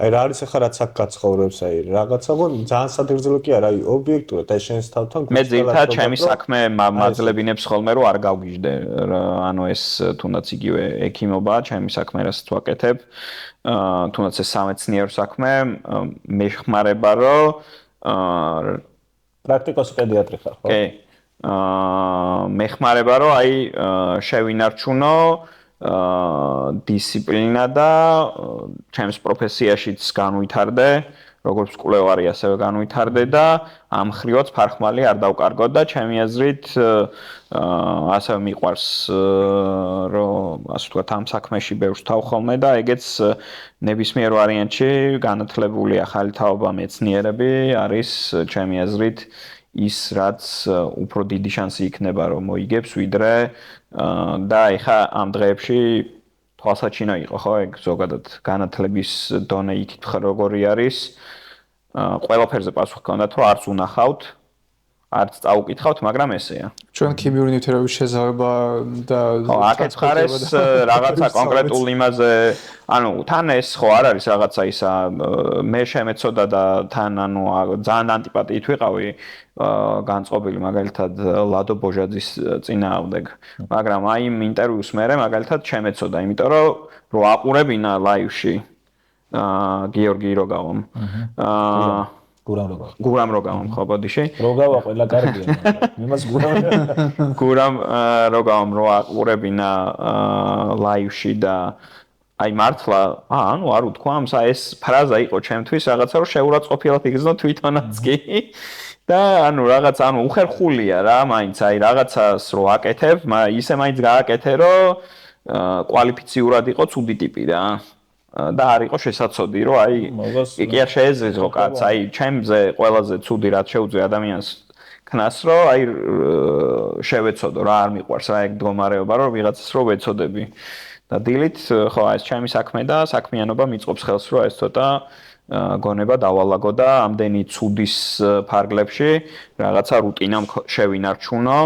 აი რა არის ახლა რაც აქ გაცხოვრებს აი რაღაცა ხო ძალიან სადღეგრძელო კი არა აი ობიექტურად აი შენს თავთან მე ძირითადად ჩემი საქმე მაძლებინებს ხოლმე რომ არ გავგიჟდე ანუ ეს თუნდაც იგივე ექიმობა ჩემი საქმე რასაც ვაკეთებ თუნდაც ეს სამეცნიერო საქმე მე ხმარება რომ პრაქტიკოსი პედიატრი ხარ ხო? კი მე ხმარება რომ აი შევინარჩუნო დისციპლინა და ჩემს პროფესიაშიც განვითარდე როგორც კვლევარი ასევე განვითარდე და ამ ხრივაც ფარხმალი არ დავკარგო და ჩემი აზრით ასევე მიყვარს რომ ასე ვთქვათ ამ საქმეში ბევრს თავ ხოლმე და ეგეც ნებისმიერ ვარიანტში განათლებული ახალი თაობა მეცნიერები არის ჩემი აზრით ის რაც უფრო დიდი შანსი იქნება რომ მოიგებს ვიდრე და ეხა ამ დღეებში თვალსაჩინო იყო ხო ეგ ზოგადად განათლების დონე იქით როგორი არის ყველაფერზე პასუხი ჰქონდათ რომ არც უნახავთ არც წაუკითხავთ მაგრამ ესეა ჩვენ ქიმიური ნივთიერების შეზავება და აქეთ ხარეს რაღაცა კონკრეტულ იმაზე ანუ თან ეს ხო არ არის რაღაცა ისა მე შემეცოდა და თან ანუ ძალიან ანტიპატიით ვიყავი განწყობილი მაგალითად ლადო ბოჟაძის წინააღმდეგ მაგრამ აი იმ ინტერვიუს მერე მაგალითად შემეცოდა იმიტომ რომ აყურებინა ლაივში გიორგი როგავომ გურამ როგავომ ხო ბოდიში როგავა ყველა კარგია იმას გურამ როგავომ რო აყურებინა ლაივში და აი მართლა ანუ არ უთქვამ ეს ფრაზა იყო ჩემთვის რაღაცა რომ შეურაცხყოფილად იგრძნო თვითონაც კი და ანუ რაღაც ანუ უხერხულია რა მაინც აი რაღაცას რო აკეთებ ისე მაინც გააკეთე რომ კვალიფიციურად იყო ცუდი ტიპი რა და არ იყო შესაძლოა რომ აი კი არ შეეზრიზო კაც აი ჩემზე ყველაზე ცუდი რაც შეუძლია ადამიანს ქნას რომ აი შევეცოდო რა არ მიყვარს რა ეგ მდგომარეობა რომ ვიღაცას რო ვეცოდები და დილით ხო ეს ჩემი საქმე და საქმიანობა მიწყობს ხელს რომ ეს ცოტა გონება დავალაგო და ამდენი ცუდის ფარგლებში რაღაცა რუტინა შევინარჩუნო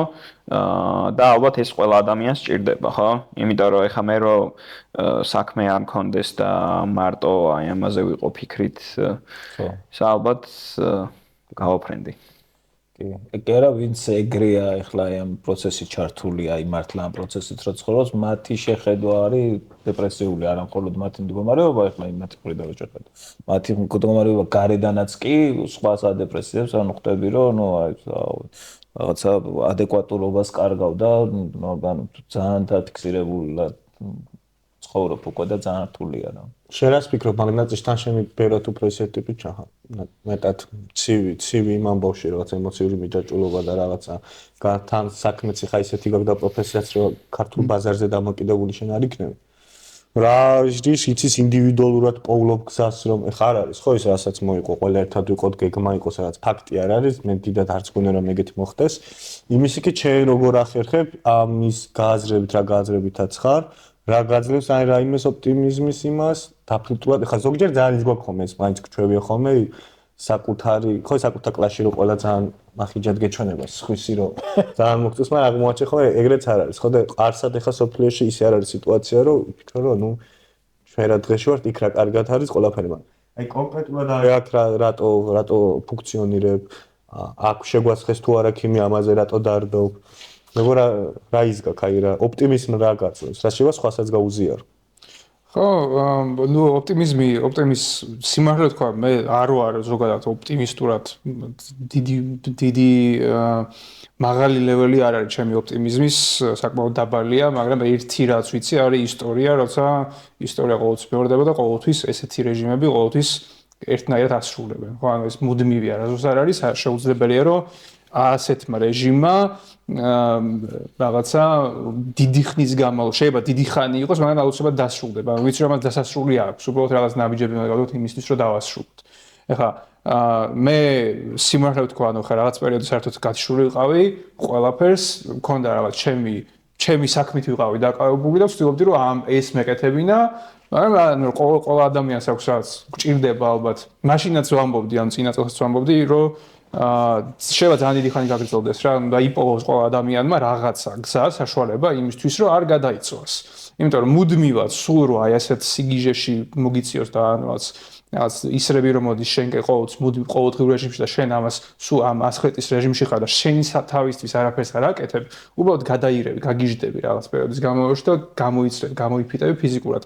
და ალბათ ეს ყველა ადამიანს სჭირდება, ხო? იმიტომ რომ ეხა მე რომ საქმე არ მქონდეს და მარტო აი ამაზე ვიყო ფიქრით, ხო. ალბათ გავაფრენდი. კი, ეგ არა ვინც ეგრეა ეხლა აი ამ პროცესში ჩართული, აი მართლა ამ პროცესით რო ცხოვრობს, მათი შეხედვა არის დეპრესიული, არა მხოლოდ მათი მდგომარეობა, ეხლა იმათი ყრიდან რო შეხედო. მათი მდგომარეობა გარედანაც კი სხვა სადეპრესიებს ანუ ხვდები რომ ნუ აი რაღაცა ადეკვატურობას კარგავ და ანუ ძალიან დაფიქსირებულად ცხოვრობ უკვე და ძალიან რთულია რა. შენ რას ფიქრობ მაგნატისთან შენი ბევრად უფრო ისეთი ტიპი ჩახა. მეტად ცივი იმ ამბავში რაღაც ემოციური მიჯაჭვულობა და რაღაცა თან საქმეც ხა ისეთი გაქვს და პროფესიაც რომ ქართულ ბაზარზე დამოკიდებული შენ არ იქნები. რა იცის ინდივიდუალურად პოულობ გზას რომ ეხა არ არის ხო ის რასაც მოიყო ყველა ერთად ვიყოთ გეგმა იყოს რაღაც ფაქტი არ არის მე დიდად არც გვინდა რომ ეგეთი მოხდეს იმის იქით შენ როგორ ახერხებ ამის გააზრებით რა გააზრებითაც ხარ რა გაძლევს აი რა იმის ოპტიმიზმის იმას დაფილტრულად ეხა ზოგჯერ ძალიან ის გვაქვს ხომ ეს მაინც გვჩვევია ხოლმე საკუთარი ხო საკუთარ კლასში რომ ყველა ძალიან მახიჯად გეჩვენება სხვისი რომ ძალიან მოგწევს მაგრამ აღმოაჩენ ხო ეგრეც არ არის ხო და არსად ეხა სოფლიოში ისე არ არის სიტუაცია რომ ვფიქრო რომ ნუ ჩვენ რა დღეში ვართ იქ რა კარგად არის ყველაფერი მაგრამ აი კონკრეტულად აი აქ რატო ფუნქციონირებ აქ შეგვასხეს თუ არა ქიმია ამაზე რატო დარდობ მეგონა რა ის გაქვს აი რა ოპტიმიზმი რა გაწევს რა შევა სხვასაც გაუზიარო ხო ნუ ოპტიმიზმი სიმართლე თქვა მე არ ვარ ზოგადად ოპტიმისტურად დიდი მაღალი ლეველი არ არის ჩემი ოპტიმიზმის საკმაოდ დაბალია მაგრამ ერთი რაც ვიცი არის ისტორია როცა ისტორია ყოველთვის მეორდება და ყოველთვის ესეთი რეჟიმები ყოველთვის ერთნაირად ასრულებენ ხო ანუ ეს მუდმივი არასდროს არ არის შეუძლებელია რომ ასეთმა რეჟიმმა რაღაცა დიდი ხნის განმავლობაში შეიძლება დიდი ხანი იყოს, მაგრამ აუცილებლად დასრულდება. ვიცი რომ მას დასასრული აქვს, უბრალოდ რაღაც ნაბიჯები მაგალითად იმისთვის რომ დავასრულოთ. ეხლა მე სიმართლე ვთქვა, ანუ ხა რაღაც პერიოდი საერთოდ გათიშული ვიყავი, ყველაფერს მქონდა რაღაც ჩემი საქმით ვიყავი დაკავებული და ვცდილობდი რომ ამ ეს მეკეთებინა, მაგრამ ანუ ყველა ადამიანს აქვს რაღაც გჭირდება ალბათ. მაშინაც ვამბობდი, ან წინა წელსაც ვამბობდი, რომ შეიძლება ძალიან დიდი ხანი გაგრძელდეს რა და იპოვოს ყველა ადამიანმა რაღაცა გზა საშუალება იმისთვის რომ არ გადაიცვას. იმიტომ რომ მუდმივად სულ რო აი ასეთ სიგიჟეში მოგიწიოს და რაღაც ისრები რომ მოდის შენ ყოველთვის ყოველდღიურ რეჟიმში და შენ ამას სულ ამ ასხეტის რეჟიმში ხარ და შენი თავისთვის არაფერს არ აკეთებ, უბრალოდ გადაირევი, გაგიჟდები რაღაც პერიოდის განმავლობაში და გამოიფიტები ფიზიკურად.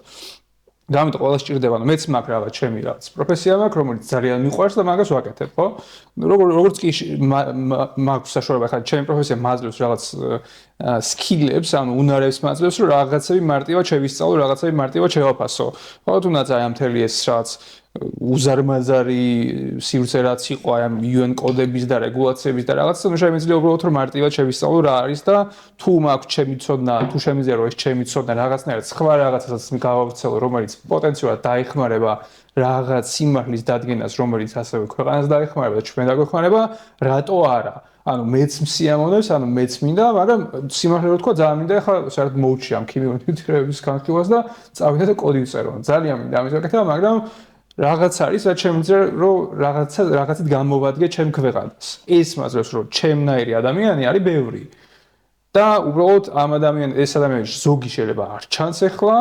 და ამიტომ ყველა სჭირდება, ანუ მეც მაქვს რაღაც ჩემი რაღაც პროფესია მაქვს, რომელიც ძალიან მიყვარს და მაგას ვაკეთებ, ხო? როგორც კი მაქვს საშუალება, ხა ჩემი პროფესია მაძლევს რაღაც სკილებს, ანუ უნარებს მაძლევს, რომ რაღაცები მარტივად შევისწავლო, რაღაცები მარტივად შევაფასო. ხო, თუნდაც აი ამ მთელი ეს რაღაც უზარმაზარი სივრცე რაც იყო აი ამ UN კოდების და რეგულაციების და რაღაცა შემიძლია უბრალოდ რომ მარტივად შევისწავლო რა არის და თუ მაქვს ჩემი ცოდნა, თუ შემიძლია რომ ეს ჩემი ცოდნა რაღაცნაირად სხვა რაღაცასაც გავავრცელო, რომელიც პოტენციურად დაეხმარება რაღაც სიმართლის დადგენას, რომელიც ასევე ქვეყანას დაეხმარება და ჩვენ დაგვეხმარება, რატო არა? ანუ მეც მსიამოვნებს, ანუ მეც მინდა, მაგრამ სიმართლე რომ თქვა, ძალიან მინდა ახლა საერთოდ მოუჩი ამ ქიმიური ნივთიერების განხილვას და წავიდე და კოდი ვწერო. ძალიან მინდა ამის გაკეთება, მაგრამ რაღაც არის, რაც შემიძლია რომ რაღაცით გამოვადგე ჩემ ქვეყანას. ეს მაძლევს რომ ჩემნაირი ადამიანი არის ბევრი. და უბრალოდ ამ ეს ადამიანის ზოგი შეიძლება არ ჩანს ახლა,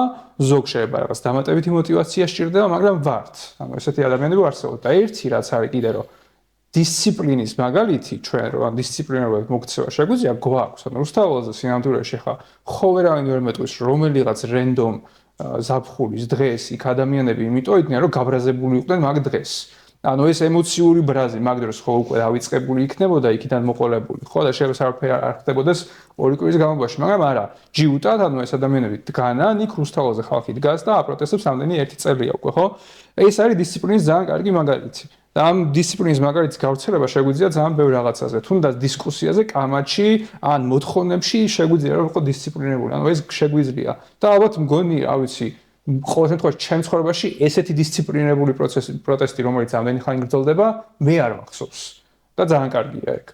ზოგი შეიძლება რაღაც დამატებითი მოტივაცია სჭირდება, მაგრამ ვართ. ანუ ესეთი ადამიანები არსებობენ და ერთი რაც არის კიდე რომ დისციპლინის მაგალითი ჩვენ რომ დისციპლინარულად მოქცევა შეგვიძლია გვაქვს. ანუ რუსთაველზე სინამდვილეში ხა ხო ვერავინ ვერ მეტყვის რომელიღაც რენდომ ზაფხულის დღეს იქ ადამიანები იმიტომ იყვნენ რომ გაბრაზებული იყვნენ მაგ დღეს. ანუ ეს ემოციური ბრაზი მაგ დროს ხო უკვე დავიწყებული იქნებოდა იქიდან მოყოლებული. ხო და შეიძლება საერთოდ არ ხდებოდეს ორი კვირის განმავლობაში, მაგრამ არა. ჯიუტად ანუ ეს ადამიანები დგანან იქ რუსთაველზე ხალხი დგას და აპროტესტებს ამდენი ერთი წელია უკვე, ხო? ეს არის დისციპლინის ძალიან კარგი მაგალითი. და ამ დისციპლინის მაგალითის გავრცელება შეგვიძლია ძალიან ბევრ რაღაცაზე, თუნდაც დისკუსიაზე, კამათში, ან მოთხოვნებში შეგვიძლია რომ იყო დისციპლინებული. ანუ ეს შეგვიძლია. და ალბათ მგონი, რა ვიცი, ყოველ შემთხვევაში ჩემ ცხოვრებაში ესეთი დისციპლინებული პროტესტი, რომელიც ამდენი ხანი გრძელდება, მე არ მახსოვს. და ძალიან კარგია ეგ.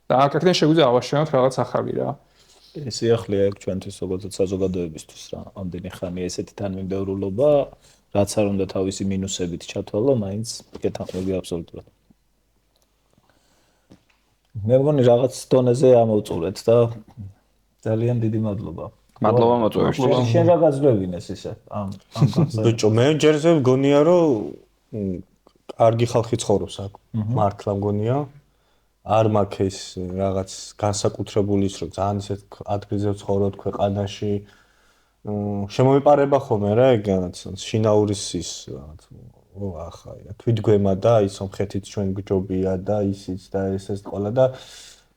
და აქედან შეგვიძლია ავაშენოთ რაღაც ახალი რა. ეს ახლია ეგ ჩვენთვის როგორც საზოგადოებისთვის რა. ამდენი ხანი ესეთი თანმიმდევრულობა რაც არ უნდა თავისი მინუსებით ჩათვალო, მაინც გეთანხმები აბსოლუტურად. მე მგონი რაღაც დონეზე ამოვწურეთ და ძალიან დიდი მადლობა. მადლობა მოწვევისთვის. შენ რა გაძლევინეს ისე ამ კონცეფტზე? ბიჭო, მე ჯერზე მგონია რომ კარგი ხალხი ცხოვრობს აქ. მართლა მგონია. არ მაქვს ეს რაღაც განსაკუთრებული ის რომ ძალიან ისეთ ადგილზე ვცხოვრობ ქვეყანაში. შემოიპარება ხოლმე რა ეგაც შინაურის ის რაღაც ახლა თვითგვემა და ის სომხეთიც ჩვენ გჯობია და ისიც და ესეც ყოლა და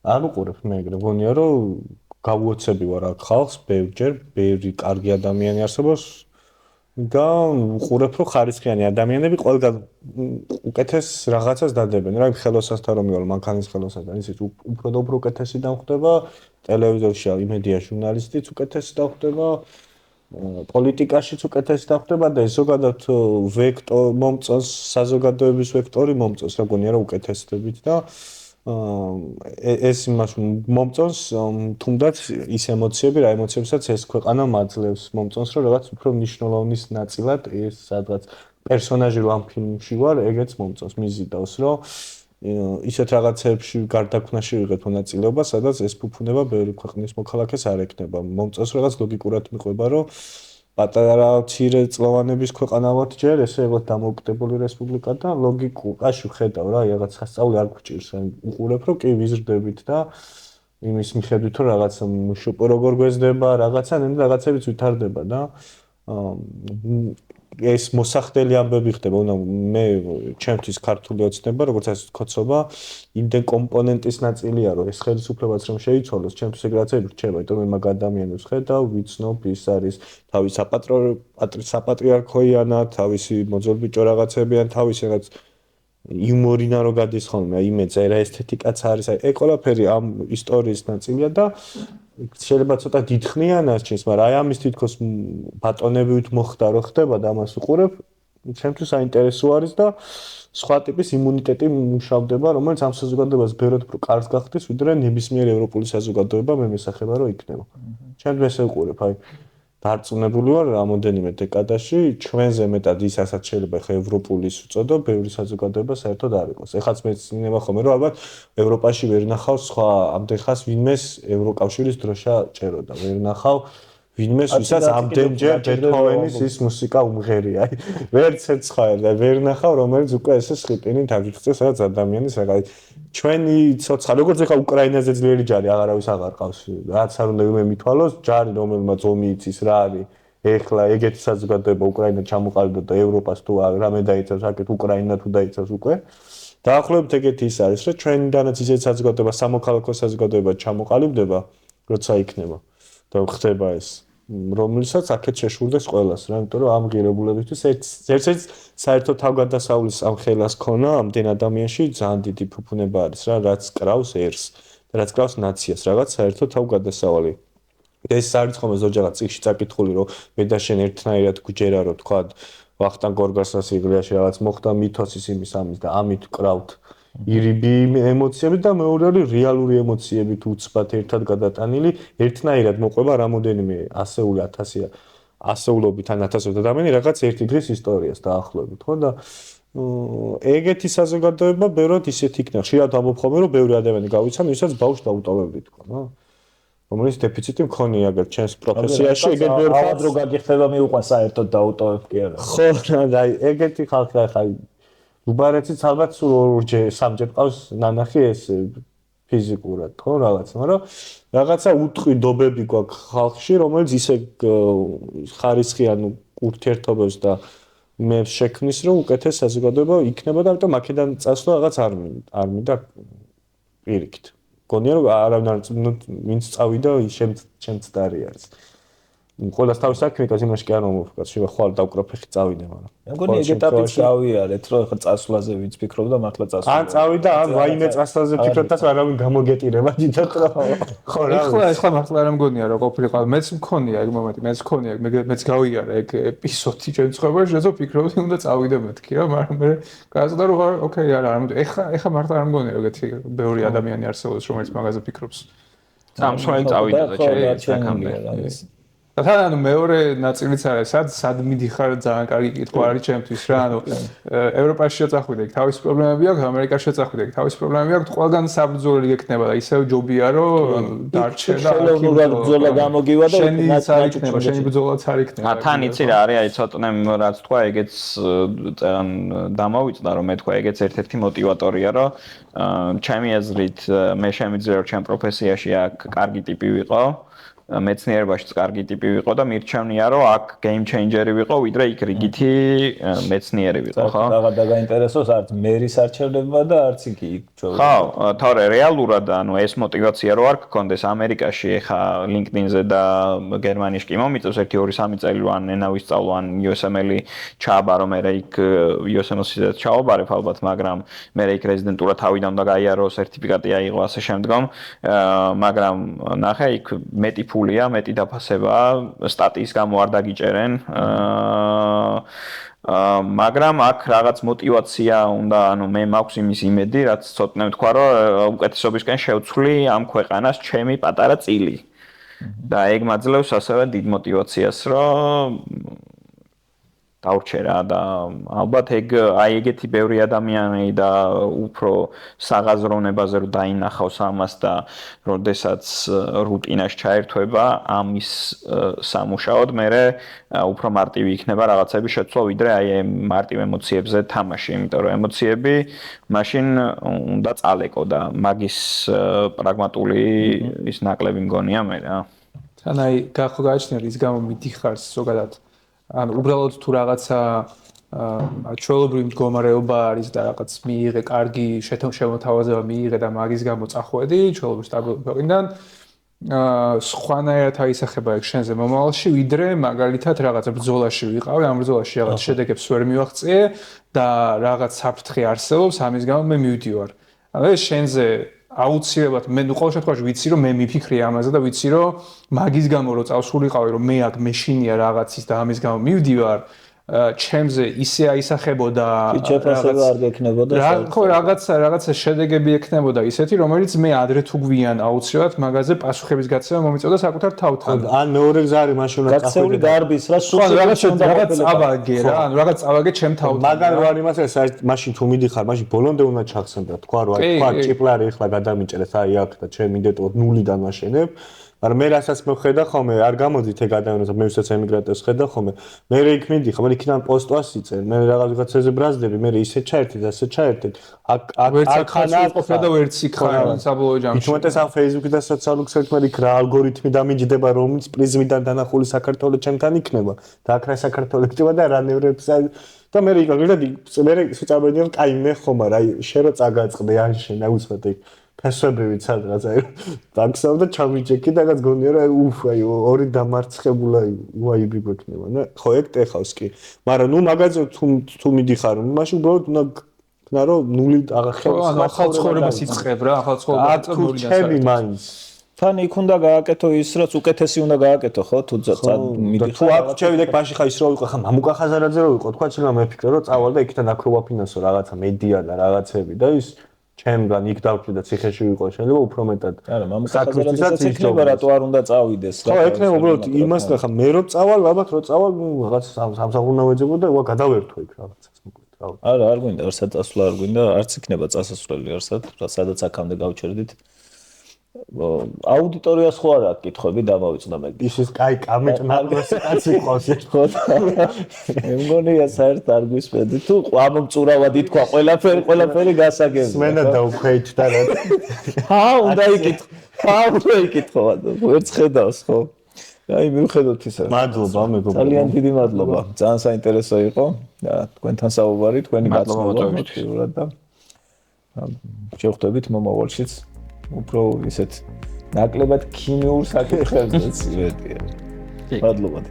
არ უყურებ მე ეგრე მგონია რომ გავუოცები ვარ აქ ხალხს ბევრჯერ ბევრი კარგი ადამიანი არსებობს და უყურებ რომ ხარისხიანი ადამიანები ყველგან უკეთეს რაღაცას დადებენ რა იმ ხელოსასთან რომ მივალ მანქანის ხელოსასთან ისიც უფრო და უფრო უკეთესი დამხვდება ტელევიზორში იმედია ჟურნალისტიც უკეთესი დამხვდება პოლიტიკაშიც უკეთესი დახვდება და ეს ზოგადად ვექტორ მომწონს საზოგადოების ვექტორი მომწონს რა გონია რა უკეთესდებით და ეს იმას მომწონს თუნდაც ის ემოციები რა ემოციებსაც ეს ქვეყანა მაძლევს მომწონს რომ რაღაც უფრო მნიშვნელოვნის ნაწილად ეს სადღაც პერსონაჟი რომ ამ ფილმში ვარ ეგეც მომწონს მიზიდავს რომ ისეთ რაღაცებში გარდაქმნაში ვიღებ მონაწილეობა სადაც ეს ფუფუნება ბევრი ქვეყნის მოქალაქეს არ ექნება მომწონს რაღაც ლოგიკურად მიყვება რომ პატარა მცირე წლოვანების ქვეყანა ვართ ჯერ ესე ეგოთ დამოუკიდებელი რესპუბლიკა და ლოგიკაში ვხედავ რა რაღაც სასწაული არ გვჭირს უყურებ რომ კი ვიზრდებით და იმის მიხედვით რომ რაღაც შუპო როგორ გვეზდება რაღაცა ნენდა რაღაცებიც ვითარდება და ეს მოსახდელი ამბები ხდება, უნდა მე ჩემთვის ქართული ოცნება, როგორც ასე ვთქვა, იმდენ კომპონენტის ნაწილია, რომ ეს ხელისუფლებაც რომ შეიცვალოს, ჩემთვის ეგ რაღაცები რჩება, იმიტომ რომ მაგ ადამიანებს ხედავ, ვიცნობ, ის არის თავის საპატრიარქოიანად, თავისი მოძალბიჭო რაღაცებიან, თავის რაღაც იუმორინა რო გადის ხოლმე, იმედზე რა ესთეტიკაც არის, აი ყველაფერი ამ ისტორიის ნაწილია და შეიძლება ცოტა დიდხნიანას ჩინს, მაგრამ აი ამის თითქოს ბატონებივით მოხდა რო ხდება და ამას უყურებ, ჩემთვის საინტერესო არის და სხვა ტიპის იმუნიტეტი მუშავდება, რომელიც ამ საზოგადოებას ბევრად უფრო კარგს გახდის, ვიდრე ნებისმიერ ევროპული საზოგადოება მე მესახება რომ იქნება. ჩემთვის ესე უყურებ, აი დარწმუნებული ვარ რამოდენიმე დეკადაში ჩვენზე მეტად ისაც შეიძლება ხა ევროპულის უწოდო ბევრი საზოგადოება საერთოდ არ იყოს. ეხაც მეცნიერება ხომ რომ ალბათ ევროპაში ვერ ნახავ სხვა ამდენხას ვინმეს ევროკავშირის დროშა ჭეროდა. ვერ ნახავ ვინმეს ვისაც ამდენჯერ ბეთჰოვენის ის მუსიკა უმღერია. ვერც ერთ სხვა და ვერ ნახავ რომელიც უკვე ესე სხიპინით აგიხსნა სადაც ადამიანის რაღაც ჩვენი ცოცხალი როგორც ეხა უკრაინაზე ძლიერი ჯარი აღარავის აღარ ყავს. რაც არ უნდა მე მithვალოს ჯარი რომელმაც ომი იცის რა არის. ეხლა ეგეთი საზოგადოება უკრაინა ჩამოყალიბდა და ევროპას თუ რამე დაიცავს აქეთ უკრაინა თუ დაიცავს უკვე. დაახლოებით ეგეთი ის არის რომ ჩვენიდანაც ისეთ საზოგადოება სამოქალაქო საზოგადოება ჩამოყალიბდება როცა იქნება და ხდება ეს რომელსაც აქეთ შეშურდეს ყველას რა, იმიტომ რომ ამ ღირებულებისთვის ერთ-ერთ საერთო თავგადასავლის ამ ხელას ქონა ამდენ ადამიანში ძალიან დიდი ფუფუნება არის რა, რაც კრავს ერს და რაც კრავს ნაციას, რაღაც საერთო თავგადასავალი. ეს არის ხომ ზოგადად წიგნში წაკითხული, რომ მე და შენ ერთნაირად გვჯერა, რომ თქვა ვახტანგ გორგასას იგლიაში რაღაც მოხდა მითოსის იმის ამის და ამით კრავთ ირიბი ემოციები და მეორე არის რეალური ემოციები თუ უცბად ერთად გადატანილი, ერთნაირად მოყვება რამოდენიმე ასეული ასეულობით ან ათასობით ადამიანი რაღაც ერთი დღის ისტორიას დაახლოებით, ხო და ეგეთი საზოგადოება ბევრად ისეთ იქნება. ხშირად ამბობ რომ ბევრი ადამიანი გავიცან, ვისაც ბავშვს დაუტოვებდი თქვა, რა. რომელიც დეფიციტი მქონია აგერ ჩემს პროფესიაში, ეგეთ ბევრი ხალხი რო გაგიხდება მიუყვან საერთოდ დაუტოვებ კი არა. ხო, და ეგეთი ხალხი ახლა უბარეთიც ალბათ სულ ორჯერ, სამჯერ ყავს ნანახი ეს ფიზიკურად, ხო, რაღაც, მაგრამ რაღაცა უტყვიდობები გვაქვს ხალხში, რომელიც ისე ხარისხიან ურთიერთობებს და მე შექმნის, რომ უკეთეს საზოგადოება იქნება და ამიტომ აქედან წასვლა რაღაც არ მინდა პირიქით. გონია რომ არავინ ვინც წავიდა შემცდარი არის. ყველას თავის საქმეას იმაში კი არ მომოფიქრა, შეიძლება ხვალ დავკროფეხი წავიდე, მაგრამ. მე მგონი ეგ ეტაპიც გავიარეთ, რომ ახლა წასვლაზე ვინც ფიქრობდა, მართლა წასვლა. ან წავიდა, ან ვაიმე წასვლაზე ფიქრობდაც არავინ გამოგეტირება დიდად რა. ხო რა. ეხლა მართლა არ მგონია რომ ყოფილიყო, მეც მქონია ეგ მომენტი, მეც გავიარა ეგ ეპიზოდი ჩემ ცხოვრებაში, რადგან ფიქრობდი უნდა წავიდე მეთქი რა, მაგრამ მე გააზრდა რომ ოკეი არა, ეხლა მართლა არ მგონია რომ ეგეთი ბევრი ადამიანი არსებობს, რომელიც მაგაზე ფიქრობს. სამსვალი წავიდა და ჩემი თან ანუ მეორე ნაწილიც არის, სად მიდიხარ ძალიან კარგი კითხვა არის ჩემთვის რა, ანუ ევროპაში შეწახვიდე, თავის პრობლემები აქვს, ამერიკაში შეწახვიდე, თავის პრობლემები აქვს, ყველგან საბრძოლი გექნება და ისევ ჯობია რომ დარჩე და ხელოვნურად ბრძოლა გამოგივა და შენი ბრძოლაც არ იქნება. თან იცი რა არის, აი ცოტნე რაც თქვა, ეგეც დამოვიწდა რომ მე თქვა, ეგეც ერთ-ერთი მოტივატორია, რომ ჩემი აზრით მე შემიძლია რომ ჩემ პროფესიაში აქ კარგი ტიპი ვიყო. მეცნიერებაშიც კარგი ტიპი ვიყო და მირჩევნია რომ აქ game changer-ი ვიყო, ვიდრე იქ რიგითი მეცნიერი ვიყო, ხო? რაღაც დაგაინტერესოს არც მერის არჩევნება და არც იქ ჩვენ. ხო, თორე რეალურად ანუ ეს мотиваცია რო არ გქონდეს ამერიკაში, ეხა LinkedIn-ზე და გერმანიაში კი მომიწევს 1-2-3 წელი რო ან ენა ვისწავლო, ან USML-ი ჩააბარო, მე იქ USML-ზე ჩავაბარებ ალბათ, მაგრამ მე იქ რეზიდენტურა თავიდან უნდა გაიარო, სერტიფიკატი აიღო ასე შემდგომ, მაგრამ ნახე იქ მეტი მეტი დაფასება, სტატიის გამო არ დაგიჭერენ. მაგრამ აქ რაღაც мотиваცია უნდა, ანუ მე მაქვს იმის იმედი, რაც ცოტნე ვთქვა, რომ უკეთესობისკენ შევცვლი ამ ქვეყანას ჩემი პატარა წილი. და ეგ მაძლევს ასევე დიდ мотиваციას, რომ დავრჩე რა და ალბათ აი ეგეთი ბევრი ადამიანი და უფრო საღაზრონებაზე რომ დაინახავს ამას და როდესაც რუტინაში ჩაერთვება ამის სამუშაოდ მე უფრო მარტივი იქნება რაღაცები შეცვლა ვიდრე აი მარტივ ემოციებზე თამაში, იმიტომ რომ ემოციები მაშინ უნდა წალეკო და მაგის პრაგმატული ის ნაკლები მგონია მე რა. თან აი გააჩნია ის გამო მიდიხარ ზოგადად ანუ უბრალოდ თუ რაღაცა ჩვეულებრივი მდგომარეობა არის და რაღაც მიიღე კარგი შემოთავაზება მიიღე და მაგის გამო წახვედი ჩვეულებრივ სტაბილურობიდან სხვანაირად აისახება ეგ შენზე მომავალში ვიდრე მაგალითად რაღაც ბრძოლაში ვიყავი ამ ბრძოლაში რაღაც შედეგებს ვერ მივაღწიე და რაღაც საფრთხე არსებობს ამის გამო მე მივდივარ ანუ ეს შენზე აუცილებლად მე ყოველ შემთხვევაში ვიცი რომ მე მიფიქრე ამაზე და ვიცი რომ მაგის გამო რომ წავსულიყავი რომ მე აქ მეშინია რაღაცის და ამის გამო მივდივარ ჩემზე ისე აისახებოდა რაღაცა არ გექნებოდა ხო რაღაცა შედეგები ექნებოდა ისეთი რომელიც მე ადრე თუ გვიან აუცილებლად მაგაზე პასუხების გაცემა მომიწევდა საკუთარ თავთან ან მეორე გზა არის მაშინ უნდა გაქცეული დარბის რა სულ რაღაც წავაგე რა ანუ რაღაც წავაგე ჩემ თავთან მაგარ რო არის მასე მაშინ თუ მიდიხარ მაშინ ბოლომდე უნდა ჩახსენდა თქვა რომ აი თქვა ჭიპლარი ახლა გადამიჭერეთ აი აქ და ჩემ იდენტურად ნულიდან მაშენებ მაგრამ მე რასაც მოხედა ხოლმე არ გამოძით ეგ ადამიანებს მე ვისაც ემიგრანტებს ხედა ხოლმე მე იქ მიდიხარ მე იქიდან პოსტვას იწენ მე რაღაცაზე ბრაზდები მე ისე ჩაერთეთ ასე ჩაერთეთ აქ ხანა ყოფნა და ვერც იქ ხარ საბოლოო ჯამში თუმცა ამ Facebook-ი და სოციალურ ქსელში იქ რა ალგორითმი დამიჯდება რომელიც პრიზმიდან დანახული საქართველოს ჩემთან იქნება და აქ რა საქართველოს იქნება და რა ნევრებს და მე იქ აგერდი მე შეწამებდია კაი მე ხომ არა აი შენ რო წაგაწყდე ან შენ აუცილებლად ფესვებივით სადღაც აი დაგსავ და ჩამიჭექი და რაღაც გონია რომ აი ორი დამარცხებულა ვაიბი გვექნება და ხო ეგ ტეხავს კი მაგრამ ნუ მაგაზე თუ მიდიხარ მაშინ უბრალოდ უნდა გქნა რომ ნული ახალ ცხოვრებას იწყებ რა ახალ ცხოვრებას თუ ჩები მაინც თან იქ უნდა გააკეთო ის რაც უკეთესი უნდა გააკეთო ხო თუ მიდიხარ თუ აქ ჩები და ბაში ხა ის რო იყო ხა მამუკა ხაზარაძე რო იყო თქვა შეიძლება მეფიქრე რომ წავალ და იქიდან აქ რო ვაფინანსო რაღაცა მედია და რაღაცები და ის ჩემგან იქ დავჭი და ციხეში ვიყო შეიძლება უფრო მეტად არა მამუკა ხაზარაძეც იქნება რატო არ უნდა წავიდეს რა ხო ექნება უბრალოდ იმას და ხა მე რო წავალ ალბათ რო წავალ ნუ რაღაც სამსახურნა ვეძებო და ვა გადავერთო იქ რაღაცას მოკლედ რა არა არ გვინდა არსად წასვლა არ გვინდა არც იქნება წასასვლელი არსად სადაც აქამდე გავჩერდით აუდიტორიას ხო არა კითხვები დამავიწყდა მე ის კაი კამეჭნარკვესი კაცი ყავს ხო მე მგონია საერთოდ არ გვისმენდი თუ ამომწურავად ითქვა ყველაფერი გასაგებია სმენა დაუქვეით და რა უნდა იკითხო ვერც ხედავს ხო აი მივხედოთ ისა მადლობა მეგობრებო ძალიან დიდი მადლობა ძალიან საინტერესო იყო და თქვენთან საუბარი თქვენი გაცნობა და შევხვდებით მომავალშიც უფრო ისეთ ნაკლებად ქიმიურ საკითხებზეც ვეტია. მადლობა.